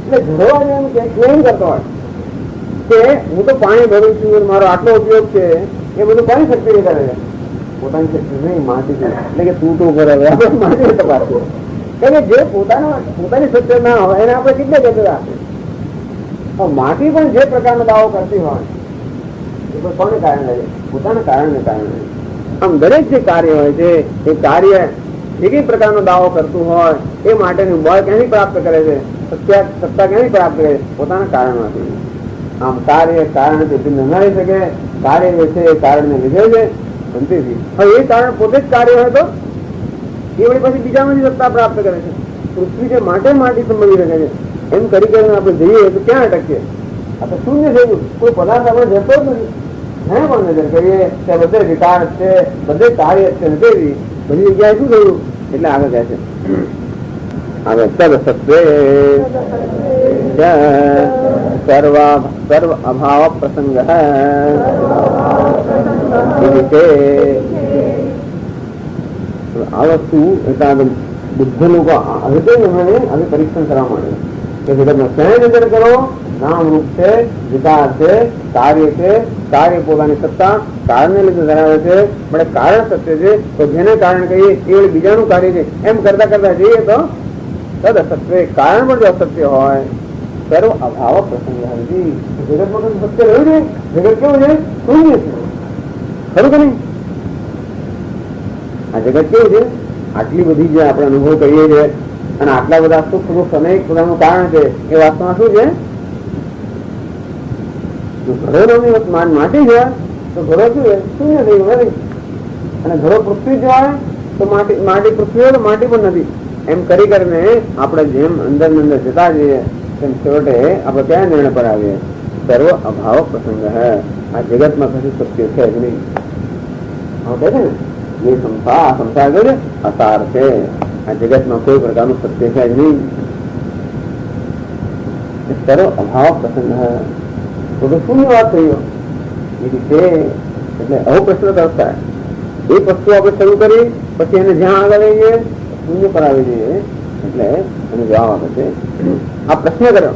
એટલે ઘડો એમ ક્લેમ કરતો હોય કે હું તો પાણી ભરું છું, મારો આટલો ઉપયોગ છે, એ બધું કોની શક્તિ કરે છે? પોતાની શક્તિ નહીં, માટી છે. એટલે કે તું તો કરે માટી તપાસ કે જે પોતાની સત્ય ના હોય એને આપણે કેટલે જગ્યા આપીએ. માટી પણ જે પ્રકારનો દાવો કરતી હોય એ પણ કોને કારણે? પોતાના કારણને કારણે. આમ દરેક જે કાર્ય હોય છે એ કાર્ય એક પ્રકારનો દાવો કરતું હોય એ માટેનું બળ ક્યાંથી પ્રાપ્ત કરે છે? સત્તા ક્યાંથી પ્રાપ્ત કરે? પોતાના કારણમાંથી. આમ કાર્ય કારણ ન રહી શકે. કાર્ય જે છે એ કારણને લીધે છે. હવે એ કારણ પોતે જ કાર્ય હોય તો એ વળી પછી બીજામાંથી સત્તા પ્રાપ્ત કરે છે. પૃથ્વી જે માટી સંબંધી રહે છે. એમ કરી કરીને આપણે જઈએ તો ક્યાં અટકીએ? આપણે શૂન્ય થઈ ગયું. કોઈ પદાર્થ આપણે જતો જ નથી. જ્યાં પણ નજર કરીએ ત્યાં બધે વિકાર છે, બધે કાર્ય છે. બધી જગ્યાએ શું થયું? એટલે આગળ જાય છે આગળ તદ સત્વે સર્વ અભાવ પ્રસંગ આ વસ્તુ બુદ્ધ લોકો હવે તો એમણે હવે પરીક્ષણ કરવા માંડ્યું કે જગતમાં ક્યાંય નજર કરો નામ રૂપ છે, વિકાર છે, કાર્ય છે, કાર્ય પોતાની સત્તા કારણને લીધે ધરાવે છે, પણ કારણ સત્ય છે, તો જેને કારણ કહીએ એ બીજાનું કાર્ય છે એમ કરતા કરતા જઈએ તો તદ અસત્ય, કારણ પણ જો અસત્ય હોય સર્વ અભાવ પ્રસંગ હરજી. જગતમાં કશું સત્ય રહ્યું છે? જગત કેવું છે? શૂન્ય છે, ખરું કે નહીં? આ જગત કેવું છે? આટલી બધી જે આપણે અનુભવ કરીએ છીએ અને આટલા બધા સુખ દુઃખ અનેક પ્રકારનું કારણ છે, એ વાસ્તવમાં શું છે? જો ઘરોની માટી હોય તો ઘરો શું છે? શૂન્ય થઈ ગયું. અને ઘરો પૃથ્વી જ હોય તો માટી પૃથ્વી હોય તો માટી પણ નથી. એમ કરી કરીને આપણે જેમ અંદર અંદર જતા જઈએ તેમ છેવટે આપણે ક્યાં નિર્ણય પર આવીએ? સર્વ અભાવ પ્રસંગ હે. આ જગતમાં કશું સત્ય છે જ નહીં. કહે છે ને એ સંસાર છે અસાર છે. આ જગતમાં કોઈ પ્રકારનું સત્ય છે જ નહીં. સર્વ અભાવ પ્રસંગ હે. તો શું વાત થઈ એ રીતે? એટલે આવો પ્રશ્ન કરતા એક વસ્તુ આપણે શરૂ કરી પછી એને જ્યાં આગળ જઈએ શૂન્ય પર આવી જઈએ એટલે એને જવાબ આપે છે. આ પ્રશ્ન કર્યો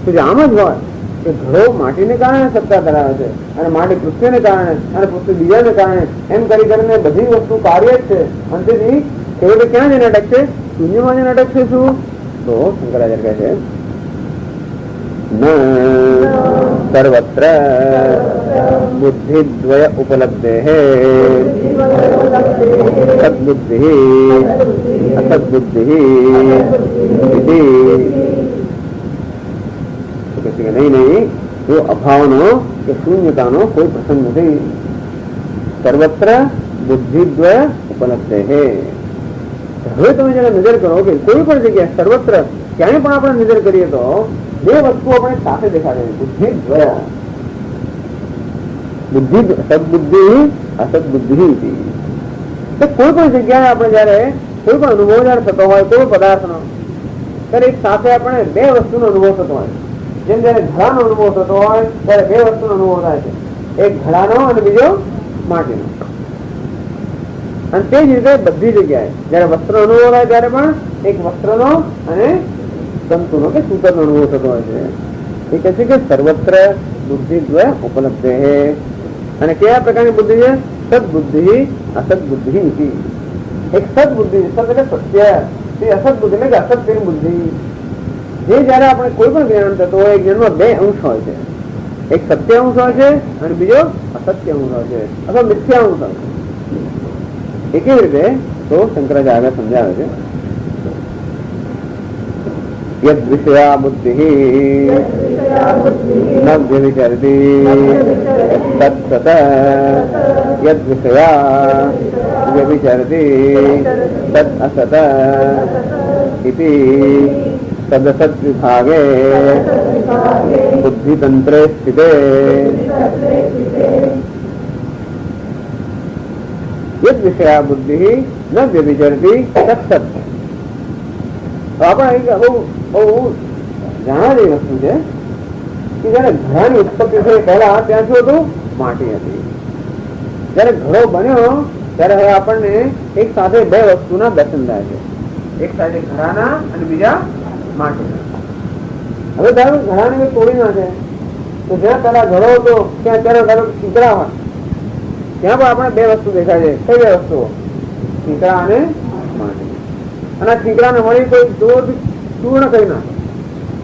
કે આમ જ હોય કે ઘરો માટીને કારણે સત્તા ધરાવે છે અને માટી પૃથ્વીને કારણે અને પૃથ્વી બીજાને કારણે એમ કરી કરીને બધી વસ્તુ કાર્ય જ છે. અંતેથી છેવટે ક્યાં જઈને અટકશે? શૂન્યમાં જઈને અટકશે. શું? તો શંકરાચાર્ય કહે છે સર્વત્ર બુદ્ધિદ્વય ઉપલબ્ધે સદબુદ્ધિ અસદબુદ્ધિ નહીં એ અભાવનો કે શૂન્યતાનો કોઈ પ્રસંગ નથી. સર્વત્ર બુદ્ધિદ્વય ઉપલબ્ધે. હવે તમે જરા નજર કરો કે કોઈ પણ જગ્યાએ સર્વત્ર ક્યાંય પણ આપણે નજર કરીએ તો બે વસ્તુ આપણે સાથે દેખાડે. બુદ્ધિ દ્વય, બુદ્ધિ સદબુદ્ધિ અસદબુદ્ધિ. કોઈ પણ જગ્યાએ આપણે જયારે કોઈ પણ અનુભવ જયારે થતો હોય કોઈ પદાર્થનો ત્યારે એક સાથે આપણે બે વસ્તુનો અનુભવ થતો હોય. જેમ જયારે ઘડાનો અનુભવ થતો હોય ત્યારે બે વસ્તુનો અનુભવ થાય છે, એક ઘડાનો અને બીજો માટીનો. અને તે જ રીતે બધી જગ્યાએ જયારે વસ્ત્રનો અનુભવ થાય ત્યારે પણ એક વસ્ત્રનો અને તંતુનો કે સૂતરનો અનુભવ થતો હોય છે. એ કહે છે કે સર્વત્ર બુદ્ધિદ્વય ઉપલબ્ધ છે. અને કયા પ્રકારની બુદ્ધિ છે? સદબુદ્ધિ અસદબુદ્ધિ. એક સદબુદ્ધિ, સદ એટલે સત્ય, તે અસદબુદ્ધિ એટલે કે અસત્યની બુદ્ધિ. જે જયારે આપણે કોઈ પણ જ્ઞાન થતો હોય એ જ્ઞાનમાં બે અંશ હોય છે. એક સત્ય અંશ હોય છે અને બીજો અસત્ય અંશ હોય છે અથવા મિથ્યા અંશ હોય છે. એ કેવી રીતે? તો શંકરાચાર્ય સમજાવે છે યદ વિષયા બુદ્ધિ ન વ્યભિચરતી તત્સત યદ વિષયા વ્યભિચરતી તદ અસત ઇતિ તદસત વિભાગે બુદ્ધિતંત્રે સ્થિતે યદ વિષયા બુદ્ધિ ન વ્યભિચરતી તત્સત. આપણે બહુ જાણવા જેવી વસ્તુ છે કે જયારે ઘડાની ઉત્પત્તિ થઈ પહેલા ત્યાં શું હતું? માટી હતી. જયારે ઘડો બન્યો ત્યારે હવે આપણને એક સાથે બે વસ્તુના દર્શન થાય છે, એક સાથે ઘડાના અને બીજા માટીના. હવે ધારો ઘડાને તોડી નાખે તો જ્યાં પેલા ઘડો હતો ત્યાં ત્યારે શીકડા હોય ત્યાં પણ આપણે બે વસ્તુ દેખાય છે. કઈ બે વસ્તુઓ? શીકડા અને માટી. અને આ શીકડાને મળી કોઈ દૂધ ચૂર્ણ કરી નાખે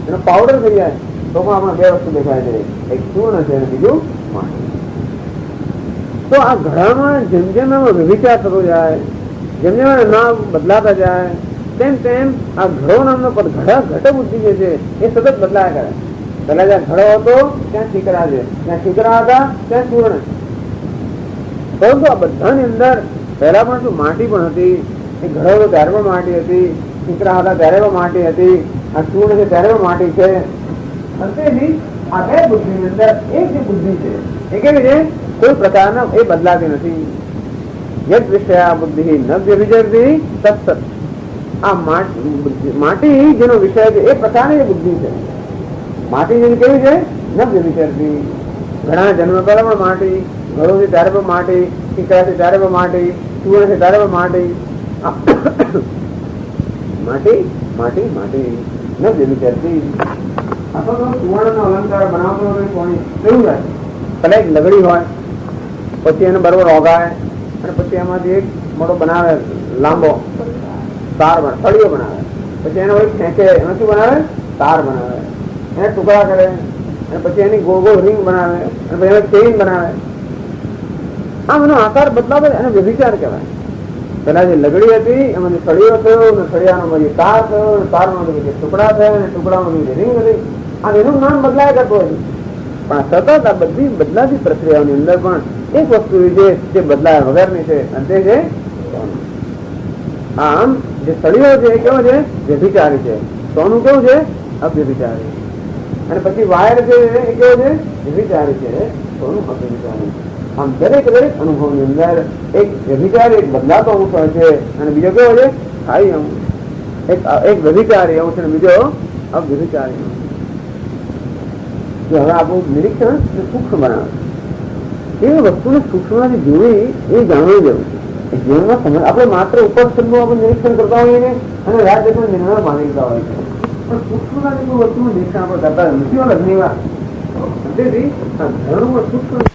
એનો પાવડર થઈ જાય તો પણ આપણે બે વસ્તુ દેખાય છે, એક ચૂર્ણ છે અને બીજું માટી. તો આ ઘડામાં જેમ જેમ એમાં વિચાર થતો જાય, જેમ જેમ નામ બદલાતા જાય તેમ તેમ આ ઘડો નામનો પદ ઘટ બુદ્ધિ જે છે એ સતત બદલાયા કરે. પેલા જ્યાં ઘડો હતો ત્યાં શીકડા છે, ત્યાં શીકડા હતા ત્યાં ચૂર્ણ છે. પરંતુ આ બધાની અંદર પહેલા પણ શું માટી પણ હતી. એ ઘડો હતો ત્યારે પણ માટી હતી, શીકડા હતા ત્યારે પણ માટી હતી, આ ચૂર્ણ છે ત્યારે પણ માટી છે. અંતેથી આ બે બુદ્ધિની અંદર એક જે બુદ્ધિ છે એ કેવી છે? કોઈ પ્રકારના એ બદલાતી નથી. યદ વિષયા બુદ્ધિ ન વ્યભિચરતી તત્સત. આ માટી જેનો વિષય છે એ પ્રકારની બુદ્ધિ છે. માટી જેવી કેવી છે ન વ્યભિચારતી. ઘણા જન્મ પહેલા પણ માટી, ઘરો છે ત્યારે પણ માટી, ટીકડા છે ત્યારે પણ માટી, ચૂર્ણ છે ત્યારે પણ માટી. માટી માટી માટી ન વ્યભિચારતી. સુવર્ણ નો અલંકાર બનાવતો કોની કેવું થાય? પેલા એક લગડી હોય, પછી એને બરોબર ઓગાય અને પછી એમાંથી એક મોટો બનાવે, લાંબો તાર બનાવે, સળીઓ બનાવે, પછી એને વળી ખેંચે, એમાં શું બનાવે? તાર બનાવે, એને ટુકડા કરે અને પછી એની ગોળ ગોળ રિંગ બનાવે અને પછી એને ચેઇન બનાવે. આમ એનો આકાર બદલાવે એને વ્યભિચાર કહેવાય. પેલા જે લગડી હતી એમાંથી સળીઓ થયો અને સળિયાનો પછી તાર થયો અને તારમાંથી પછી ટુકડા થયા અને ટુકડામાં પછી રિંગ હતી. આ એનું નામ બદલાય કરતો હતું, પણ સતત આ બધી બદલાતી પ્રક્રિયાઓની અંદર પણ એક વસ્તુ છે જે બદલાયા વગરની છે અને તે છે આમ જે સળીઓ છે એ કેવો છે? વ્યભિચારી છે. સોનું કેવું છે? અવ્યભિચારી. અને પછી વાયર છે એ કેવો છે? વ્યભિચારી છે, સોનું અવ્યભિચારી. આમ દરેક અનુભવની અંદર એક વ્યભિચારી, એક બદલાતો અંશ હોય છે અને બીજો કેવો છે? સ્થાયી અંશ. એક વ્યભિચારી અંશ અને બીજો અવ્યભિચારી અંશ. હવે આપણું નિરીક્ષણ સૂક્ષ્મ બનાવે એ વસ્તુને સૂક્ષ્મથી જોવી એ જાણવું જરૂર છે. જીવનમાં સમજ આપણે માત્ર ઉપસ્થિતનું આપણે નિરીક્ષણ કરતા હોઈએ ને અને રાત દેશમાં નિર્ણય માનીતા હોય છે, પણ સૂક્ષ્મતાની કોઈ વસ્તુનું નિરીક્ષણ આપણે કરતા નથી. ઘણી વાર તેથી સૂક્ષ્મ